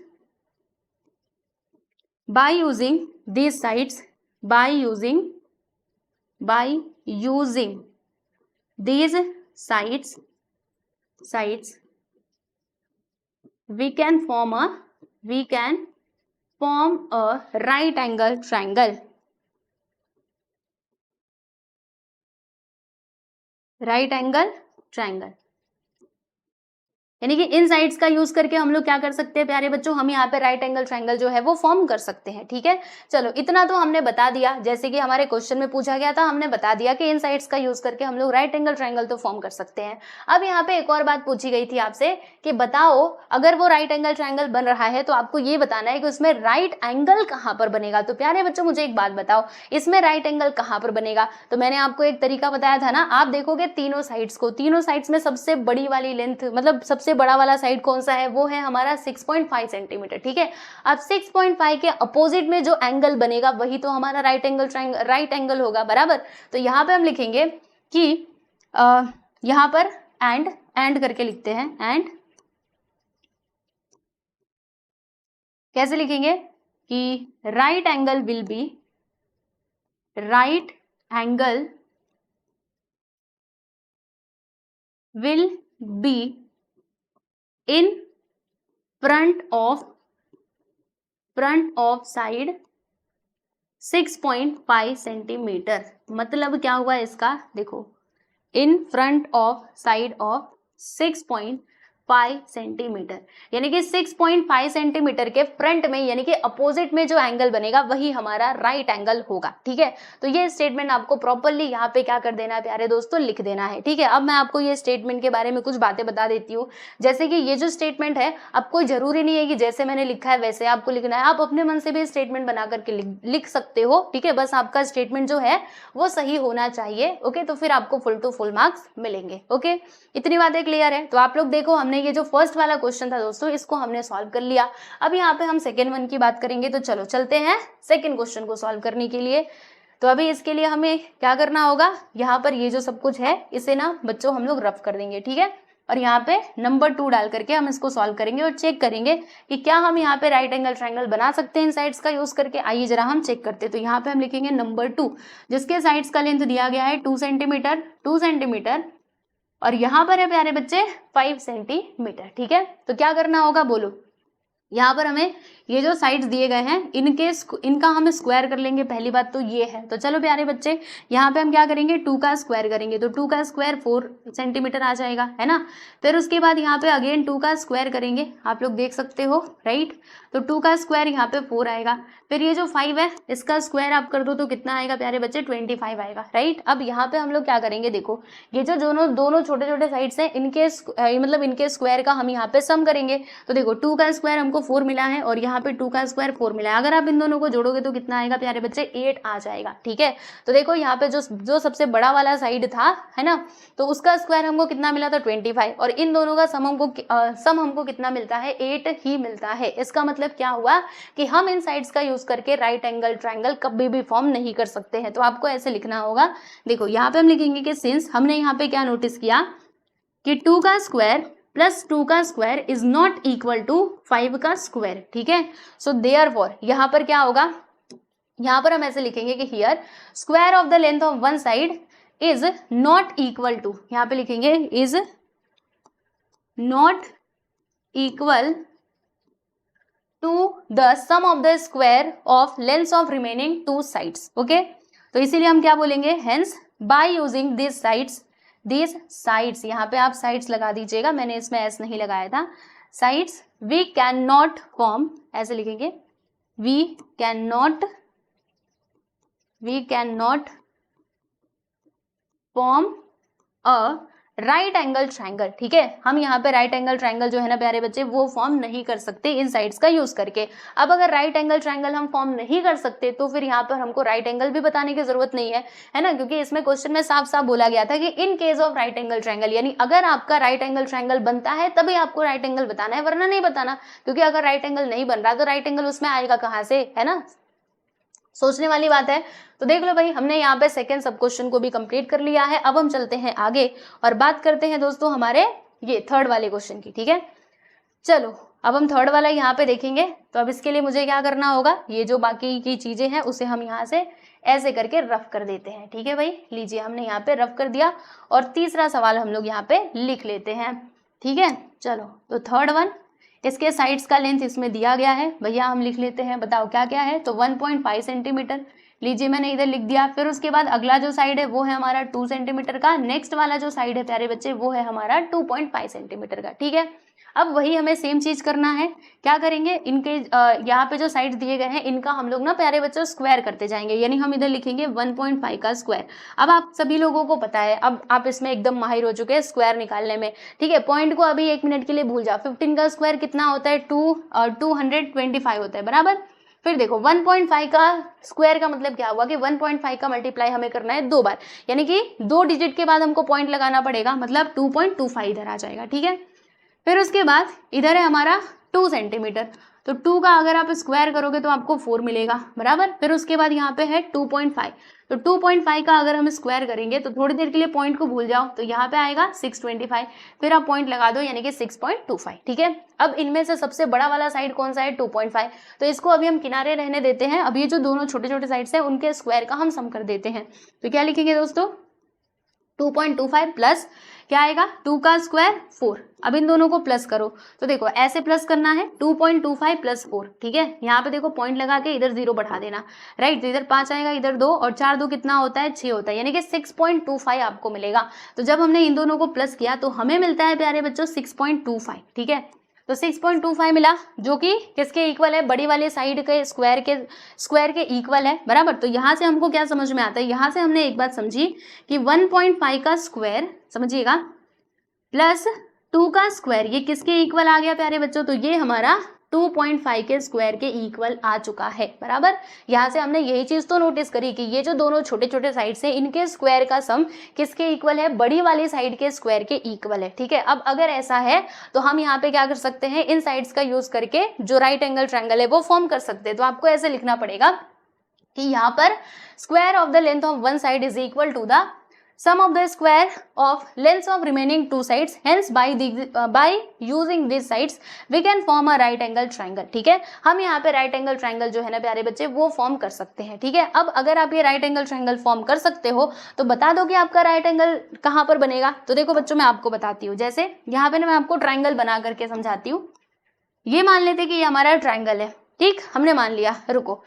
S1: by using these sides by using these sides we can form a right angle triangle, right angle triangle. यानी कि इन साइड्स का यूज करके हम लोग क्या कर सकते हैं प्यारे बच्चों, हम यहाँ पे राइट एंगल ट्राइंगल जो है वो फॉर्म कर सकते हैं, ठीक है। चलो इतना तो हमने बता दिया, जैसे कि हमारे क्वेश्चन में पूछा गया था, हमने बता दिया कि इन साइड्स का यूज करके हम लोग राइट एंगल ट्राइंगल तो फॉर्म कर सकते हैं। अब यहाँ पे एक और बात पूछी गई थी आपसे कि बताओ अगर वो राइट एंगल ट्राइंगल बन रहा है तो आपको ये बताना है कि उसमें राइट एंगल कहाँ पर बनेगा। तो प्यारे बच्चों मुझे एक बात बताओ, इसमें राइट एंगल कहाँ पर बनेगा, तो मैंने आपको एक तरीका बताया था ना, आप देखोगे तीनों साइड्स को, तीनों साइड्स में सबसे बड़ी वाली लेंथ मतलब सबसे बड़ा वाला साइड कौन सा है, वो है हमारा 6.5 सेंटीमीटर, ठीक है। अब 6.5 के अपोजिट में जो एंगल बनेगा वही तो हमारा राइट एंगल होगा, बराबर। तो यहाँ पे हम लिखेंगे कि यहाँ पर एंड करके लिखते हैं, एंड कैसे लिखेंगे कि right angle will be in front of side 6.5 centimetre. मतलब क्या हुआ इसका, देखो in front of side of 6.5 centimetre, यानी कि 6.5 सेंटीमीटर के फ्रंट में यानी कि अपोजिट में जो एंगल बनेगा वही हमारा राइट एंगल होगा, ठीक है। तो ये स्टेटमेंट आपको प्रॉपरली यहाँ पे क्या कर देना है प्यारे दोस्तों, लिख देना है, ठीक है। अब मैं आपको ये स्टेटमेंट के बारे में कुछ बातें बता देती हूँ, जैसे कि ये जो स्टेटमेंट है अब कोई जरूरी नहीं है कि जैसे मैंने लिखा है वैसे आपको लिखना है, आप अपने मन से भी स्टेटमेंट बना करके लिख सकते हो, ठीक है। बस आपका स्टेटमेंट जो है वो सही होना चाहिए, ओके, तो फिर आपको फुल टू फुल मार्क्स मिलेंगे, ओके। इतनी बातें क्लियर है। तो आप लोग देखो हमने ये जो फर्स्ट वाला क्वेश्चन था दोस्तों इसको हमने सॉल्व कर लिया। अब यहाँ पे हम सेकेंड वन की बात करेंगे, तो चलो चलते हैं सेकेंड क्वेश्चन को सॉल्व करने के लिए। तो अभी इसके लिए हमें क्या करना होगा, यहाँ पर ये जो सब कुछ है इसे ना बच्चों हम लोग रफ कर देंगे, ठीक है। और यहाँ पे नंबर 2 डाल करके हम इसको सॉल्व करेंगे और चेक करेंगे कि क्या हम यहाँ पे राइट एंगल ट्रायंगल बना सकते हैं इन साइड्स का यूज करके। आइए जरा हम चेक करते हैं। तो यहाँ पे हम लिखेंगे नंबर 2, जिसके साइड्स का लेंथ दिया गया है 2 सेंटीमीटर, 2 सेंटीमीटर, और यहाँ पर है प्यारे बच्चे 5 सेंटीमीटर, ठीक है। तो क्या करना होगा बोलो, यहाँ पर हमें ये जो साइड्स दिए गए हैं इनका हम स्क्वायर कर लेंगे। पहली बात तो ये है। तो चलो प्यारे बच्चे यहाँ पे हम क्या करेंगे, 2 का स्क्वायर करेंगे, तो 2 का स्क्वायर 4 सेंटीमीटर आ जाएगा, है ना। फिर उसके बाद यहाँ पे अगेन 2 का स्क्वायर करेंगे, आप लोग देख सकते हो, राइट। तो 2 का स्क्वायर यहाँ पे 4 आएगा। फिर ये जो 5 है इसका स्क्वायर आप कर दो तो कितना आएगा प्यारे बच्चे, 25 आएगा, राइट। अब यहाँ पे हम लोग क्या करेंगे, देखो ये जो दोनों छोटे छोटे साइड्स हैं इनके स्क्वायर का हम यहाँ पे सम करेंगे। तो देखो 2 का स्क्वायर हमको 4 मिला है और यहाँ पे 2 का स्क्वायर 4 मिला है। अगर आप इन दोनों को जोड़ोगे तो कितना आएगा प्यारे बच्चे, 8 आ जाएगा, ठीक है। तो देखो यहाँ पे जो सबसे बड़ा वाला साइड था, है ना, तो उसका स्क्वायर हमको कितना मिला था, 25, और इन दोनों का सम हमको कितना मिलता है, 8 ही मिलता है। इसका मतलब क्या हुआ कि हम इन साइड्स का यूज करके राइट एंगल ट्रायंगल कभी भी फॉर्म नहीं कर सकते हैं। तो आपको ऐसे लिखना होगा, देखो यहाँ पे हम लिखेंगे कि सिंस हमने यहाँ पे क्या नोटिस किया कि 2 का स्क्वायर प्लस 2 का square is not equal to 5 का स्क्वायर, ठीक है। सो देयरफॉर यहाँ पर क्या होगा, यहाँ पर हम ऐसे लिखेंगे कि here square of the length of one side is not equal to, यहाँ पे लिखेंगे is not equal to the sum of the square of lengths of remaining 2 sides, okay. तो इसीलिए हम क्या बोलेंगे, hence by using this sides, यहाँ पे आप साइड्स लगा दीजिएगा, मैंने इसमें एस नहीं लगाया था, sides we can not form, ऐसे लिखेंगे, we can not form a right angle triangle, ठीक है। हम यहाँ पे राइट एंगल ट्रायंगल जो है ना प्यारे बच्चे वो फॉर्म नहीं कर सकते इन साइड्स का यूज करके। अब अगर राइट एंगल ट्रायंगल हम फॉर्म नहीं कर सकते तो फिर यहाँ पर हमको राइट एंगल भी बताने की जरूरत नहीं है ना, क्योंकि इसमें क्वेश्चन में साफ साफ बोला गया था कि in case of right angle triangle, यानी अगर आपका राइट एंगल ट्रायंगल बनता है तभी आपको राइट एंगल बताना है, वरना नहीं बताना, क्योंकि अगर राइट एंगल नहीं बन रहा तो राइट एंगल उसमें आएगा कहाँ से, है ना। सोचने वाली बात है। तो देख लो भाई, हमने यहाँ पे सेकंड सब क्वेश्चन को भी कंप्लीट कर लिया है। अब हम चलते हैं आगे और बात करते हैं दोस्तों हमारे ये थर्ड वाले क्वेश्चन की, ठीक है। चलो अब हम थर्ड वाला यहाँ पे देखेंगे। तो अब इसके लिए मुझे क्या करना होगा, ये जो बाकी की चीजें हैं उसे हम यहाँ से ऐसे करके रफ कर देते हैं, ठीक है भाई। लीजिए हमने यहाँ पे रफ कर दिया और तीसरा सवाल हम लोग यहाँ पे लिख लेते हैं, ठीक है। चलो तो थर्ड वन, इसके साइड्स का लेंथ इसमें दिया गया है भैया, हम लिख लेते हैं, बताओ क्या क्या है। तो 1.5 सेंटीमीटर, लीजिए मैंने इधर लिख दिया। फिर उसके बाद अगला जो साइड है वो है हमारा 2 सेंटीमीटर का, नेक्स्ट वाला जो साइड है प्यारे बच्चे वो है हमारा 2.5 सेंटीमीटर का, ठीक है। अब वही हमें सेम चीज करना है, क्या करेंगे, इनके यहाँ पे जो साइड दिए गए हैं इनका हम लोग ना प्यारे बच्चों स्क्वायर करते जाएंगे, यानी हम इधर लिखेंगे 1.5 का स्क्वायर। अब आप सभी लोगों को पता है, अब आप इसमें एकदम माहिर हो चुके हैं स्क्वायर निकालने में, ठीक है। पॉइंट को अभी 1 मिनट के लिए भूल जाओ, 15 का स्क्वायर कितना होता है, 225 होता है, बराबर। फिर देखो 1.5 का स्क्वायर का मतलब क्या हुआ कि 1.5 का मल्टीप्लाई हमें करना है 2 बार, यानी कि 2 डिजिट के बाद हमको पॉइंट लगाना पड़ेगा, मतलब 2.25 इधर आ जाएगा, ठीक है। फिर उसके बाद इधर है हमारा 2 सेंटीमीटर, तो 2 का अगर आप स्क्वायर करोगे तो आपको 4 मिलेगा, बराबर। फिर उसके बाद यहाँ पे है 2.5, तो 2.5 का अगर हम स्क्वायर करेंगे तो थोड़ी देर के लिए पॉइंट को भूल जाओ, तो यहाँ पे आएगा 625, फिर आप पॉइंट लगा दो यानी कि 6.25, ठीक है। अब इनमें से सबसे बड़ा वाला साइड कौन सा है, 2.5, तो इसको अभी हम किनारे रहने देते हैं। अब ये जो दोनों छोटे छोटे साइड्स हैं उनके स्क्वायर का हम सम कर देते हैं। तो क्या लिखेंगे दोस्तों, 2.25 प्लस क्या आएगा, 2 का स्क्वायर 4। अब इन दोनों को प्लस करो, तो देखो ऐसे प्लस करना है, 2.25 प्लस 4, ठीक है। यहाँ पे देखो पॉइंट लगा के इधर 0 बढ़ा देना, राइट। तो इधर 5 आएगा, इधर 2, और 4 2 कितना होता है, 6 होता है, यानी कि 6.25 आपको मिलेगा। तो जब हमने इन दोनों को प्लस किया तो हमें मिलता है प्यारे बच्चों 6.25, ठीक है। तो 6.25 मिला, जो कि किसके इक्वल है, बड़ी वाले साइड के स्क्वायर के इक्वल है, बराबर। तो यहाँ से हमको क्या समझ में आता है, यहाँ से हमने एक बात समझी कि 1.5 का स्क्वायर, समझिएगा, प्लस 2 का स्क्वायर, ये किसके इक्वल आ गया प्यारे बच्चों, तो ये हमारा 2.5 के स्क्वायर के इक्वल आ चुका है। बराबर, यहाँ से हमने यही चीज तो नोटिस करी कि ये जो दोनों छोटे छोटे साइड्स हैं इनके स्क्वायर का सम किसके इक्वल है, बड़ी वाली साइड के स्क्वायर के इक्वल है। ठीक है, अब अगर ऐसा है तो हम यहाँ पे क्या कर सकते हैं, इन साइड्स का यूज करके जो राइट एंगल ट्रायंगल है वो फॉर्म कर सकते हैं। तो आपको ऐसे लिखना पड़ेगा कि यहाँ पर square of the length of one side is equal to the sum of the square of lengths of remaining two sides, hence by using this sides we can form a right angle triangle. ठीक है, हम यहाँ पे right angle triangle जो है ना प्यारे बच्चे वो फॉर्म कर सकते हैं। ठीक है, अब अगर आप ये राइट एंगल ट्रायंगल फॉर्म कर सकते हो तो बता दो कि आपका राइट एंगल कहाँ पर बनेगा। तो देखो बच्चों, मैं आपको बताती हूँ, जैसे यहाँ पे ना मैं आपको ट्रायंगल बना करके समझाती हूँ। ये मान लेते कि ये हमारा ट्रायंगल है, ठीक, हमने मान लिया। रुको,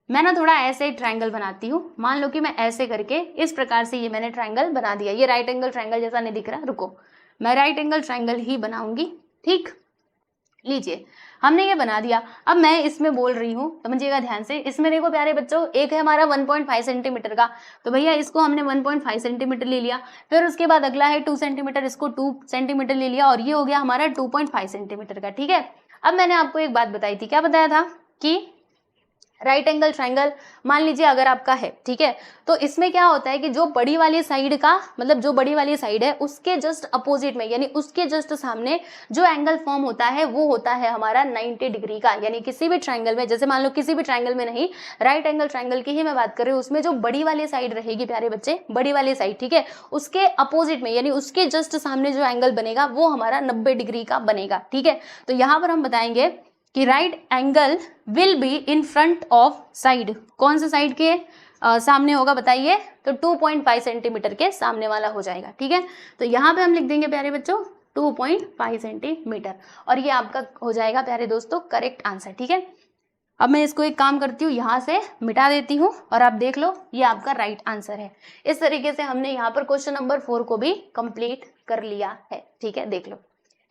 S1: मैं ना थोड़ा ऐसे ट्रायंगल बनाती हूँ। मान लो कि मैं ऐसे करके इस प्रकार से ये मैंने ट्रायंगल बना दिया। ये राइट एंगल ट्रायंगल जैसा नहीं दिख रहा, रुको, मैं राइट एंगल ट्रायंगल ही बनाऊंगी। ठीक, लीजिए, हमने ये बना दिया। अब मैं इसमें बोल रही हूँ, समझिएगा ध्यान से। इसमें देखो प्यारे बच्चों, एक है हमारा 1.5 सेंटीमीटर का, तो भैया इसको हमने 1.5 सेंटीमीटर ले लिया। फिर उसके बाद अगला है 2 सेंटीमीटर, इसको 2 सेंटीमीटर ले लिया, और ये हो गया हमारा 2.5 सेंटीमीटर का। ठीक है, अब मैंने आपको एक बात बताई थी, क्या बताया था कि राइट एंगल ट्रायंगल मान लीजिए अगर आपका है, ठीक है, तो इसमें क्या होता है कि जो बड़ी वाली साइड का मतलब जो बड़ी वाली साइड है उसके जस्ट अपोजिट में यानी उसके जस्ट सामने जो एंगल फॉर्म होता है वो होता है हमारा 90 डिग्री का। यानी किसी भी ट्रायंगल में, जैसे मान लो किसी भी ट्रायंगल में नहीं, राइट एंगल ट्रायंगल की ही मैं बात कर रही हूँ, उसमें जो बड़ी वाली साइड रहेगी प्यारे बच्चे, बड़ी वाली साइड, ठीक है, उसके अपोजिट में यानी उसके जस्ट सामने जो एंगल बनेगा वो हमारा 90 डिग्री का बनेगा। ठीक है, तो यहाँ पर हम बताएंगे कि right angle will be in front of side. कौन से साइड के सामने होगा बताइए, तो 2.5 सेंटीमीटर के सामने वाला हो जाएगा। ठीक है, तो यहाँ पे हम लिख देंगे प्यारे बच्चों 2.5 सेंटीमीटर, और ये आपका हो जाएगा प्यारे दोस्तों करेक्ट आंसर। ठीक है, अब मैं इसको एक काम करती हूँ, यहाँ से मिटा देती हूँ और आप देख लो ये आपका राइट आंसर है। इस तरीके से हमने यहाँ पर क्वेश्चन नंबर 4 को भी कंप्लीट कर लिया है। ठीक है, देख लो,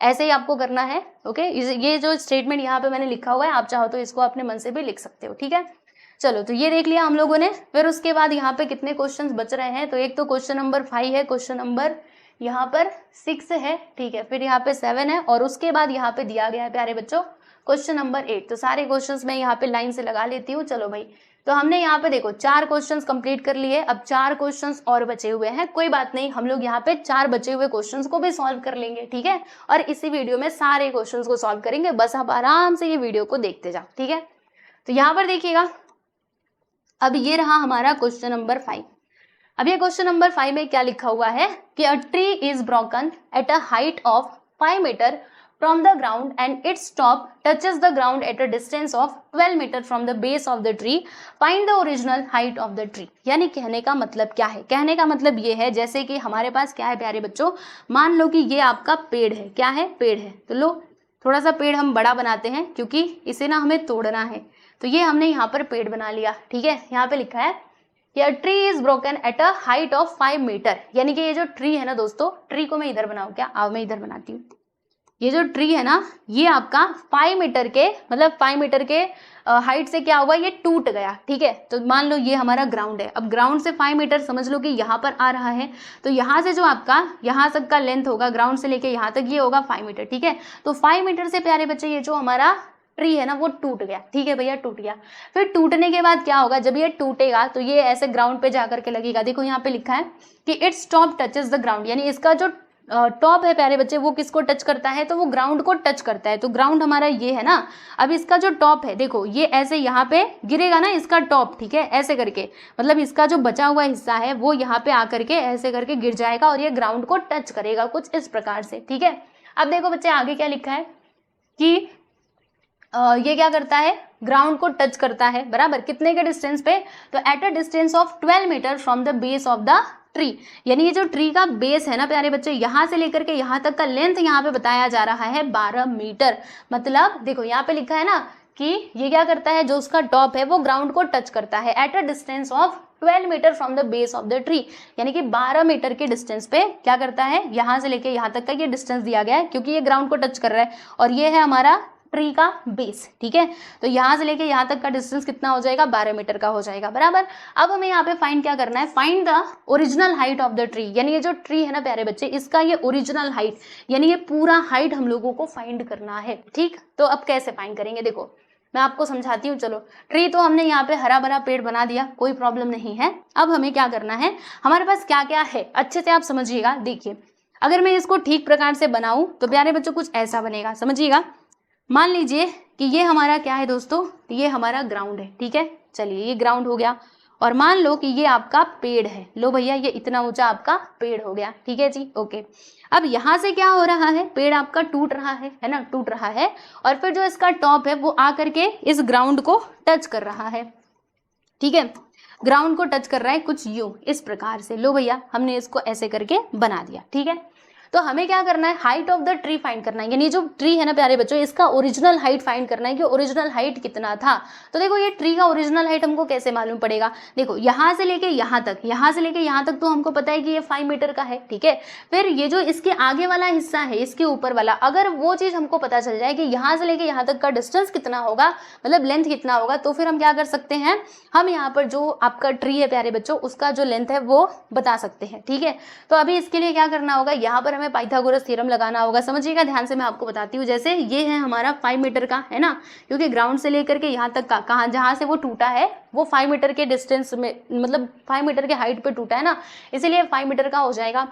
S1: ऐसे ही आपको करना है। ओके, ये जो स्टेटमेंट यहाँ पे मैंने लिखा हुआ है, आप चाहो तो इसको अपने मन से भी लिख सकते हो। ठीक है, चलो, तो ये देख लिया हम लोगों ने। फिर उसके बाद यहाँ पे कितने क्वेश्चंस बच रहे हैं, तो एक तो क्वेश्चन नंबर 5 है, क्वेश्चन नंबर यहाँ पर 6 है, ठीक है, फिर यहाँ पे 7 है, और उसके बाद यहाँ पे दिया गया है प्यारे बच्चों क्वेश्चन नंबर 8। तो सारे क्वेश्चंस मैं यहाँ पे लाइन से लगा लेती हूँ। चलो भाई, तो हमने यहाँ पे देखो 4 क्वेश्चंस कंप्लीट कर लिए, अब 4 क्वेश्चंस और बचे हुए हैं। कोई बात नहीं, हम लोग यहाँ पे 4 बचे हुए क्वेश्चंस को भी सॉल्व कर लेंगे। ठीक है, और इसी वीडियो में सारे क्वेश्चंस को सॉल्व करेंगे, बस आप आराम से ये वीडियो को देखते जाओ। ठीक है, तो यहाँ पर देखिएगा, अब ये रहा हमारा क्वेश्चन नंबर 5। अब ये क्वेश्चन नंबर 5 में क्या लिखा हुआ है कि a tree is broken at a height of 5 metre from the ground and its top touches the ground at a distance of 12 meter from the base of the tree. Find the original height of the tree. यानी कहने का मतलब क्या है, कहने का मतलब ये है जैसे कि हमारे पास क्या है प्यारे बच्चों, मान लो कि ये आपका पेड़ है, क्या है, पेड़ है, तो लो थोड़ा सा पेड़ हम बड़ा बनाते हैं क्योंकि इसे ना हमें तोड़ना है। तो ये हमने यहाँ पर पेड़ बना लिया। ठीक है, यहाँ पे लिखा है कि tree is broken at a height of 5 metre, यानी कि ये जो ट्री है ना दोस्तों, ट्री को मैं इधर बनाऊँ क्या, आओ मैं इधर बनाती हूँ। ये जो ट्री है ना, ये आपका 5 मीटर के मतलब 5 मीटर के हाइट से क्या हुआ, ये टूट गया। ठीक है, तो मान लो ये हमारा ग्राउंड है, अब ग्राउंड से 5 मीटर समझ लो कि यहाँ पर आ रहा है, तो यहाँ से जो आपका यहाँ तक का लेंथ होगा, ग्राउंड से लेके यहाँ तक ये होगा 5 मीटर। ठीक है, तो 5 मीटर से प्यारे बच्चे ये जो हमारा ट्री है ना वो टूट गया। ठीक है भैया, टूट गया। फिर टूटने के बाद क्या होगा, जब ये टूटेगा तो ये ऐसे ग्राउंड पे जाकर के लगेगा। देखो यहाँ पे लिखा है कि its top touches the ground, यानी इसका जो टॉप है प्यारे बच्चे वो किसको टच करता है, तो वो ग्राउंड को टच करता है। तो ग्राउंड हमारा ये है ना, अब इसका जो टॉप है देखो ये ऐसे यहाँ पे गिरेगा ना इसका टॉप। ठीक है, ऐसे करके मतलब इसका जो बचा हुआ हिस्सा है वो यहाँ पे आकर के ऐसे करके गिर जाएगा और ये ग्राउंड को टच करेगा कुछ इस प्रकार से। ठीक है, अब देखो बच्चे आगे क्या लिखा है कि ये क्या करता है, ग्राउंड को टच करता है, बराबर कितने के डिस्टेंस पे, तो at a distance of 12 metre from the base of the tree. यानी ये जो ट्री का बेस है ना प्यारे बच्चे, यहाँ से लेकर के यहाँ तक का लेंथ यहाँ पे बताया जा रहा है 12 मीटर। मतलब देखो यहाँ पे लिखा है ना कि ये क्या करता है, जो उसका टॉप है वो ग्राउंड को टच करता है at a distance of 12 metre from the base of the tree, यानी कि 12 मीटर के डिस्टेंस पे क्या करता है, यहाँ से लेके यहाँ तक का ये डिस्टेंस दिया गया है क्योंकि ये ग्राउंड को टच कर रहा है, और ये है हमारा ट्री का बेस, ठीक है। तो यहाँ से लेके यहाँ तक का डिस्टेंस कितना हो जाएगा, 12 मीटर का हो जाएगा, बराबर। अब हमें यहाँ पे फाइंड क्या करना है, find the original height of the tree, यानी ये जो ट्री है ना प्यारे बच्चे, इसका ये ओरिजिनल हाइट यानी ये पूरा हाइट हम लोगों को फाइंड करना है, ठीक। तो अब कैसे फाइंड करेंगे, देखो मैं आपको समझाती हूँ। चलो, ट्री तो हमने यहाँ पे हरा भरा पेड़ बना दिया, कोई प्रॉब्लम नहीं है। अब हमें क्या करना है, हमारे पास क्या क्या है अच्छे से आप समझिएगा। देखिए, अगर मैं इसको ठीक प्रकार से बनाऊं तो प्यारे बच्चों कुछ ऐसा बनेगा, समझिएगा। मान लीजिए कि ये हमारा क्या है दोस्तों, ये हमारा ग्राउंड है, ठीक है। चलिए, ये ग्राउंड हो गया, और मान लो कि ये आपका पेड़ है। लो भैया, ये इतना ऊंचा आपका पेड़ हो गया, ठीक है जी, ओके। अब यहाँ से क्या हो रहा है, पेड़ आपका टूट रहा है ना, टूट रहा है, और फिर जो इसका टॉप है वो आकर के इस ग्राउंड को टच कर रहा है, ठीक है। ग्राउंड को टच कर रहा है कुछ यूं, इस प्रकार से। लो भैया, हमने इसको ऐसे करके बना दिया, ठीक है। तो हमें क्या करना है, height of the tree find करना है, यानी जो ट्री है ना प्यारे बच्चों, इसका ओरिजिनल हाइट फाइंड करना है कि ओरिजिनल हाइट कितना था। तो देखो, ये ट्री का ओरिजिनल हाइट हमको कैसे मालूम पड़ेगा, देखो यहाँ से लेके यहाँ तक, यहाँ से लेके यहाँ तक तो हमको पता है कि ये 5 मीटर का है, ठीक है। फिर ये जो इसके आगे वाला हिस्सा है, इसके ऊपर वाला, अगर वो चीज हमको पता चल जाए कि यहाँ से लेके यहाँ तक का डिस्टेंस कितना होगा, मतलब लेंथ कितना होगा, तो फिर हम क्या कर सकते हैं, हम यहाँ पर जो आपका ट्री है प्यारे बच्चों, उसका जो लेंथ है वो बता सकते हैं, ठीक है। तो अभी इसके लिए क्या करना होगा, यहाँ पर हमें पाइथागोरस थ्योरम लगाना होगा, समझिएगा ध्यान से। मैं आपको बताती हूँ, जैसे ये है हमारा 5 मीटर का, है ना, क्योंकि ग्राउंड से लेकर के यहाँ तक का, कहाँ जहाँ से वो टूटा है वो 5 मीटर के डिस्टेंस में, मतलब 5 मीटर के हाइट पे टूटा है ना, इसीलिए 5 मीटर का हो जाएगा।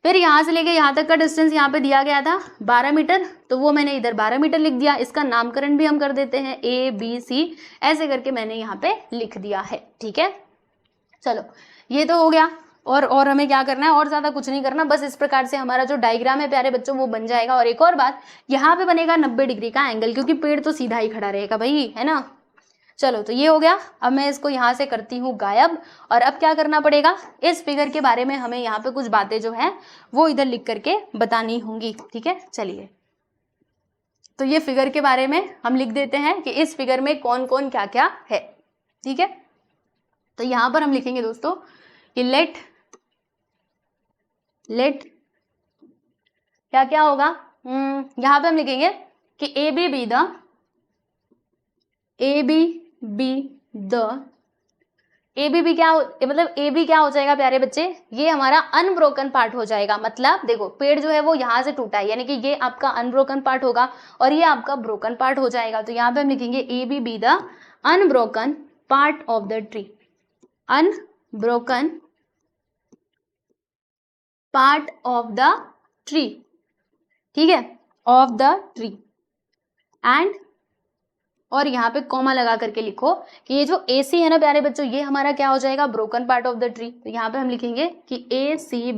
S1: फिर यहाँ से लेके यहाँ तक का डिस्टेंस यहाँ पे दिया गया था 12 मीटर, तो वो मैंने इधर 12 मीटर लिख दिया। इसका नामकरण भी हम कर देते हैं, ABC, ऐसे करके मैंने यहाँ पे लिख दिया है, ठीक है। चलो, ये तो हो गया। और हमें क्या करना है, और ज्यादा कुछ नहीं करना, बस इस प्रकार से हमारा जो डायग्राम है प्यारे बच्चों वो बन जाएगा। और एक और बात, यहाँ पे बनेगा 90 डिग्री का एंगल, क्योंकि पेड़ तो सीधा ही खड़ा रहेगा भाई, है ना। चलो, तो ये हो गया। अब मैं इसको यहाँ से करती हूँ गायब, और अब क्या करना पड़ेगा, इस फिगर के बारे में हमें यहाँ पे कुछ बातें जो है वो इधर लिख करके बतानी होंगी, ठीक है। चलिए, तो ये फिगर के बारे में हम लिख देते हैं कि इस फिगर में कौन कौन क्या क्या है, ठीक है। तो यहाँ पर हम लिखेंगे दोस्तों कि लेट क्या क्या होगा, यहाँ पे हम लिखेंगे कि ए बी बी क्या मतलब ए बी क्या हो जाएगा प्यारे बच्चे, ये हमारा अनब्रोकन पार्ट हो जाएगा। मतलब देखो, पेड़ जो है वो यहाँ से टूटा है, यानी कि ये आपका अनब्रोकन पार्ट होगा और ये आपका ब्रोकन पार्ट हो जाएगा। तो यहाँ पे हम लिखेंगे A B be the unbroken part of the tree, unbroken part of the tree, ठीक है, ऑफ द ट्री। एंड, और यहाँ पे कॉमा लगा करके लिखो कि ये जो AC है ना प्यारे बच्चों, ये हमारा क्या हो जाएगा, broken part of the tree. तो यहाँ पे हम लिखेंगे कि AC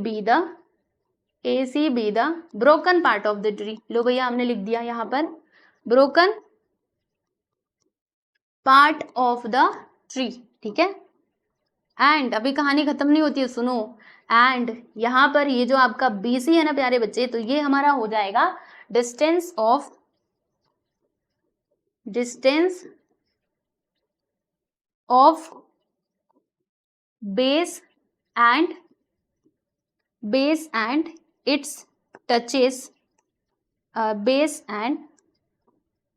S1: be the broken part of the tree. लो भैया, हमने लिख दिया यहाँ पर broken part of the tree, ठीक है। एंड अभी कहानी खत्म नहीं होती है, सुनो। एंड यहाँ पर ये जो आपका BC है ना प्यारे बच्चे, तो ये हमारा हो जाएगा distance of base and it's touches, base and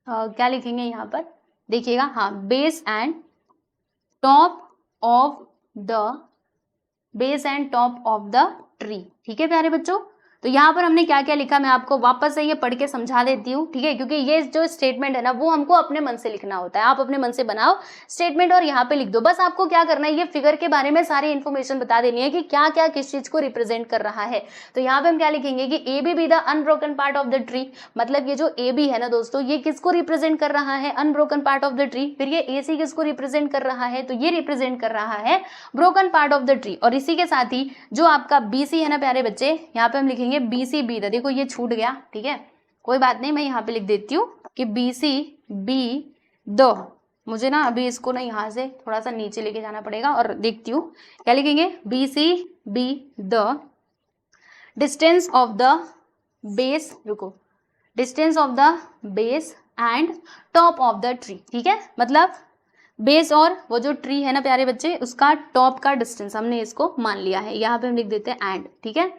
S1: क्या लिखेंगे यहाँ पर, देखिएगा, हाँ, base and top of the tree, ठीक है प्यारे बच्चों। तो यहाँ पर हमने क्या क्या लिखा, मैं आपको वापस से ये पढ़ के समझा देती हूँ, ठीक है, क्योंकि ये जो स्टेटमेंट है ना वो हमको अपने मन से लिखना होता है। आप अपने मन से बनाओ स्टेटमेंट और यहाँ पे लिख दो। बस आपको क्या करना है, ये फिगर के बारे में सारी इन्फॉर्मेशन बता देनी है कि क्या क्या किस चीज को रिप्रेजेंट कर रहा है। तो यहाँ पे हम क्या लिखेंगे कि A B be the unbroken part of the tree, मतलब ये जो ए बी है ना दोस्तों, ये किसको रिप्रेजेंट कर रहा है, unbroken part of the tree. फिर ये ए सी किसको रिप्रेजेंट कर रहा है, तो ये रिप्रेजेंट कर रहा है broken part of the tree. और इसी के साथ ही जो आपका BC है ना प्यारे बच्चे, यहाँ पे हम लिखेंगे BC बी द, देखो ये छूट गया, ठीक है, कोई बात नहीं, मैं यहाँ पे लिख देती हूँ कि BC बी द। मुझे ना अभी इसको ना यहाँ से थोड़ा सा नीचे लेके जाना पड़ेगा, और देखती हूँ क्या लिखेंगे, BC be the distance of the base, रुको, distance of the base and top of the tree, ठीक है। मतलब बेस और वो जो ट्री है ना प्यारे बच्चे, उसका टॉप का डिस्टेंस हमने इसको मान लिया है। यहाँ पे हम लिख देते हैं एंड, ठीक है।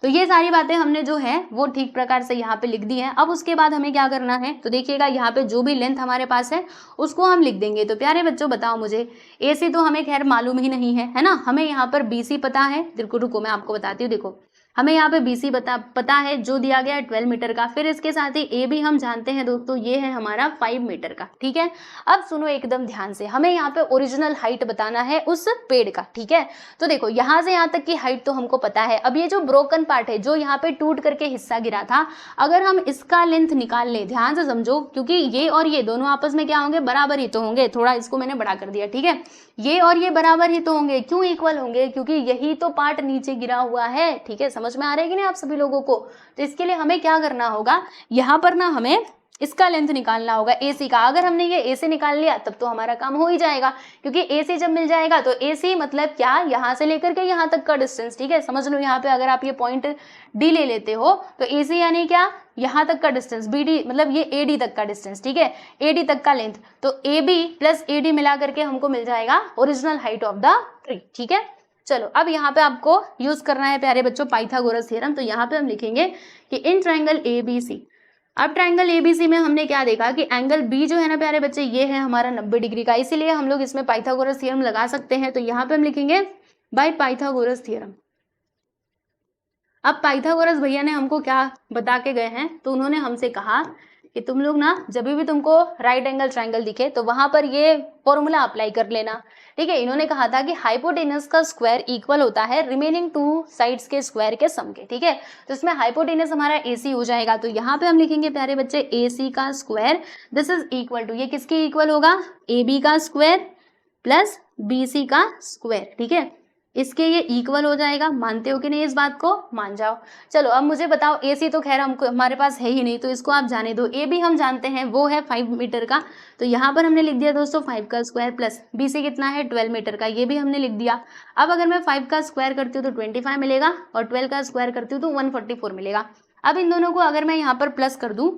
S1: तो ये सारी बातें हमने जो है वो ठीक प्रकार से यहाँ पे लिख दी है। अब उसके बाद हमें क्या करना है, तो देखिएगा यहाँ पे जो भी लेंथ हमारे पास है उसको हम लिख देंगे। तो प्यारे बच्चों बताओ मुझे, AC तो हमें खैर मालूम ही नहीं है, है ना। हमें यहाँ पर BC पता है, रुको रुको मैं आपको बताती हूँ। देखो हमें यहाँ पे BC पता है जो दिया गया है 12 मीटर का। फिर इसके साथ ही AB हम जानते हैं दोस्तों, ये है हमारा 5 मीटर का, ठीक है। अब सुनो एकदम ध्यान से, हमें यहाँ पे ओरिजिनल हाइट बताना है उस पेड़ का, ठीक है। तो देखो यहाँ से यहाँ तक की हाइट तो हमको पता है। अब ये जो ब्रोकन पार्ट है, जो यहाँ पे टूट करके हिस्सा गिरा था, अगर हम इसका लेंथ निकाल लें, ध्यान से समझो, क्योंकि ये और ये दोनों आपस में क्या होंगे, बराबर ही तो होंगे। थोड़ा इसको मैंने बड़ा कर दिया, ठीक है। ये और ये बराबर ही तो होंगे, क्यों इक्वल होंगे, क्योंकि यही तो पार्ट नीचे गिरा हुआ है, ठीक है। समझ में आ रहा है कि नहीं आप सभी लोगों को। तो इसके लिए हमें क्या करना होगा, यहाँ पर ना हमें इसका लेंथ निकालना होगा AC का। अगर हमने ये AC निकाल लिया तब तो हमारा काम हो ही जाएगा, क्योंकि AC जब मिल जाएगा तो AC मतलब क्या, यहाँ से लेकर के यहाँ तक का डिस्टेंस, ठीक है। समझ लो यहाँ पे अगर आप ये पॉइंट D ले लेते हो तो AC यानी क्या, यहाँ तक का डिस्टेंस, BD मतलब ये AD तक का डिस्टेंस, ठीक है, AD तक का लेंथ। तो AB प्लस AD मिला करके हमको मिल जाएगा original height of the tree, ठीक है। चलो अब यहाँ पे आपको यूज करना है प्यारे बच्चों पाइथागोरस थ्योरम। तो यहाँ पे हम लिखेंगे कि इन ट्रायंगल ABC, अब ट्रायंगल ABC में हमने क्या देखा कि एंगल B जो है ना प्यारे बच्चे, ये है हमारा 90 डिग्री का, इसीलिए हम लोग इसमें पाइथागोरस थ्योरम लगा सकते हैं। तो यहाँ पे हम लिखेंगे बाय पाइथागोरस थ्योरम। अब पाइथागोरस भैया ने हमको क्या बता के गए हैं, तो उन्होंने हमसे कहा कि तुम लोग ना जब भी तुमको राइट एंगल ट्रायंगल दिखे तो वहां पर ये फॉर्मूला अप्लाई कर लेना, ठीक है। इन्होंने कहा था कि हाइपोटेनस का स्क्वायर इक्वल होता है रिमेनिंग 2 साइड्स के स्क्वायर के सम के, ठीक है। तो इसमें हाइपोटेनस हमारा AC हो जाएगा। तो यहाँ पे हम लिखेंगे प्यारे बच्चे AC का square, this is equal to, ये किसके इक्वल होगा, AB का स्क्वायर प्लस BC का स्क्वायर, ठीक है। इसके ये इक्वल हो जाएगा। मानते हो कि नहीं इस बात को, मान जाओ। चलो अब मुझे बताओ, AC तो खैर हमको हमारे पास है ही नहीं, तो इसको आप जाने दो। AB हम जानते हैं वो है 5 मीटर का, तो यहाँ पर हमने लिख दिया दोस्तों 5 का स्क्वायर प्लस BC कितना है 12 मीटर का, ये भी हमने लिख दिया। अब अगर मैं 5 का स्क्वायर करती हूँ तो 25 मिलेगा और 12 का स्क्वायर करती हूँ तो 144 मिलेगा। अब इन दोनों को अगर मैं यहाँ पर प्लस कर दूँ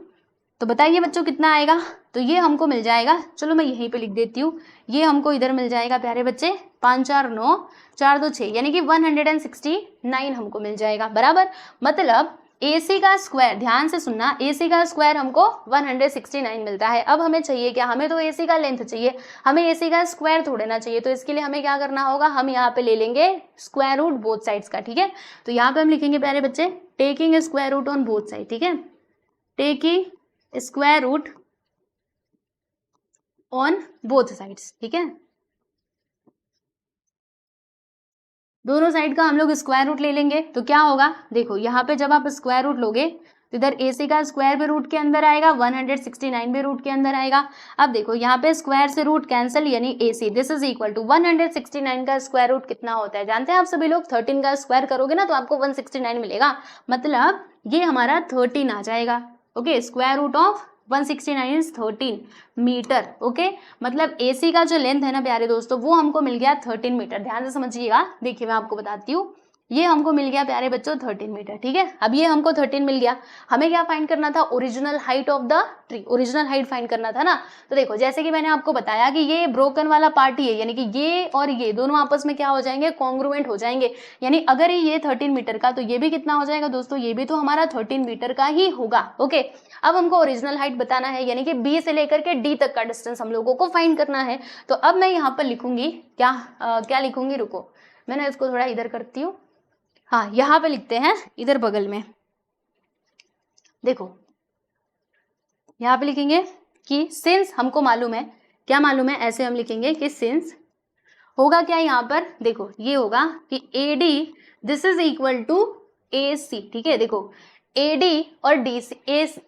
S1: तो बताइए बच्चों कितना आएगा, तो ये हमको मिल जाएगा, चलो मैं यहीं पे लिख देती हूँ, ये हमको इधर मिल जाएगा प्यारे बच्चे 5 4 9 4 2 6, यानी कि 169 हमको मिल जाएगा, बराबर। मतलब AC का स्क्वायर, ध्यान से सुनना, AC का स्क्वायर हमको 169 मिलता है। अब हमें चाहिए क्या, हमें तो AC का लेंथ चाहिए, हमें AC का स्क्वायर थोड़े ना चाहिए। तो इसके लिए हमें क्या करना होगा, हम यहाँ पे ले लेंगे स्क्वायर रूट बोथ साइड्स का, ठीक है। तो यहाँ पे हम लिखेंगे प्यारे बच्चे taking square root on both side, ठीक है, taking square root on both sides, ठीक है। दोनों साइड का हम लोग स्क्वायर रूट ले लेंगे तो क्या होगा, देखो यहाँ पे जब आप स्क्वायर रूट लोगे तो इधर AC का स्क्वायर भी रूट के अंदर आएगा, 169 भी रूट के अंदर आएगा। अब देखो यहाँ पे स्क्वायर से रूट कैंसिल, यानी AC this is equal to 169 का स्क्वायर रूट कितना होता है जानते हैं आप सभी लोग, 13 का स्क्वायर करोगे ना तो आपको 169 मिलेगा, मतलब ये हमारा 13 आ जाएगा। Okay, square root of 169 is 13 metre. Okay, मतलब AC का जो लेंथ है ना प्यारे दोस्तों, वो हमको मिल गया 13 मीटर। ध्यान से समझिएगा, देखिए मैं आपको बताती हूँ, ये हमको मिल गया प्यारे बच्चों 13 मीटर, ठीक है। अब ये हमको 13 मिल गया, हमें क्या फाइंड करना था, original height of the tree, original height find करना था ना। तो देखो जैसे कि मैंने आपको बताया कि ये ब्रोकन वाला पार्ट ही है, यानी कि ये और ये दोनों आपस में क्या हो जाएंगे, कॉन्ग्रुएंट हो जाएंगे। यानी अगर ये 13 मीटर का तो ये भी कितना हो जाएगा दोस्तों, ये भी तो हमारा 13 मीटर का ही होगा। ओके, अब हमको ओरिजिनल हाइट बताना है, यानी कि B से लेकर के D तक का डिस्टेंस हम लोगों को फाइंड करना है। तो अब मैं यहाँ पर लिखूंगी क्या लिखूंगी, रुको मैं ना इसको थोड़ा इधर करती हूँ, हाँ यहाँ पे लिखते हैं इधर बगल में, देखो यहाँ पे लिखेंगे कि सिंस, हमको मालूम है, क्या मालूम है, ऐसे हम लिखेंगे कि सिंस होगा क्या यहाँ पर, देखो ये होगा कि AD this is equal to AC, ठीक है। देखो AD और DC,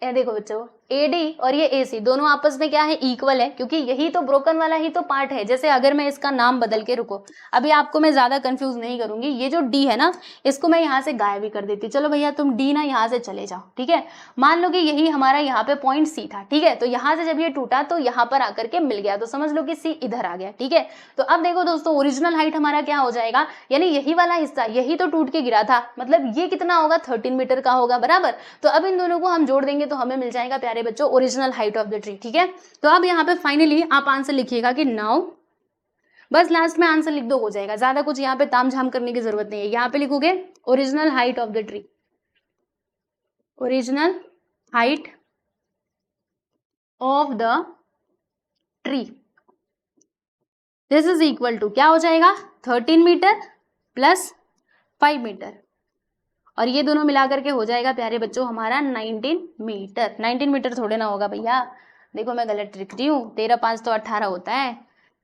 S1: देखो बच्चों AD और ये AC दोनों आपस में क्या है, इक्वल है, क्योंकि यही तो ब्रोकन वाला ही तो पार्ट है। जैसे अगर मैं इसका नाम बदल के, रुको अभी आपको मैं ज्यादा कंफ्यूज नहीं करूंगी, ये जो D है ना इसको मैं यहाँ से गायब भी कर देती, चलो भैया तुम D ना यहाँ से चले जाओ, ठीक है। मान लो कि यही हमारा यहाँ पे पॉइंट C था, ठीक है, तो यहाँ से जब ये टूटा तो यहाँ पर आकर के मिल गया, तो समझ लो कि C इधर आ गया, ठीक है। तो अब देखो दोस्तों ओरिजिनल हाइट हमारा क्या हो जाएगा, यानी यही वाला हिस्सा, यही तो टूट के गिरा था, मतलब ये कितना होगा, 13 मीटर का होगा, बराबर। तो अब इन दोनों को हम जोड़ देंगे तो हमें मिल जाएगा प्यारे बच्चों original height of the tree, ठीक है। तो अब यहाँ पे फाइनली आप आंसर लिखिएगा कि नाउ बस लास्ट में आंसर लिख दो, हो जाएगा। ज्यादा कुछ यहाँ पे तामझाम करने की जरूरत नहीं है। यहाँ पे लिखोगे original height of the tree, original height of the tree, this is equal to क्या हो जाएगा 13 मीटर प्लस 5 मीटर, और ये दोनों मिलाकर के हो जाएगा प्यारे बच्चों हमारा 19 मीटर। 19 मीटर थोड़े ना होगा भैया, देखो मैं गलत लिख रही हूँ, 13 5 तो 18 होता है,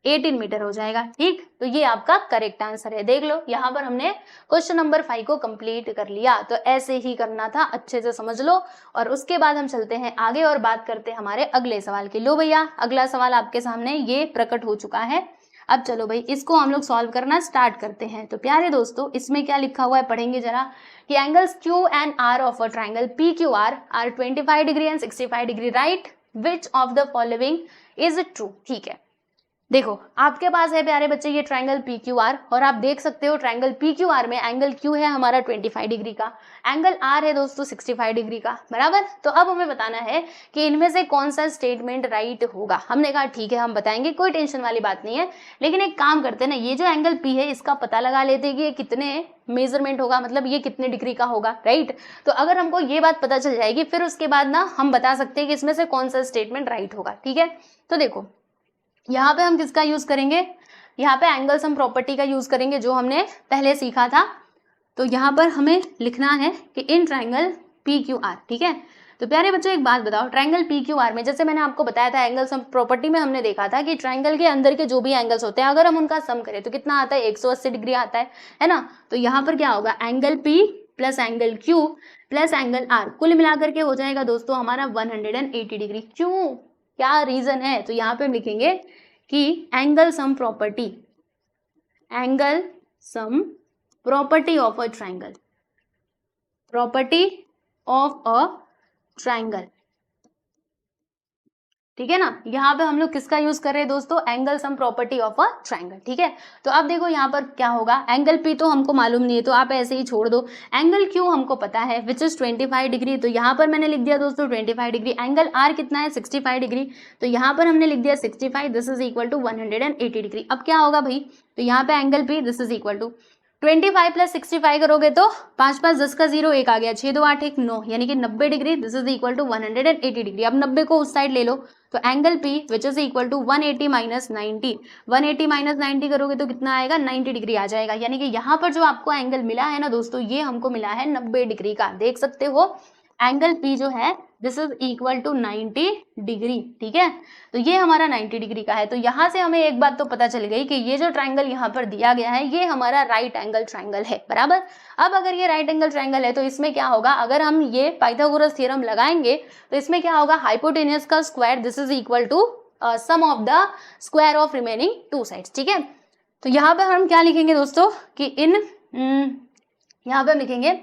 S1: 18 मीटर हो जाएगा। ठीक, तो ये आपका करेक्ट आंसर है। देख लो यहाँ पर हमने क्वेश्चन नंबर 5 को कंप्लीट कर लिया। तो ऐसे ही करना था, अच्छे से समझ लो। और उसके बाद हम चलते हैं आगे और बात करते हैं हमारे अगले सवाल की। लो भैया, अगला सवाल आपके सामने ये प्रकट हो चुका है। अब चलो भाई इसको हम लोग सॉल्व करना स्टार्ट करते हैं। तो प्यारे दोस्तों इसमें क्या लिखा हुआ है पढ़ेंगे जरा कि angles Q and R of a triangle PQR are 25 degree and 65 degree, right which of the following is true. ठीक है, देखो आपके पास है प्यारे बच्चे ये ट्रायंगल PQR, और आप देख सकते हो ट्रायंगल PQR में एंगल Q है हमारा 25 डिग्री का, एंगल R है दोस्तों 65 डिग्री का, बराबर। तो अब हमें बताना है कि इनमें से कौन सा स्टेटमेंट राइट होगा। हमने कहा ठीक है हम बताएंगे, कोई टेंशन वाली बात नहीं है। लेकिन एक काम करते हैं ना, ये जो एंगल P है इसका पता लगा लेते हैं कि ये कितने मेजरमेंट होगा, मतलब ये कितने डिग्री का होगा, राइट। तो अगर हमको ये बात पता चल जाएगी फिर उसके बाद ना हम बता सकते हैं कि इसमें से कौन सा स्टेटमेंट राइट होगा। ठीक है, तो देखो यहाँ पे हम किसका यूज करेंगे, यहाँ पे एंगल सम प्रॉपर्टी का यूज करेंगे जो हमने पहले सीखा था। तो यहाँ पर हमें लिखना है कि इन ट्रायंगल PQR, ठीक है। तो प्यारे बच्चों एक बात बताओ, ट्रायंगल PQR में जैसे मैंने आपको बताया था एंगल सम प्रॉपर्टी में हमने देखा था कि ट्रायंगल के अंदर के जो भी एंगल्स होते हैं अगर हम उनका सम करें तो कितना आता है 180 डिग्री आता है ना। तो यहाँ पर क्या होगा angle P plus angle Q plus angle R कुल मिलाकर के हो जाएगा दोस्तों हमारा 180 डिग्री। क्यों, क्या रीजन है, तो यहाँ पे हम लिखेंगे कि angle sum property, angle sum property of a triangle, property of a triangle, ठीक है ना। यहाँ पे हम लोग किसका यूज कर रहे हैं दोस्तों, angle sum property of a triangle, ठीक है। तो अब देखो यहाँ पर क्या होगा, एंगल P तो हमको मालूम नहीं है तो आप ऐसे ही छोड़ दो, एंगल Q हमको पता है विच इज 25 डिग्री, तो यहाँ पर मैंने लिख दिया दोस्तों 25 डिग्री। एंगल R कितना है 65 डिग्री, तो यहाँ पर हमने लिख दिया 65, this is equal to 180 degree. अब क्या होगा भाई, तो यहाँ पे angle P this is equal to 25 plus 65 करोगे तो 5 5 10 का 0 1 आ गया, 6 2 8 1 9, यानी कि 90 degree, this is equal to 180 degree. अब 90 को उस साइड ले लो, तो angle P which is equal to 180 minus 90, 180 minus 90 करोगे तो कितना आएगा 90 डिग्री आ जाएगा। यानी कि यहाँ पर जो आपको एंगल मिला है ना दोस्तों, ये हमको मिला है 90 डिग्री का। देख सकते हो एंगल P जो है this is equal to 90 degree, ठीक है। तो ये हमारा 90 डिग्री का है। तो यहाँ से हमें एक बात तो पता चल गई कि ये जो ट्रायंगल यहाँ पर दिया गया है ये हमारा राइट एंगल ट्रायंगल है, बराबर। अब अगर ये राइट एंगल ट्रायंगल है तो इसमें क्या होगा, अगर हम ये पाइथागोरस थ्योरम लगाएंगे तो इसमें क्या होगा, हाइपोटेन्यूज का square this is equal to sum of the square of remaining two sides, ठीक है। तो यहाँ पर हम क्या लिखेंगे दोस्तों कि इन यहाँ पर लिखेंगे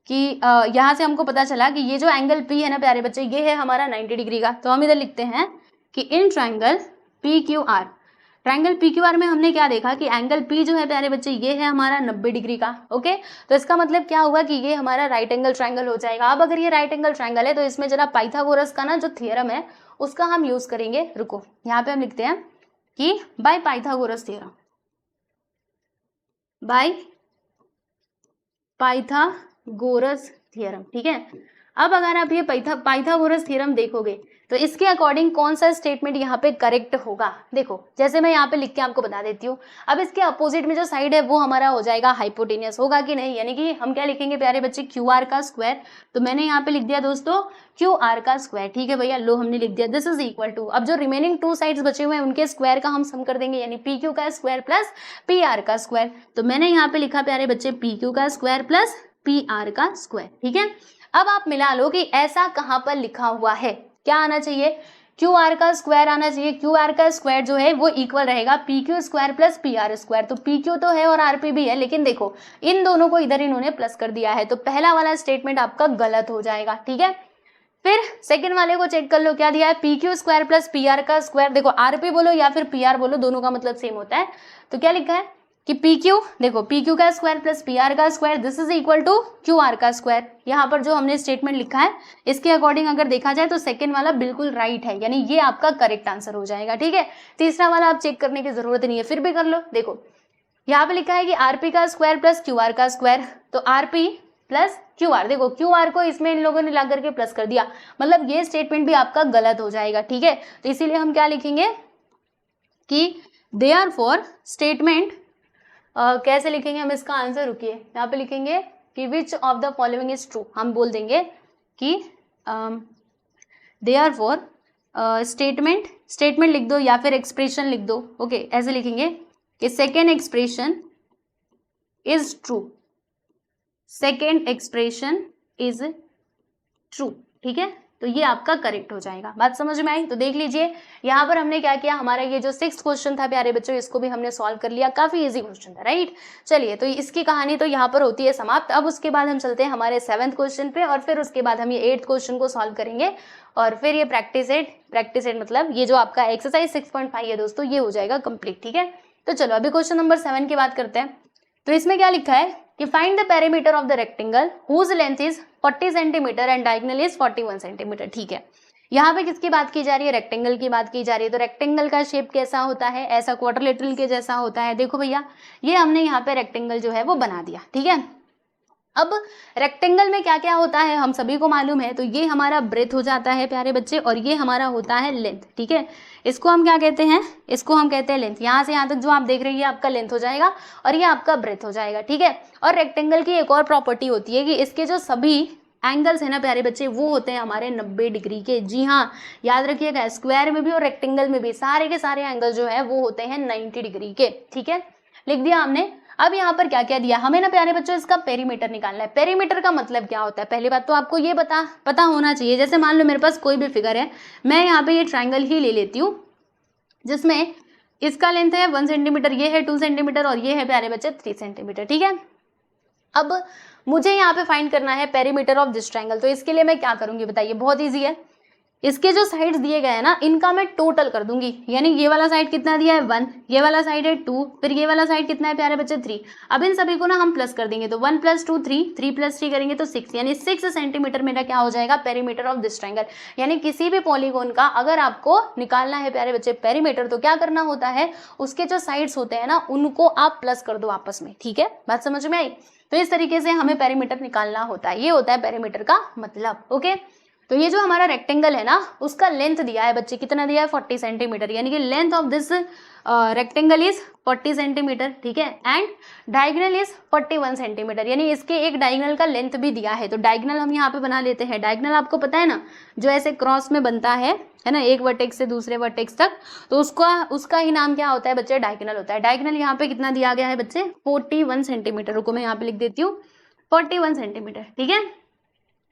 S1: कि यहाँ से हमको पता चला कि ये जो एंगल P है ना प्यारे बच्चे, ये है हमारा 90 डिग्री का। तो हम इधर लिखते हैं कि in triangle PQR, triangle PQR में हमने क्या देखा कि एंगल P जो है प्यारे बच्चे ये है हमारा 90 डिग्री का, ओके। तो इसका मतलब क्या हुआ कि ये हमारा राइट एंगल ट्रायंगल हो जाएगा। अब अगर ये राइट एंगल ट्रायंगल है तो इसमें जरा पाइथागोरस का ना जो थ्योरम है उसका हम यूज करेंगे। रुको, यहाँ पे हम लिखते हैं कि by Pythagoras theorem, by Pythagoras theorem, ठीक है। अब अगर आप ये पाइथागोरस थ्योरम देखोगे तो इसके अकॉर्डिंग कौन सा स्टेटमेंट यहाँ पे करेक्ट होगा, देखो जैसे मैं यहाँ पे लिख के आपको बता देती हूँ। अब इसके अपोजिट में जो साइड है वो हमारा हो जाएगा हाइपोटेनियस, होगा कि नहीं, यानी कि हम क्या लिखेंगे प्यारे बच्चे QR का स्क्वायर। तो मैंने यहाँ पे लिख दिया दोस्तों QR का स्क्वायर, ठीक है भैया, लो हमने लिख दिया दिस इज इक्वल टू, अब जो रिमेनिंग टू साइड्स बचे हुए हैं उनके स्क्वायर का हम सम कर देंगे, यानी PQ का स्क्वायर प्लस PR का स्क्वायर। तो मैंने यहाँ पे लिखा प्यारे बच्चे PQ का स्क्वायर प्लस PR का स्क्वायर, ठीक है। अब आप मिला लो कि ऐसा कहाँ पर लिखा हुआ है, क्या आना चाहिए, QR का स्क्वायर आना चाहिए। QR का स्क्वायर जो है वो इक्वल रहेगा PQ square plus PR square. तो PQ तो है और RP भी है, लेकिन देखो इन दोनों को इधर इन्होंने प्लस कर दिया है, तो पहला वाला स्टेटमेंट आपका गलत हो जाएगा, ठीक है। फिर सेकंड वाले को चेक कर लो, क्या दिया है PQ स्क्वायर प्लस PR का स्क्वायर। देखो RP बोलो या फिर PR बोलो, दोनों का मतलब सेम होता है। तो क्या लिखा है कि पी क्यू, देखो पी क्यू का स्क्वायर प्लस पी आर का square this is equal to Q R का स्क्वायर। यहाँ पर जो हमने स्टेटमेंट लिखा है इसके अकॉर्डिंग अगर देखा जाए तो सेकेंड वाला बिल्कुल राइट है, यानी ये आपका करेक्ट आंसर हो जाएगा। ठीक है, तीसरा वाला आप चेक करने की जरूरत नहीं है, फिर भी कर लो। देखो यहाँ पे लिखा है कि आरपी का स्क्वायर प्लस क्यू आर का स्क्वायर, तो आरपी प्लस क्यू आर, देखो क्यू आर को इसमें इन लोगों ने ला करके प्लस कर दिया, मतलब ये स्टेटमेंट भी आपका गलत हो जाएगा। ठीक है, तो इसीलिए हम क्या लिखेंगे कि देयरफॉर स्टेटमेंट, कैसे लिखेंगे हम इसका आंसर, रुकिए यहाँ पे लिखेंगे कि विच of the following is true, हम बोल देंगे कि देयरफॉर स्टेटमेंट लिख दो या फिर एक्सप्रेशन लिख दो। ओके, ऐसे लिखेंगे कि second expression is true, second expression is true. ठीक है, तो ये आपका करेक्ट हो जाएगा। बात समझ में आई? तो देख लीजिए यहाँ पर हमने क्या किया, हमारा ये जो 6th क्वेश्चन था प्यारे बच्चों, इसको भी हमने सॉल्व कर लिया, काफी इजी क्वेश्चन था, राइट। चलिए, तो इसकी कहानी तो यहाँ पर होती है समाप्त। अब उसके बाद हम चलते हैं हमारे 7th क्वेश्चन पे, और फिर उसके बाद हम ये 8th क्वेश्चन को सॉल्व करेंगे, और फिर ये प्रैक्टिस एट मतलब ये जो आपका एक्सरसाइज 6.5 है दोस्तों, ये हो जाएगा कंप्लीट। ठीक है, तो चलो अभी क्वेश्चन नंबर 7 की बात करते हैं। तो इसमें क्या लिखा है कि find the perimeter of the rectangle whose length is 40 centimetre and diagonal is 41 centimetre. ठीक है, यहाँ पे किसकी बात की जा रही है, रेक्टेंगल की बात की जा रही है। तो रेक्टेंगल का शेप कैसा होता है, ऐसा क्वाड्रिलेटरल के जैसा होता है। देखो भैया, ये हमने यहाँ पे रेक्टेंगल जो है वो बना दिया। ठीक है, अब रेक्टेंगल में क्या क्या होता है हम सभी को मालूम है, तो ये हमारा ब्रेथ हो जाता है प्यारे बच्चे, और ये हमारा होता है लेंथ। ठीक है, इसको हम क्या कहते हैं, इसको हम कहते हैं लेंथ। यहाँ से यहाँ तक जो आप देख रहे हैं ये आपका लेंथ हो जाएगा और ये आपका ब्रेथ हो जाएगा। ठीक है, और रेक्टेंगल की एक और प्रॉपर्टी होती है कि इसके जो सभी एंगल्स है ना प्यारे बच्चे, वो होते हैं हमारे 90 डिग्री के। जी हाँ, याद रखिएगा, स्क्वायर में भी और रेक्टेंगल में भी सारे के सारे एंगल जो है वो होते हैं 90 डिग्री के। ठीक है, लिख दिया हमने। अब यहाँ पर क्या क्या दिया हमें ना प्यारे बच्चों, इसका पेरीमीटर निकालना है। पेरीमीटर का मतलब क्या होता है, पहली बात तो आपको ये पता होना चाहिए। जैसे मान लो मेरे पास कोई भी फिगर है, मैं यहाँ पे ये ट्राइंगल ही ले लेती हूँ जिसमें इसका लेंथ है 1 सेंटीमीटर, ये है 2 सेंटीमीटर और ये है प्यारे बच्चे 3 सेंटीमीटर। ठीक है, अब मुझे यहाँ पे फाइंड करना है पेरीमीटर ऑफ दिस ट्राइंगल। तो इसके लिए मैं क्या करूंगी बताइए, बहुत ईजी है। इसके जो साइड्स दिए गए हैं ना, इनका मैं टोटल कर दूंगी, यानी ये वाला साइड कितना दिया है 1, ये वाला साइड है 2, फिर ये वाला साइड कितना है प्यारे बच्चे 3। अब इन सभी को ना हम प्लस कर देंगे, तो 1 + 2 3, 3 + 3 करेंगे तो 6, यानी 6 सेंटीमीटर मेरा क्या हो जाएगा, पेरीमीटर ऑफ दिस ट्राइंगल। यानी किसी भी पॉलीगोन का अगर आपको निकालना है प्यारे बच्चे पेरीमीटर, तो क्या करना होता है, उसके जो साइड्स होते हैं ना उनको आप प्लस कर दो आपस में। ठीक है, बात समझ में आई? तो इस तरीके से हमें पेरीमीटर निकालना होता है, ये होता है पेरीमीटर का मतलब। ओके, तो ये जो हमारा रेक्टेंगल है ना, उसका लेंथ दिया है बच्चे, कितना दिया है 40 सेंटीमीटर, यानी कि length of this rectangle is 40 centimetre. ठीक है, एंड डायगोनल इज 41 सेंटीमीटर, यानी इसके एक डायगोनल का लेंथ भी दिया है। तो डायगोनल हम यहाँ पे बना लेते हैं। डायगोनल आपको पता है ना, जो ऐसे क्रॉस में बनता है ना, एक वर्टेक्स से दूसरे वर्टेक्स तक, तो उसका ही नाम क्या होता है बच्चे, डायगोनल होता है। डायगोनल यहाँ पे कितना दिया गया है बच्चे, 41 सेंटीमीटर। रुको मैं यहाँ पे लिख देती हूँ 41 सेंटीमीटर। ठीक है,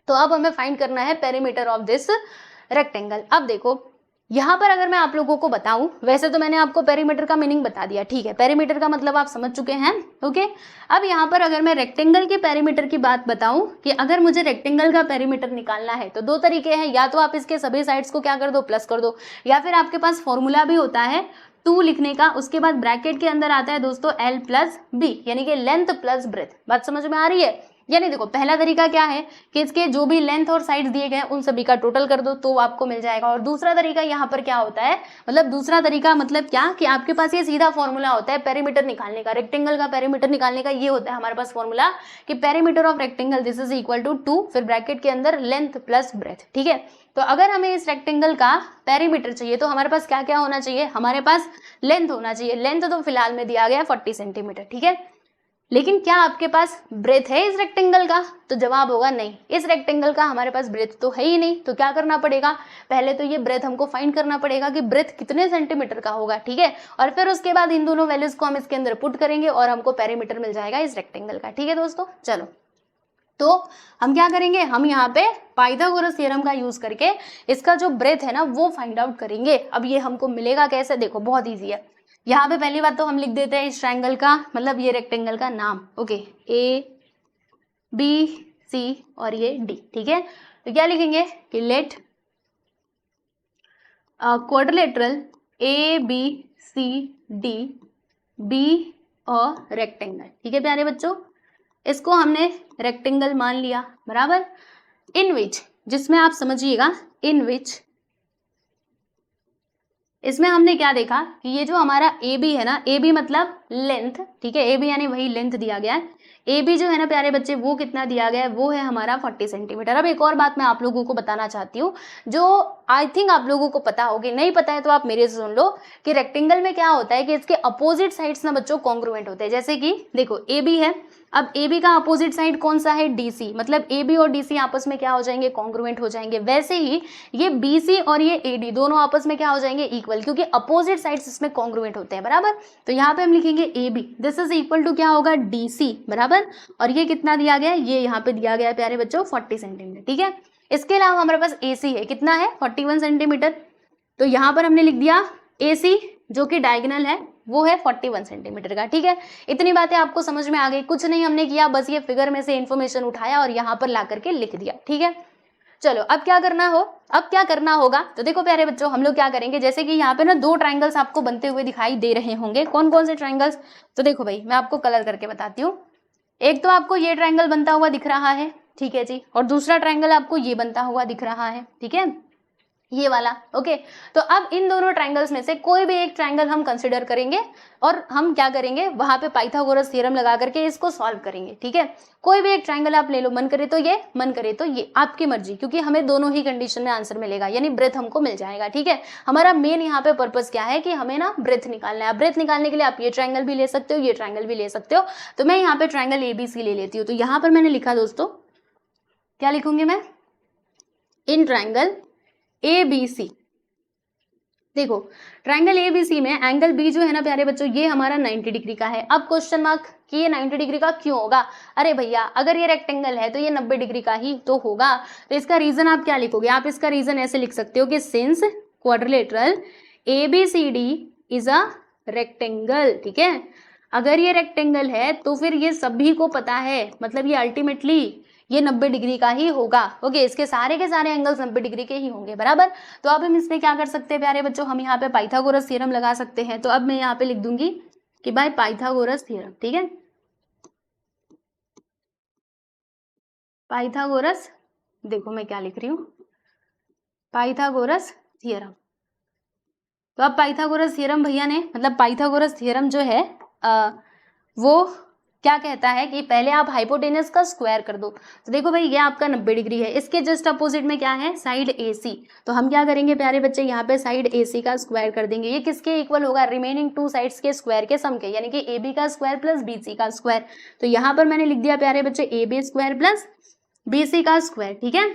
S1: तो अब हमें फाइंड करना है पेरीमीटर ऑफ दिस रेक्टेंगल। अब देखो यहाँ पर अगर मैं आप लोगों को बताऊं, वैसे तो मैंने आपको पेरीमीटर का मीनिंग बता दिया। ठीक है, पेरीमीटर का मतलब आप समझ चुके हैं। ओके, अब यहाँ पर अगर मैं रेक्टेंगल के पेरीमीटर की बात बताऊं कि अगर मुझे रेक्टेंगल का पेरीमीटर निकालना है, तो दो तरीके हैं, या तो आप इसके सभी साइड्स को क्या कर दो, प्लस कर दो, या फिर आपके पास फॉर्मूला भी होता है 2 लिखने का, उसके बाद ब्रैकेट के अंदर आता है दोस्तों L + B, यानी कि लेंथ प्लस ब्रेथ। बात समझ में आ रही है? यानी देखो पहला तरीका क्या है कि इसके जो भी लेंथ और साइड्स दिए गए हैं उन सभी का टोटल कर दो तो आपको मिल जाएगा। और दूसरा तरीका यहाँ पर क्या होता है, मतलब दूसरा तरीका मतलब क्या कि आपके पास ये सीधा फॉर्मूला होता है पेरीमीटर निकालने का, रेक्टेंगल का पेरीमीटर निकालने का। ये होता है हमारे पास फॉर्मूला कि perimeter of rectangle this is equal to 2, फिर ब्रैकेट के अंदर लेंथ प्लस ब्रेथ। ठीक है, तो अगर हमें इस रेक्टेंगल का पेरीमीटर चाहिए तो हमारे पास क्या क्या होना चाहिए, हमारे पास लेंथ होना चाहिए। लेंथ तो फिलहाल में दिया गया 40 सेंटीमीटर। ठीक है, लेकिन क्या आपके पास ब्रेथ है इस रेक्टेंगल का, तो जवाब होगा नहीं। इस रेक्टेंगल का हमारे पास ब्रेथ तो है ही नहीं, तो क्या करना पड़ेगा, पहले तो ये ब्रेथ हमको फाइंड करना पड़ेगा कि ब्रेथ कितने सेंटीमीटर का होगा। ठीक है, और फिर उसके बाद इन दोनों वैल्यूज को हम इसके अंदर पुट करेंगे और हमको पेरीमीटर मिल जाएगा इस रेक्टेंगल का। ठीक है दोस्तों, चलो तो हम क्या करेंगे, हम यहाँ पे पाइथागोरस थ्योरम का यूज करके इसका जो ब्रेथ है ना वो फाइंड आउट करेंगे। अब ये हमको मिलेगा कैसे, देखो बहुत ईजी है। यहाँ पे पहली बात तो हम लिख देते हैं इस ट्रायंगल का, मतलब ये रेक्टेंगल का नाम। ओके, ABC और ये D। ठीक है, तो क्या लिखेंगे कि let quadrilateral ABCD be rectangle. ठीक है प्यारे बच्चों, इसको हमने रेक्टेंगल मान लिया बराबर। इन विच, जिसमें आप समझिएगा इन विच, इसमें हमने क्या देखा कि ये जो हमारा ए बी है ना, ए बी मतलब लेंथ, ठीक है, ए बी यानी वही लेंथ दिया गया है। ए बी जो है ना प्यारे बच्चे, वो कितना दिया गया है, वो है हमारा 40 सेंटीमीटर। अब एक और बात मैं आप लोगों को बताना चाहती हूँ, जो आई थिंक आप लोगों को पता होगी, नहीं पता है तो आप मेरे से सुन लो कि रेक्टेंगल में क्या होता है कि इसके अपोजिट साइड्स ना बच्चों कॉन्ग्रुएंट होते हैं। जैसे कि देखो ए बी है, अब ए बी का अपोजिट साइड कौन सा है, डी सी, मतलब ए बी और डी सी आपस में क्या हो जाएंगे, कॉन्ग्रुएंट हो जाएंगे। वैसे ही ये बी सी और ये ए डी दोनों आपस में क्या हो जाएंगे, इक्वल, क्योंकि अपोजिट साइड्स इसमें कॉन्ग्रुएंट होते हैं बराबर। तो यहाँ पे हम लिखेंगे A B, this is equal to क्या होगा, डी सी बराबर। और ये कितना दिया गया है, ये यहाँ पे दिया गया है प्यारे बच्चों 40 सेंटीमीटर। ठीक है, इसके अलावा हमारे पास ए सी है, कितना है 41 सेंटीमीटर। तो यहाँ पर हमने लिख दिया ए सी जो कि डायगोनल है वो है 41 सेंटीमीटर का। ठीक है, इतनी बातें आपको समझ में आ गई, कुछ नहीं हमने किया, बस ये फिगर में से इंफॉर्मेशन उठाया और यहाँ पर ला करके लिख दिया। ठीक है, चलो अब क्या करना हो, अब क्या करना होगा, तो देखो प्यारे बच्चों हम लोग क्या करेंगे, जैसे कि यहाँ पे ना दो ट्राइंगल्स आपको बनते हुए दिखाई दे रहे होंगे। कौन कौन से ट्राइंगल्स, तो देखो भाई मैं आपको कलर करके बताती हूँ। एक तो आपको ये ट्राइंगल बनता हुआ दिख रहा है, ठीक है जी, और दूसरा ट्राइंगल आपको ये बनता हुआ दिख रहा है, ठीक है, ये वाला। ओके, तो अब इन दोनों ट्राइंगल्स में से कोई भी एक ट्राइंगल हम कंसिडर करेंगे और हम क्या करेंगे, वहां पे पाइथागोरस थ्योरम लगा करके इसको सॉल्व करेंगे। ठीक है, कोई भी एक ट्राइंगल आप ले लो, मन करे तो ये, मन करे तो ये, आपकी मर्जी, क्योंकि हमें दोनों ही कंडीशन में आंसर मिलेगा, यानी ब्रेथ हमको मिल जाएगा। ठीक है, हमारा मेन यहाँ पे पर्पस क्या है कि हमें ना ब्रेथ निकालना है। ब्रेथ निकालने के लिए आप ये ट्राइंगल भी ले सकते हो, ये ट्राइंगल भी ले सकते हो। तो मैं यहाँ पे ट्राइंगल ABC ले लेती हूँ। तो यहाँ पर मैंने लिखा दोस्तों, क्या लिखूंगी मैं, इन ट्राइंगल ABC। देखो ट्राइंगल ABC में एंगल B जो है ना प्यारे बच्चों, ये हमारा 90 डिग्री का है। अब क्वेश्चन मार्क कि ये 90 डिग्री का क्यों होगा, अरे भैया अगर ये रेक्टेंगल है तो ये 90 डिग्री का ही तो होगा। तो इसका रीजन आप क्या लिखोगे, आप इसका रीजन ऐसे लिख सकते हो कि since quadrilateral ABCD is a rectangle. ठीक है, अगर ये रेक्टेंगल है तो फिर ये सभी को पता है, मतलब ये अल्टीमेटली ये 90 डिग्री का ही होगा। ओके, इसके सारे के सारे एंगल्स 90 डिग्री के ही होंगे बराबर। तो अब हम इसमें क्या कर सकते हैं प्यारे बच्चों, हम यहाँ पे पाइथागोरस थ्योरम लगा सकते हैं। तो अब मैं यहाँ पे लिख दूंगी कि बाय पाइथागोरस थ्योरम। ठीक है, पाइथागोरस, देखो मैं क्या लिख रही हूँ, पाइथागोरस थ्योरम। तो अब पाइथागोरस थ्योरम भैया ने, मतलब पाइथागोरस थ्योरम जो है वो क्या कहता है कि पहले आप हाइपोटेनस का स्क्वायर कर दो। तो देखो भाई ये आपका 90 डिग्री है, इसके जस्ट अपोजिट में क्या है, साइड AC। तो हम क्या करेंगे प्यारे बच्चे, यहाँ पे साइड AC का स्क्वायर कर देंगे। ये किसके इक्वल होगा, रिमेनिंग टू साइड्स के स्क्वायर के सम के, यानी कि AB का स्क्वायर प्लस BC का स्क्वायर। तो यहाँ पर मैंने लिख दिया प्यारे बच्चे AB स्क्वायर प्लस BC का स्क्वायर। ठीक है,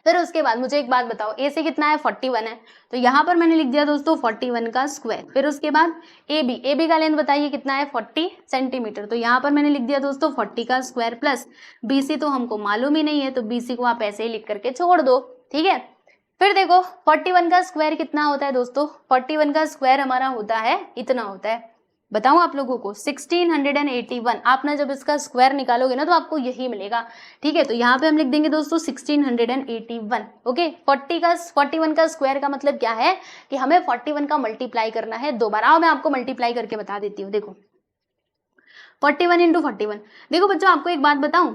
S1: फिर उसके बाद मुझे एक बात बताओ, AC कितना है, 41 है। तो यहाँ पर मैंने लिख दिया दोस्तों 41 का स्क्वायर। फिर उसके बाद AB का लेंथ बताइए कितना है, 40 सेंटीमीटर। तो यहाँ पर मैंने लिख दिया दोस्तों 40 का स्क्वायर प्लस BC तो हमको मालूम ही नहीं है, तो BC को आप ऐसे ही लिख करके छोड़ दो। ठीक है, फिर देखो 41 का स्क्वायर कितना होता है दोस्तों, 41 का स्क्वायर हमारा होता है, इतना होता है, बताऊं आप लोगों को 1681। आप ना जब इसका स्क्वायर निकालोगे ना तो आपको यही मिलेगा। ठीक है, तो यहाँ पे हम लिख देंगे दोस्तों 1681। ओके, 41 का स्क्वायर का मतलब क्या है कि हमें 41 का मल्टीप्लाई करना है दो बार। आओ मैं आपको मल्टीप्लाई करके बता देती हूँ। देखो 41 इंटू 41। देखो बच्चों आपको एक बात बताऊं,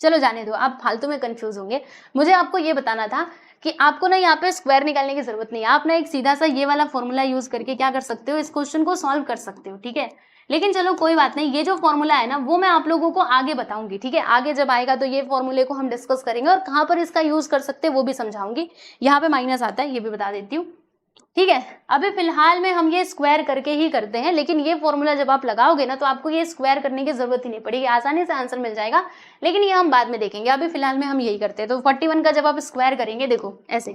S1: चलो जाने दो, आप फालतू में कंफ्यूज होंगे। मुझे आपको ये बताना था कि आपको ना यहाँ पे स्क्वायर निकालने की जरूरत नहीं है, आप ना एक सीधा सा ये वाला फॉर्मूला यूज करके क्या कर सकते हो, इस क्वेश्चन को सॉल्व कर सकते हो। ठीक है, लेकिन चलो कोई बात नहीं, ये जो फॉर्मूला है ना वो मैं आप लोगों को आगे बताऊंगी। ठीक है, आगे जब आएगा तो ये फॉर्मूले को हम डिस्कस करेंगे और कहाँ पर इसका यूज कर सकते हैं वो भी समझाऊंगी। यहाँ पे माइनस आता है ये भी बता देती हूँ। ठीक है, अभी फिलहाल में हम ये स्क्वायर करके ही करते हैं, लेकिन ये फॉर्मूला जब आप लगाओगे ना तो आपको ये स्क्वायर करने की जरूरत ही नहीं पड़ेगी, आसानी से आंसर मिल जाएगा। लेकिन ये हम बाद में देखेंगे, अभी फिलहाल में हम यही करते हैं। तो 41 का जब आप स्क्वायर करेंगे, देखो ऐसे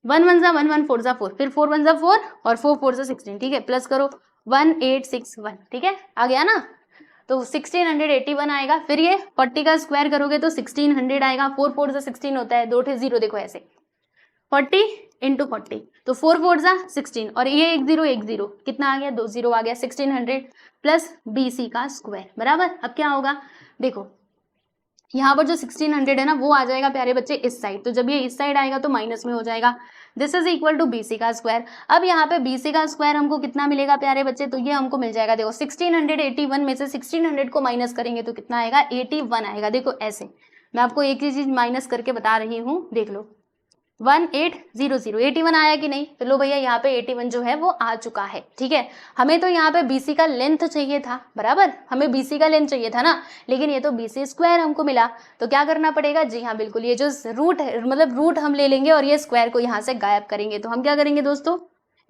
S1: 1 1 जा 1 1 4 जा 4, फिर 4 1 जा 4 और 4 4 जा 16। ठीक है, प्लस करो 1861। ठीक है, आ गया ना, तो 1681 आएगा। फिर ये 40 का स्क्वायर करोगे तो 1600 आएगा, 4 4 जा 16 होता है, 2 ठे 0, देखो ऐसे 40 इंटू 40, तो 4 4 जा 16 और ये 1 0 कितना आ गया, 2 0 आ गया, 1600 प्लस BC का स्क्वायर बराबर। अब क्या होगा, देखो यहाँ पर जो 1600 है ना वो आ जाएगा प्यारे बच्चे इस साइड, तो जब ये इस साइड आएगा तो माइनस में हो जाएगा। This is equal to BC का स्क्वायर। अब यहाँ पे BC का स्क्वायर हमको कितना मिलेगा प्यारे बच्चे, तो ये हमको मिल जाएगा, देखो 1681 में से 1600 को माइनस करेंगे तो कितना आएगा, 81 आएगा। देखो ऐसे मैं आपको एक ही चीज माइनस करके बता रही हूँ, देख लो 1800 81 आया कि नहीं, तो लो भैया यहाँ पे 81 जो है वो आ चुका है। ठीक है, हमें तो यहाँ पे BC का लेंथ चाहिए था, बराबर, हमें BC का लेंथ चाहिए था ना, लेकिन ये तो BC स्क्वायर हमको मिला, तो क्या करना पड़ेगा जी हाँ बिल्कुल, ये जो रूट है मतलब रूट हम ले लेंगे और ये स्क्वायर को यहाँ से गायब करेंगे। तो हम क्या करेंगे दोस्तों,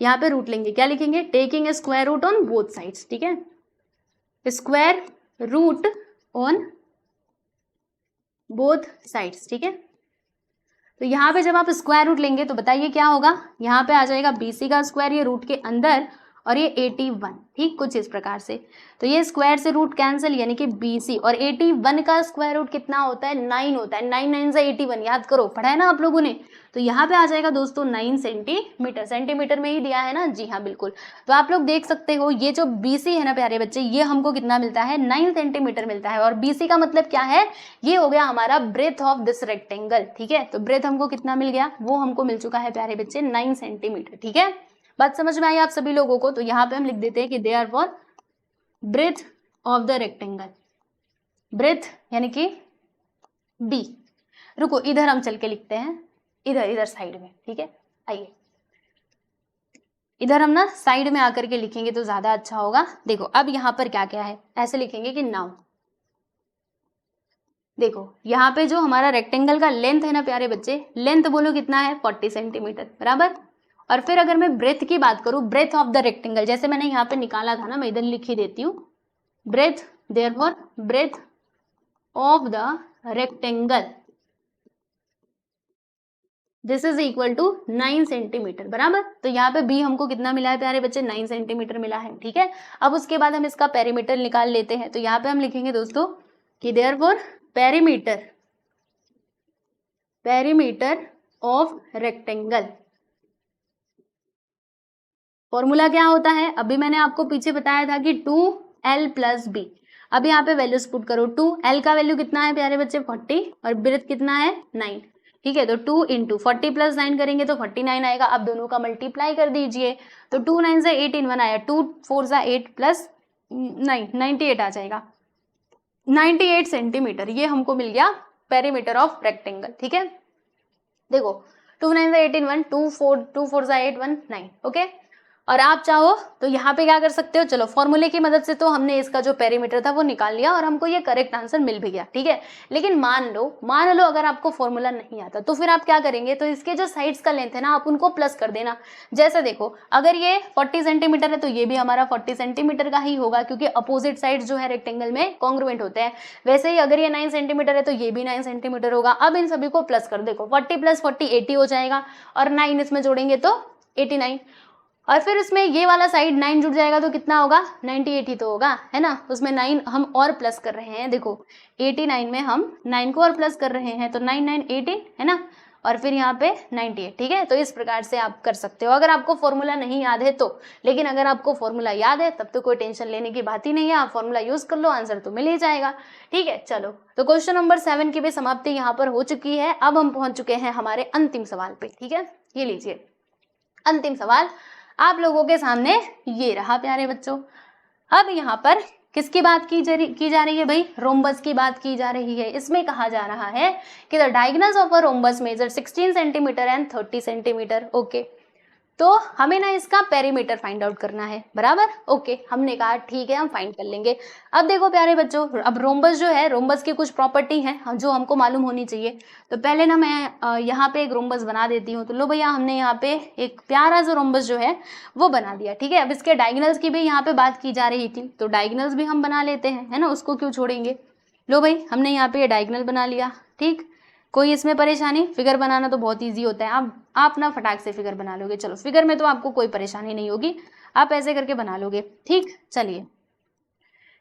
S1: यहाँ पे रूट लेंगे, क्या लिखेंगे, taking a square root on both sides. ठीक है, square root on both sides. ठीक है, तो यहाँ पे जब आप स्क्वायर रूट लेंगे तो बताइए क्या होगा, यहाँ पे आ जाएगा BC का स्क्वायर ये रूट के अंदर और ये 81, ठीक, कुछ इस प्रकार से। तो ये स्क्वायर से रूट कैंसिल, यानी कि BC, और 81 का स्क्वायर रूट कितना होता है, 9 होता है, 9 9 से 81, याद करो, पढ़ा है ना आप लोगों ने। तो यहाँ पे आ जाएगा दोस्तों 9 सेंटीमीटर, सेंटीमीटर में ही दिया है ना, जी हाँ बिल्कुल। तो आप लोग देख सकते हो ये जो BC है ना प्यारे बच्चे, ये हमको कितना मिलता है, 9 सेंटीमीटर मिलता है, और BC का मतलब क्या है, ये हो गया हमारा ब्रेथ ऑफ दिस रेक्टेंगल। ठीक है, तो ब्रेथ हमको कितना मिल गया, वो हमको मिल चुका है प्यारे बच्चे 9 सेंटीमीटर। ठीक है, बात समझ में आई आप सभी लोगों को। तो यहाँ पे हम लिख देते हैं कि therefore breadth of the rectangle, breadth यानी कि B। रुको इधर हम चल के लिखते हैं, इधर साइड में। ठीक है, आइए इधर हम ना साइड में आकर के लिखेंगे तो ज्यादा अच्छा होगा। देखो अब यहाँ पर क्या क्या है, ऐसे लिखेंगे कि नाउ, देखो यहाँ पे जो हमारा रेक्टेंगल का लेंथ है ना प्यारे बच्चे, लेंथ बोलो कितना है, 40 सेंटीमीटर, बराबर। और फिर अगर मैं ब्रेथ की बात करूं, ब्रेथ ऑफ द रेक्टेंगल, जैसे मैंने यहाँ पे निकाला था ना, मैं इधर लिख ही देती हूँ, breadth, therefore breadth of the rectangle this is equal to 9 centimetre, बराबर। तो यहाँ पे B हमको कितना मिला है प्यारे बच्चे, 9 सेंटीमीटर मिला है। ठीक है, अब उसके बाद हम इसका पेरीमीटर निकाल लेते हैं। तो यहाँ पे हम लिखेंगे दोस्तों कि therefore perimeter of rectangle, formula क्या होता है, अभी मैंने आपको पीछे बताया था कि 2L + B। अब यहाँ पे वैल्यूज पुट करो, 2L का वैल्यू कितना है प्यारे बच्चे, 40, और ब्रेथ कितना है, 9। ठीक है, तो 2 × 40 + 9 करेंगे तो 49 आएगा। अब दोनों का मल्टीप्लाई कर दीजिए, तो 2 9 से 81 आया, 2 4 से 8 + 9 98 आ जाएगा, 98 सेंटीमीटर ये हमको मिल गया पेरीमीटर ऑफ रेक्टेंगल। ठीक है, देखो 2 9 से 81, 2 4 से 8 1 9। ओके, और आप चाहो तो यहाँ पे क्या कर सकते हो, चलो फॉर्मूले की मदद से तो हमने इसका जो पेरीमीटर था वो निकाल लिया और हमको ये करेक्ट आंसर मिल भी गया। ठीक है, लेकिन मान लो अगर आपको फॉर्मूला नहीं आता तो फिर आप क्या करेंगे, तो इसके जो साइड्स का लेंथ है ना आप उनको प्लस कर देना। जैसे देखो अगर ये 40 सेंटीमीटर है तो ये भी हमारा 40 सेंटीमीटर का ही होगा, क्योंकि अपोजिट साइड जो है रेक्टेंगल में कॉन्ग्रुएंट होते हैं। वैसे ही अगर ये 9 सेंटीमीटर है तो ये भी 9 सेंटीमीटर होगा। अब इन सभी को प्लस कर, देखो 40 + 40 80 हो जाएगा, और 9 इसमें जोड़ेंगे तो 89, और फिर उसमें ये वाला साइड 9 जुड़ जाएगा तो कितना होगा, 98 ही तो होगा, है ना। उसमें 9 हम और प्लस कर रहे हैं, देखो 89 में हम 9 को और प्लस कर रहे हैं, तो 9 9 18 है ना, और फिर यहाँ पे 98। ठीक है, तो इस प्रकार से आप कर सकते हो अगर आपको फॉर्मूला नहीं याद है तो। लेकिन अगर आपको फॉर्मूला याद है तब तो कोई टेंशन लेने की बात ही नहीं है, आप फॉर्मूला यूज कर लो, आंसर तो मिल ही जाएगा। ठीक है, चलो तो क्वेश्चन नंबर 7 की भी समाप्ति यहाँ पर हो चुकी है। अब हम पहुंच चुके हैं हमारे अंतिम सवाल पे। ठीक है, ये लीजिए अंतिम सवाल आप लोगों के सामने ये रहा प्यारे बच्चों। अब यहाँ पर किसकी बात की जा रही है भाई, रोम्बस की बात की जा रही है। इसमें कहा जा रहा है कि the diagonals of a rhombus measure 16 centimetre and 30 centimetre. Okay, तो हमें ना इसका पेरीमीटर फाइंड आउट करना है, बराबर। ओके, हमने कहा ठीक है हम फाइंड कर लेंगे। अब देखो प्यारे बच्चों, अब रोम्बस जो है, रोम्बस की कुछ प्रॉपर्टी है जो हमको मालूम होनी चाहिए। तो पहले ना मैं यहाँ पे एक रोम्बस बना देती हूँ। तो लो भैया, हमने यहाँ पे एक प्यारा सा रोम्बस जो है वो बना दिया। ठीक है, अब इसके डायगोनल्स की भी यहाँ पे बात की जा रही थी, तो डायगोनल्स भी हम बना लेते हैं, है ना, उसको क्यों छोड़ेंगे। लो भाई, हमने यहाँ पे डायगोनल बना लिया। ठीक, कोई इसमें परेशानी, फिगर बनाना तो बहुत इजी होता है, आप ना फटाक से फिगर बना लोगे। चलो फिगर में तो आपको कोई परेशानी नहीं होगी, आप ऐसे करके बना लोगे। ठीक, चलिए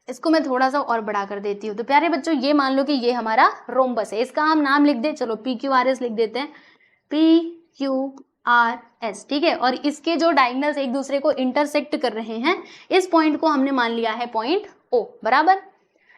S1: इसको मैं थोड़ा सा और बड़ा कर देती हूँ। तो प्यारे बच्चों ये मान लो कि ये हमारा रोम्बस है, इसका हम नाम लिख दे, चलो PQRS लिख देते हैं, PQRS। ठीक है, और इसके जो डायगोनल्स एक दूसरे को इंटरसेक्ट कर रहे हैं, इस पॉइंट को हमने मान लिया है पॉइंट O, बराबर।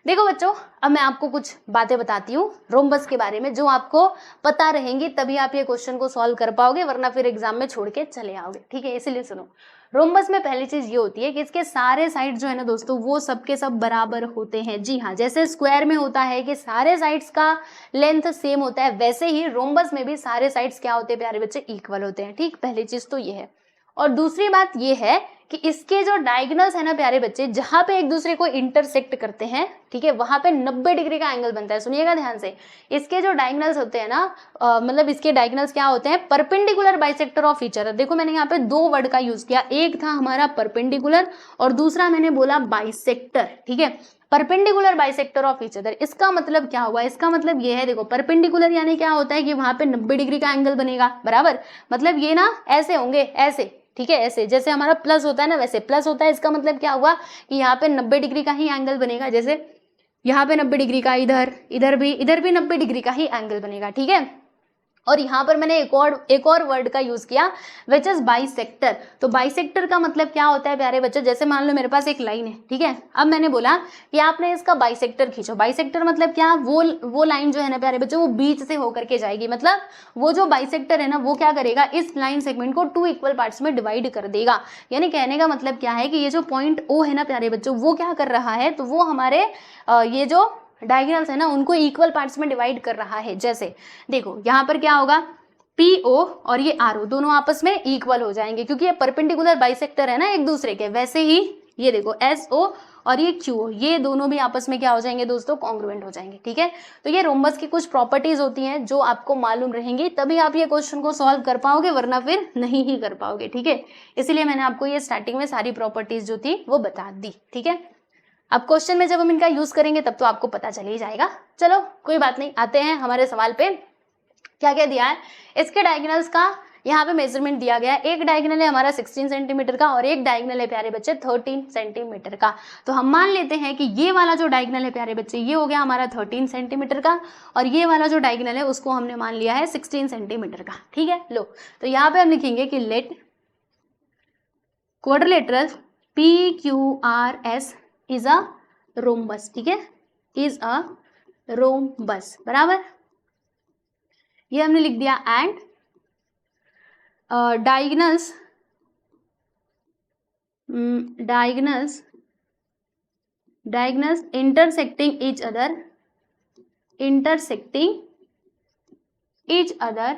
S1: देखो बच्चों, अब मैं आपको कुछ बातें बताती हूँ रोम्बस के बारे में, जो आपको पता रहेंगी तभी आप ये क्वेश्चन को सॉल्व कर पाओगे, वरना फिर एग्जाम में छोड़ के चले आओगे। ठीक है, इसीलिए सुनो। रोम्बस में पहली चीज ये होती है कि इसके सारे साइड जो है ना दोस्तों, वो सबके सब बराबर होते हैं। जी हाँ, जैसे स्क्वायर में होता है कि सारे साइड्स का लेंथ सेम होता है, वैसे ही रोम्बस में भी सारे साइड्स क्या होते हैं प्यारे बच्चे, इक्वल होते हैं। ठीक, पहली चीज तो ये है। और दूसरी बात ये है कि इसके जो डायगोनल्स है ना प्यारे बच्चे, जहां पे एक दूसरे को इंटरसेक्ट करते हैं, ठीक है, वहां पे 90 डिग्री का एंगल बनता है। सुनिएगा ध्यान से, इसके जो डायगोनल्स होते हैं ना, मतलब इसके डायगोनल्स क्या होते हैं, perpendicular bisector of each other. देखो मैंने यहाँ पे दो वर्ड का यूज किया, एक था हमारा परपेंडिकुलर और दूसरा मैंने बोला बाइसेक्टर। ठीक है, perpendicular bisector of each other, इसका मतलब क्या हुआ, इसका मतलब ये है, देखो परपेंडिकुलर यानी क्या होता है कि वहां पे 90 डिग्री का एंगल बनेगा, बराबर। मतलब ये ना ऐसे होंगे, ऐसे, ठीक है, ऐसे जैसे हमारा प्लस होता है ना, वैसे प्लस होता है। इसका मतलब क्या हुआ कि यहाँ पे 90 डिग्री का ही एंगल बनेगा, जैसे यहाँ पे 90 डिग्री का, इधर भी 90 डिग्री का ही एंगल बनेगा। ठीक है, और यहाँ पर मैंने एक और वर्ड का यूज किया, विच इज बाइसेक्टर। तो बाइसेक्टर का मतलब क्या होता है प्यारे बच्चों, जैसे मान लो मेरे पास एक लाइन है, ठीक है, अब मैंने बोला कि आपने इसका बाइसेक्टर खींचो। बाइसेक्टर मतलब क्या, वो लाइन जो है ना प्यारे बच्चों, वो बीच से होकर के जाएगी। मतलब वो जो बाइसेक्टर है ना, वो क्या करेगा, इस लाइन सेगमेंट को 2 इक्वल पार्ट्स में डिवाइड कर देगा। यानी कहने का मतलब क्या है कि ये जो पॉइंट ओ है ना प्यारे बच्चों, वो क्या कर रहा है, तो वो हमारे ये जो डायगोनल्स है ना, उनको इक्वल पार्ट्स में डिवाइड कर रहा है। जैसे देखो यहाँ पर क्या होगा, PO और ये RO दोनों आपस में इक्वल हो जाएंगे, क्योंकि ये परपेंडिकुलर बाइसेक्टर है ना एक दूसरे के। वैसे ही ये देखो SO और ये QO, ये दोनों भी आपस में क्या हो जाएंगे दोस्तों, कॉन्ग्रुएंट हो जाएंगे। ठीक है, तो ये रोम्बस की कुछ प्रॉपर्टीज होती हैं जो आपको मालूम रहेंगी, तभी आप ये क्वेश्चन को सॉल्व कर पाओगे, वरना फिर नहीं ही कर पाओगे। ठीक है, इसीलिए मैंने आपको ये स्टार्टिंग में सारी प्रॉपर्टीज जो थी वो बता दी। ठीक है, अब क्वेश्चन में जब हम इनका यूज करेंगे तब तो आपको पता चल ही जाएगा। चलो कोई बात नहीं, आते हैं हमारे सवाल पे। क्या क्या दिया है, इसके डायगोनल्स का यहाँ पे मेजरमेंट दिया गया है। एक डायगोनल है हमारा 16 सेंटीमीटर का और एक डायगोनल है प्यारे बच्चे 13 सेंटीमीटर का। तो हम मान लेते हैं कि ये वाला जो डायगोनल है प्यारे बच्चे, ये हो गया हमारा 13 सेंटीमीटर का, और ये वाला जो डायगोनल है उसको हमने मान लिया है 16 सेंटीमीटर का। ठीक है, लो तो यहाँ पे हम लिखेंगे कि let quadrilateral PQRS is a rhombus. ठीक है, इज अ रोम्बस, बराबर, ये हमने लिख दिया। And diagonals intersecting each other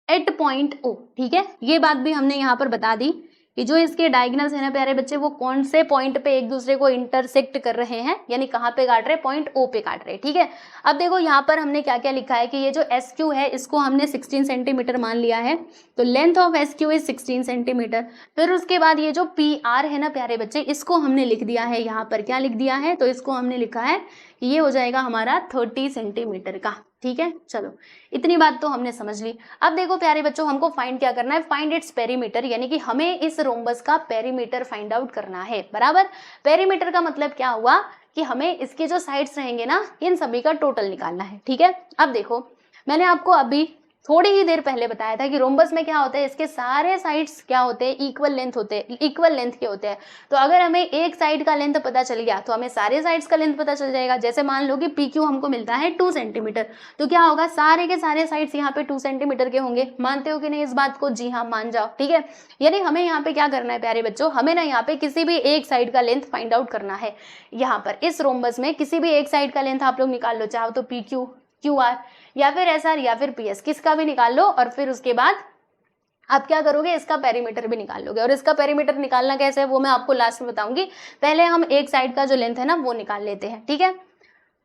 S1: at point O। ठीक है, ये बात भी हमने यहाँ पर बता दी कि जो इसके डायगोनल्स है ना प्यारे बच्चे, वो कौन से पॉइंट पे एक दूसरे को इंटरसेक्ट कर रहे हैं, यानी कहाँ पे काट रहे हैं, पॉइंट O पे काट रहे हैं। ठीक है, अब देखो यहाँ पर हमने क्या क्या लिखा है कि ये जो SQ है इसको हमने 16 सेंटीमीटर मान लिया है, तो length of SQ is 16 centimetre. फिर उसके बाद ये जो PR है ना प्यारे बच्चे, इसको हमने लिख दिया है यहाँ पर, क्या लिख दिया है, तो इसको हमने लिखा है कि ये हो जाएगा हमारा 30 सेंटीमीटर का। ठीक है, चलो इतनी बात तो हमने समझ ली। अब देखो प्यारे बच्चों, हमको फाइंड क्या करना है, फाइंड इट्स पेरीमीटर, यानी कि हमें इस रोम्बस का पेरीमीटर फाइंड आउट करना है, बराबर। पेरीमीटर का मतलब क्या हुआ कि हमें इसके जो साइड्स रहेंगे ना, इन सभी का टोटल निकालना है। ठीक है, अब देखो मैंने आपको अभी थोड़ी ही देर पहले बताया था कि रोम्बस में क्या होता है, इसके सारे साइड्स क्या होते हैं, इक्वल लेंथ के होते हैं। तो अगर हमें एक साइड का लेंथ पता चल गया तो हमें सारे साइड्स का लेंथ पता चल जाएगा। जैसे मान लो कि PQ हमको मिलता है 2 सेंटीमीटर, तो क्या होगा, सारे के सारे साइड्स यहाँ पे 2 सेंटीमीटर के होंगे। मानते हो कि नहीं इस बात को, जी हाँ मान जाओ। ठीक है, यानी हमें यहाँ पे क्या करना है प्यारे बच्चों, हमें ना यहाँ पे किसी भी एक साइड का लेंथ फाइंड आउट करना है। यहाँ पर इस रोम्बस में किसी भी एक साइड का लेंथ आप लोग निकाल लो, चाहो तो PQ, QR या फिर SR या फिर PS, किसका भी निकाल लो, और फिर उसके बाद आप क्या करोगे, इसका पेरीमीटर भी निकाल लोगे। और इसका पेरीमीटर निकालना कैसे है वो मैं आपको लास्ट में बताऊंगी, पहले हम एक साइड का जो लेंथ है ना वो निकाल लेते हैं। ठीक है,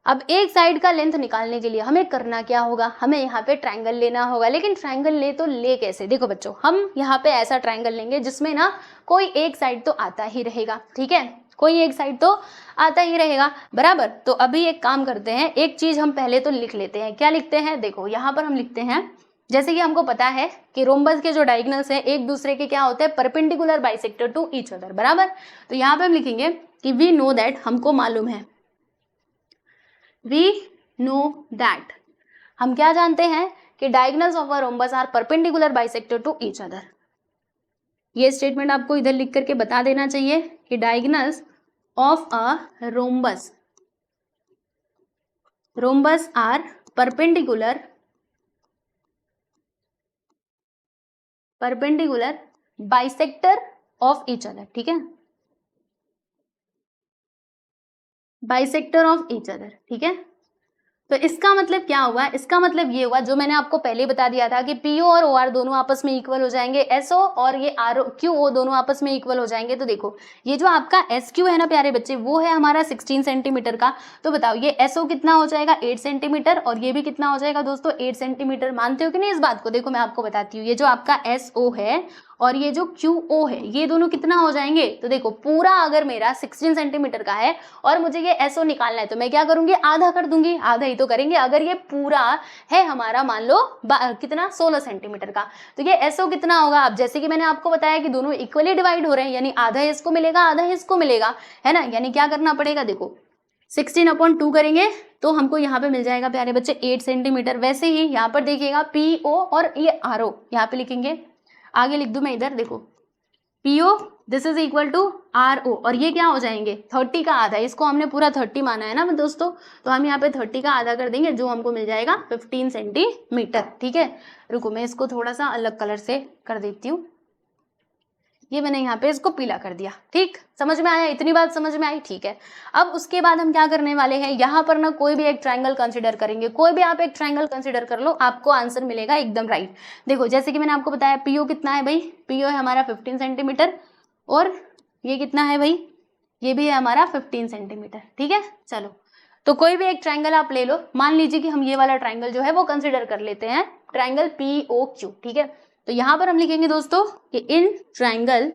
S1: अब एक साइड का लेंथ निकालने के लिए हमें करना क्या होगा, हमें यहाँ पे ट्रायंगल लेना होगा। लेकिन ट्रायंगल ले कैसे, देखो बच्चों, हम यहाँ पे ऐसा ट्रायंगल लेंगे जिसमें ना कोई एक साइड तो आता ही रहेगा। ठीक है, कोई एक साइड तो आता ही रहेगा, बराबर। तो अभी एक काम करते हैं, एक चीज हम पहले तो लिख लेते हैं। क्या लिखते हैं, देखो यहाँ पर हम लिखते हैं, जैसे कि हमको पता है कि रोम्बस के जो डायगोनल्स हैं एक दूसरे के क्या होते हैं, perpendicular bisector to each other, बराबर। तो यहाँ पे हम लिखेंगे कि वी नो दैट, हमको मालूम है, वी नो दैट, हम क्या जानते हैं कि diagonals of a rhombus are perpendicular bisector to each other. ये स्टेटमेंट आपको इधर लिख करके बता देना चाहिए कि diagonals of a rhombus are perpendicular bisector of each other, ठीक है, बाइसेक्टर ऑफ ईच अदर, ठीक है। तो इसका मतलब क्या हुआ, इसका मतलब ये हुआ जो मैंने आपको पहले बता दिया था कि पीओ और ओआर दोनों आपस में इक्वल हो जाएंगे, एसओ और ये आर क्यूओ दोनों आपस में इक्वल हो जाएंगे। तो देखो ये जो आपका एस क्यू है ना प्यारे बच्चे, वो है हमारा 16 सेंटीमीटर का। तो बताओ ये एसओ कितना हो जाएगा, 8 सेंटीमीटर, और ये भी कितना हो जाएगा दोस्तों, 8 सेंटीमीटर। मानते हो कि नहीं इस बात को? देखो मैं आपको बताती हूँ, ये जो आपका एसओ है और ये जो क्यूओ है, ये दोनों कितना हो जाएंगे। तो देखो पूरा अगर मेरा 16 सेंटीमीटर का है और मुझे ये एसओ निकालना है, तो मैं क्या करूंगी, आधा कर दूंगी, आधा ही तो करेंगे। अगर ये पूरा है हमारा मान लो कितना 16 सेंटीमीटर का, तो ये एसओ कितना होगा। अब जैसे कि मैंने आपको बताया कि दोनों इक्वली डिवाइड हो रहे हैं, यानी आधा इसको मिलेगा आधा इसको मिलेगा, है ना। यानी क्या करना पड़ेगा, देखो 16/2 करेंगे तो हमको यहाँ पे मिल जाएगा प्यारे बच्चे 8 सेंटीमीटर। वैसे ही यहाँ पर देखिएगा पीओ और ये आरओ यहाँ पे लिखेंगे, आगे लिख दूं मैं इधर, देखो PO this is equal to R O, और ये क्या हो जाएंगे 30 का आधा, इसको हमने पूरा 30 माना है ना दोस्तों, तो हम यहाँ पे 30 का आधा कर देंगे, जो हमको मिल जाएगा 15 सेंटीमीटर, ठीक है। रुको मैं इसको थोड़ा सा अलग कलर से कर देती हूँ, ये मैंने यहाँ पे इसको पीला कर दिया, ठीक, समझ में आया, इतनी बात समझ में आई, ठीक है। अब उसके बाद हम क्या करने वाले हैं, यहाँ पर ना कोई भी एक ट्रायंगल कंसिडर करेंगे, कोई भी आप एक ट्रायंगल कंसिडर कर लो, आपको आंसर मिलेगा एकदम राइट। देखो जैसे कि मैंने आपको बताया पीओ कितना है भाई, पीओ है हमारा 15 सेंटीमीटर, और ये कितना है भाई, ये भी है हमारा 15 सेंटीमीटर, ठीक है। चलो तो कोई भी एक ट्रायंगल आप ले लो, मान लीजिए कि हम ये वाला ट्रायंगल जो है वो कंसिडर कर लेते हैं, ट्रायंगल पीओ क्यू, ठीक है। तो यहां पर हम लिखेंगे दोस्तों कि in triangle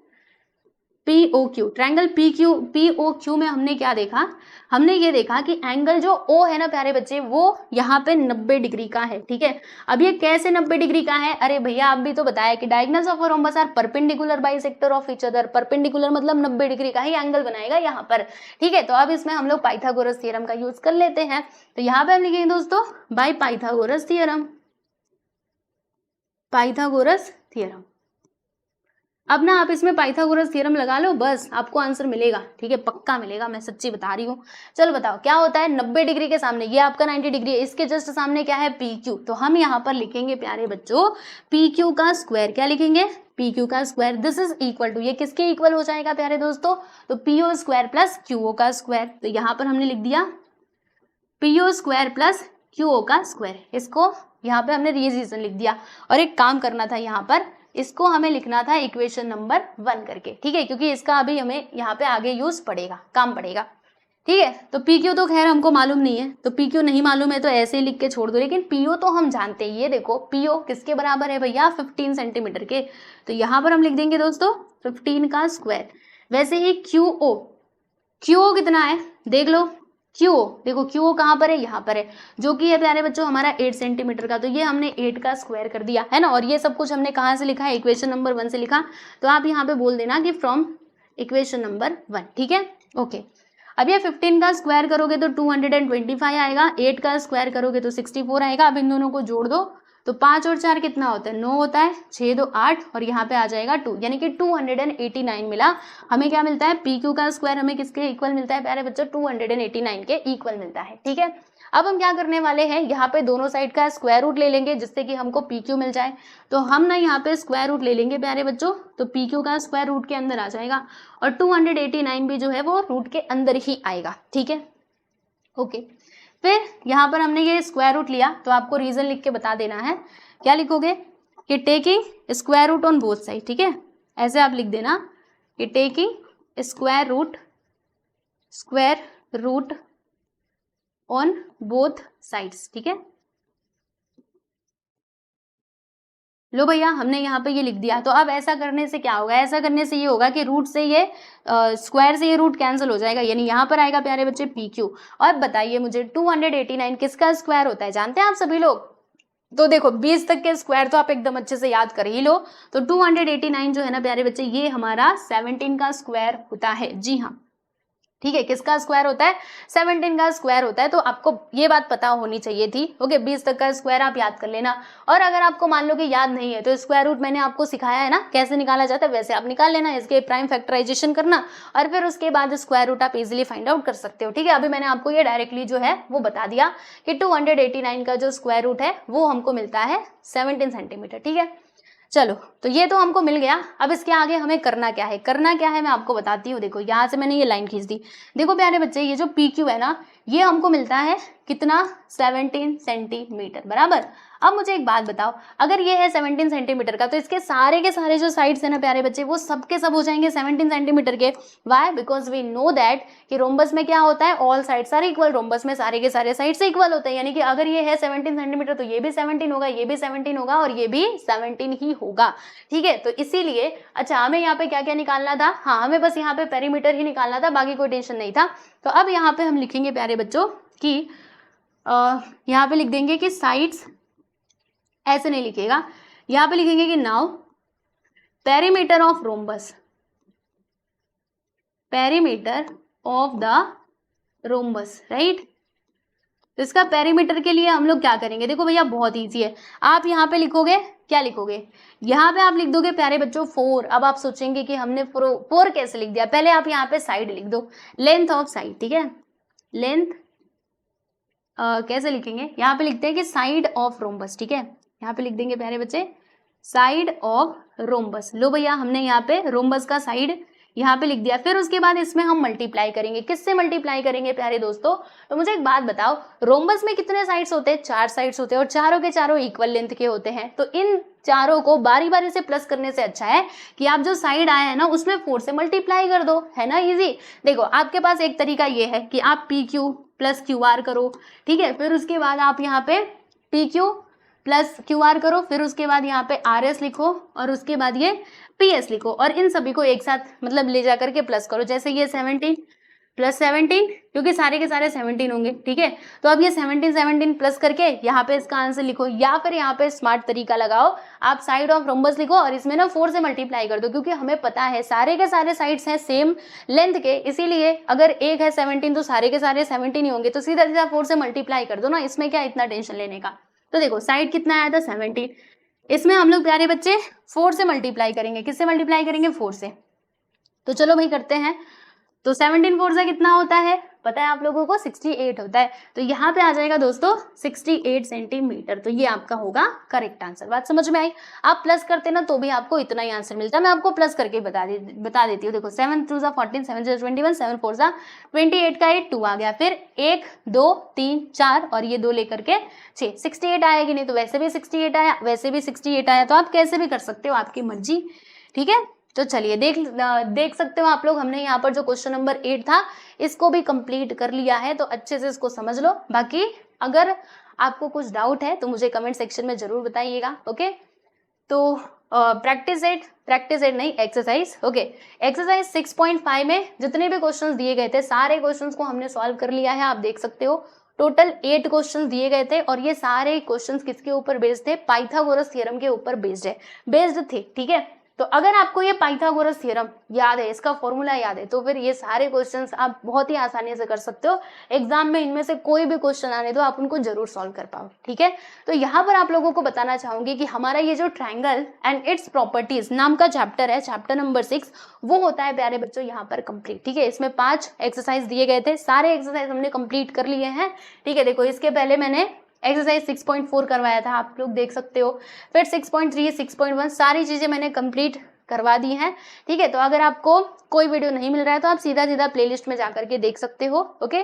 S1: PO Q, triangle PO Q में हमने क्या देखा, हमने ये देखा कि एंगल जो ओ है ना प्यारे बच्चे, वो यहाँ पे 90 डिग्री का है, ठीक है। अब ये कैसे 90 डिग्री का है, अरे भैया आप भी तो बताया कि diagonals of a rhombus are perpendicular bisector of each other, perpendicular मतलब 90 डिग्री का ही एंगल बनाएगा यहाँ पर, ठीक है। तो अब इसमें हम लोग पाइथागोरस थ्योरम का यूज कर लेते हैं। तो यहाँ पे हम लिखेंगे दोस्तों by Pythagoras theorem, Pythagoras theorem. अब ना आप इसमें पाइथागोरस थ्योरम लगा लो, बस आपको आंसर मिलेगा, ठीक है, पक्का मिलेगा, मैं सच्ची बता रही हूँ। चलो बताओ क्या होता है 90 डिग्री के सामने, ये आपका 90 डिग्री है, इसके जस्ट सामने क्या है पी क्यू, तो हम यहाँ पर लिखेंगे प्यारे बच्चों पी क्यू का स्क्वायर, क्या लिखेंगे पी क्यू का square, this is equal to, ये किसके इक्वल हो जाएगा प्यारे दोस्तों, तो पीओ स्क्वायर प्लस क्यूओ का स्क्वायर। तो यहाँ पर हमने लिख दिया पीओ स्क्वायर प्लस क्यूओ का स्क्वायर, इसको यहाँ पे हमने रीजन लिख दिया, और एक काम करना था यहाँ पर, इसको हमें लिखना था इक्वेशन नंबर 1 करके, ठीक है, क्योंकि इसका अभी हमें यहाँ पे आगे यूज पड़ेगा, काम पड़ेगा, ठीक है। तो पी क्यू तो खैर हमको मालूम नहीं है, तो पी क्यू नहीं मालूम है तो ऐसे ही लिख के छोड़ दो, लेकिन पीओ तो हम जानते हैं, ये देखो पीओ किसके बराबर है भैया 15 सेंटीमीटर के, तो यहाँ पर हम लिख देंगे दोस्तों 15 का स्क्वायर। वैसे ही क्यूओ, क्यूओ कितना है देख लो, क्यूओ देखो क्यूओ कहाँ पर है, यहाँ पर है, जो कि है प्यारे बच्चों हमारा 8 सेंटीमीटर का, तो ये हमने 8 का स्क्वायर कर दिया है ना। और ये सब कुछ हमने कहाँ से लिखा है, इक्वेशन नंबर 1 से लिखा, तो आप यहाँ पे बोल देना कि फ्रॉम इक्वेशन नंबर 1, ठीक है, ओके। अब ये 15 का स्क्वायर करोगे तो 225 आएगा, 8 का स्क्वायर करोगे तो 64 आएगा। अब इन दोनों को जोड़ दो तो 5 और 4 कितना होता है 9 होता है, 6 2 8, और यहाँ पे आ जाएगा 2, यानी कि 289 मिला। हमें क्या मिलता है पी क्यू का स्क्वायर हमें किसके इक्वल मिलता है प्यारे बच्चों 289 के इक्वल मिलता है, ठीक है। अब हम क्या करने वाले हैं, यहाँ पे दोनों साइड का स्क्वायर रूट ले लेंगे जिससे कि हमको पी क्यू मिल जाए। तो हम ना यहाँ पे स्क्वायर रूट ले लेंगे प्यारे बच्चों, तो पी क्यू का स्क्वायर रूट के अंदर आ जाएगा, और 289 भी जो है वो रूट के अंदर ही आएगा, ठीक है, ओके। फिर यहाँ पर हमने ये स्क्वायर रूट लिया, तो आपको रीजन लिख के बता देना है, क्या लिखोगे कि taking square root on both side, ठीक है, ऐसे आप लिख देना कि taking square root on both sides, ठीक है। लो भैया हमने यहाँ पे ये लिख दिया। तो अब ऐसा करने से क्या होगा, ऐसा करने से ये होगा कि रूट से ये स्क्वायर से ये रूट कैंसिल हो जाएगा, यानी यहाँ पर आएगा प्यारे बच्चे पी क्यू। और बताइए मुझे 289 किसका स्क्वायर होता है, जानते हैं आप सभी लोग? तो देखो 20 तक के स्क्वायर तो आप एकदम अच्छे से याद कर ही लो। तो 289 जो है ना प्यारे बच्चे, ये हमारा 17 का स्क्वायर होता है, जी हाँ, ठीक है, किसका स्क्वायर होता है, 17 का स्क्वायर होता है। तो आपको ये बात पता होनी चाहिए थी। ओके, 20 तक का स्क्वायर आप याद कर लेना। और अगर आपको मान लो कि याद नहीं है तो स्क्वायर रूट मैंने आपको सिखाया है ना कैसे निकाला जाता है, वैसे आप निकाल लेना, इसके प्राइम फैक्टराइजेशन करना और फिर उसके बाद स्क्वायर रूट आप इजिली फाइंड आउट कर सकते हो। ठीक है, अभी मैंने आपको ये डायरेक्टली जो है वो बता दिया कि 289 का जो स्क्वायर रूट है वो हमको मिलता है 17 सेंटीमीटर। ठीक है, चलो तो ये तो हमको मिल गया। अब इसके आगे हमें करना क्या है, करना क्या है मैं आपको बताती हूँ। देखो यहाँ से मैंने ये लाइन खींच दी। देखो प्यारे बच्चे, ये जो पी क्यू है ना, ये हमको मिलता है कितना, 17 सेंटीमीटर बराबर। अब मुझे एक बात बताओ, अगर ये है 17 सेंटीमीटर का तो इसके सारे के सारे जो साइड्स है ना प्यारे बच्चे, वो सब के सब हो जाएंगे 17 सेंटीमीटर के। Why, because we know that कि रोम्बस में क्या होता है, all sides are equal. Rhombus में सारे के सारे साइड्स इक्वल होते हैं, यानी कि अगर ये है 17 सेंटीमीटर तो ये भी 17 होगा, ये भी 17 होगा और ये भी 17 ही होगा। ठीक है, तो इसीलिए अच्छा हमें यहाँ पे क्या क्या निकालना था, हाँ हमें बस यहाँ पे पेरीमीटर ही निकालना था, बाकी कोई टेंशन नहीं था। तो अब यहाँ पे हम लिखेंगे प्यारे बच्चों कि यहाँ पे लिख देंगे कि साइड्स, ऐसे नहीं लिखेगा, यहाँ पे लिखेंगे कि now perimeter of rhombus, perimeter of the rhombus, right. तो इसका पेरीमीटर के लिए हम लोग क्या करेंगे, देखो भैया बहुत इजी है। आप यहाँ पे लिखोगे, क्या लिखोगे, यहाँ पे आप लिख दोगे प्यारे बच्चों 4। अब आप सोचेंगे कि हमने 4 कैसे लिख दिया, पहले आप यहाँ पे साइड लिख दो, लेंथ ऑफ साइड। ठीक है, लेंथ कैसे लिखेंगे, यहाँ पे लिखते हैं कि साइड ऑफ रोम्बस। ठीक है, यहाँ पे लिख देंगे प्यारे बच्चे साइड ऑफ रोम्बस। लो भैया हमने यहाँ पे रोम्बस का साइड यहाँ पे लिख दिया। फिर उसके बाद इसमें हम मल्टीप्लाई करेंगे, किससे मल्टीप्लाई करेंगे प्यारे दोस्तों, तो मुझे एक बात बताओ, रोम्बस में कितने साइड्स होते हैं, 4 साइड्स होते हैं और चारों के चारों इक्वल लेंथ के होते हैं। तो इन चारों को बारी बारी से प्लस करने से अच्छा है कि आप जो साइड आया है ना उसमें 4 से मल्टीप्लाई कर दो, है ना इजी। देखो आपके पास एक तरीका ये है कि आप P Q plus Q R करो। ठीक है, फिर उसके बाद आप यहाँ पे P Q plus Q R करो, फिर उसके बाद यहाँ पे आर एस लिखो और उसके बाद ये पी एस लिखो और इन सभी को एक साथ मतलब ले जा करके प्लस करो। जैसे ये 17 प्लस 17, क्योंकि सारे के सारे 17 होंगे। ठीक है, तो अब ये 17 प्लस करके यहाँ पे इसका आंसर लिखो, या फिर यहाँ पे स्मार्ट तरीका लगाओ, आप साइड ऑफ रोम्बस लिखो और इसमें ना 4 से मल्टीप्लाई कर दो, क्योंकि हमें पता है सारे के सारे साइड्स हैं सेम लेंथ के, इसीलिए अगर एक है 17 तो सारे के सारे 17 ही होंगे, तो सीधा सीधा 4 से मल्टीप्लाई कर दो ना, इसमें क्या इतना टेंशन लेने का। तो देखो साइड कितना आया था 17, इसमें हम लोग प्यारे बच्चे 4 से मल्टीप्लाई करेंगे, किससे मल्टीप्लाई करेंगे, 4 से। तो चलो भाई करते हैं। तो 17 4 से कितना होता है पता है आप लोगों को, 68 होता है। तो यहाँ पे आ जाएगा दोस्तों 68 सेंटीमीटर। तो ये आपका होगा करेक्ट आंसर। बात समझ में आई। आप प्लस करते ना तो भी आपको इतना ही आंसर मिलता है, मैं आपको प्लस करके बता देती हूँ। देखो 7 2 14, 7 0 21, 7 4 28 का 8 2 आ गया, फिर 1 2 3 4 और ये 2 लेकर के 6, 68 आया कि नहीं, तो वैसे भी 68 आया, वैसे भी 68 आया, तो आप कैसे भी कर सकते हो, आपकी मर्जी। ठीक है, तो चलिए देख सकते हो आप लोग, हमने यहाँ पर जो क्वेश्चन नंबर 8 था इसको भी कंप्लीट कर लिया है, तो अच्छे से इसको समझ लो। बाकी अगर आपको कुछ डाउट है तो मुझे कमेंट सेक्शन में जरूर बताइएगा। ओके, तो प्रैक्टिस एट नहीं, एक्सरसाइज। ओके, एक्सरसाइज 6.5 में जितने भी क्वेश्चंस दिए गए थे सारे क्वेश्चंस को हमने सॉल्व कर लिया है। आप देख सकते हो टोटल 8 क्वेश्चंस दिए गए थे और ये सारे क्वेश्चंस किसके ऊपर बेस्ड थे, पाइथागोरस थ्योरम के ऊपर बेस्ड थे। ठीक है, तो अगर आपको ये पाइथागोरस थ्योरम याद है, इसका फॉर्मूला याद है, तो फिर ये सारे क्वेश्चंस आप बहुत ही आसानी से कर सकते हो। एग्जाम में इनमें से कोई भी क्वेश्चन आने दो, आप उनको जरूर सॉल्व कर पाओ। ठीक है, तो यहाँ पर आप लोगों को बताना चाहूंगी कि हमारा ये जो ट्रायंगल एंड इट्स प्रॉपर्टीज नाम का चैप्टर है, चैप्टर नंबर 6, वो होता है प्यारे बच्चों यहाँ पर कंप्लीट। ठीक है, इसमें 5 एक्सरसाइज दिए गए थे, सारे एक्सरसाइज हमने कंप्लीट कर लिए हैं। ठीक है, देखो इसके पहले मैंने एक्सरसाइज 6.4 करवाया था, आप लोग देख सकते हो, फिर 6.3 6.1 सारी चीजें मैंने कंप्लीट करवा दी हैं। ठीक है, तो अगर आपको कोई वीडियो नहीं मिल रहा है तो आप सीधा प्लेलिस्ट में जाकर के देख सकते हो। ओके,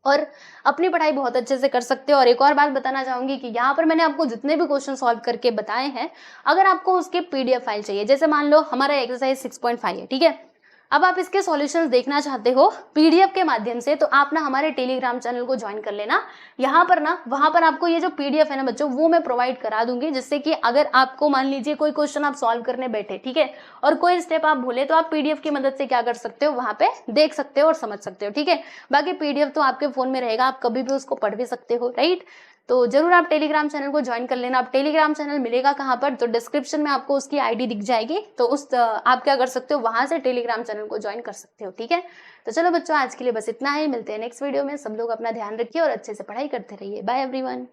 S1: और अपनी पढ़ाई बहुत अच्छे से कर सकते हो। और एक और बात बताना चाहूंगी कि यहाँ पर मैंने आपको जितने भी क्वेश्चन सॉल्व करके बताए हैं, अगर आपको उसके पीडीएफ फाइल चाहिए, जैसे मान लो हमारा एक्सरसाइज 6.5 है, ठीक है, अब आप इसके सॉल्यूशंस देखना चाहते हो पीडीएफ के माध्यम से, तो आप ना हमारे टेलीग्राम चैनल को ज्वाइन कर लेना। यहाँ पर ना वहां पर आपको ये जो पीडीएफ है ना बच्चों, वो मैं प्रोवाइड करा दूंगी, जिससे कि अगर आपको मान लीजिए कोई क्वेश्चन आप सॉल्व करने बैठे, ठीक है, और कोई स्टेप आप भूले, तो आप पीडीएफ की मदद से क्या कर सकते हो, वहां पे देख सकते हो और समझ सकते हो। ठीक है, बाकी पीडीएफ तो आपके फोन में रहेगा, आप कभी भी उसको पढ़ भी सकते हो, राइट। तो जरूर आप टेलीग्राम चैनल को ज्वाइन कर लेना। आप टेलीग्राम चैनल मिलेगा कहाँ पर, तो डिस्क्रिप्शन में आपको उसकी आईडी दिख जाएगी, तो आप क्या कर सकते हो, वहां से टेलीग्राम चैनल को ज्वाइन कर सकते हो। ठीक है, तो चलो बच्चों आज के लिए बस इतना ही, मिलते हैं नेक्स्ट वीडियो में। सब लोग अपना ध्यान रखिए और अच्छे से पढ़ाई करते रहिए। Bye everyone.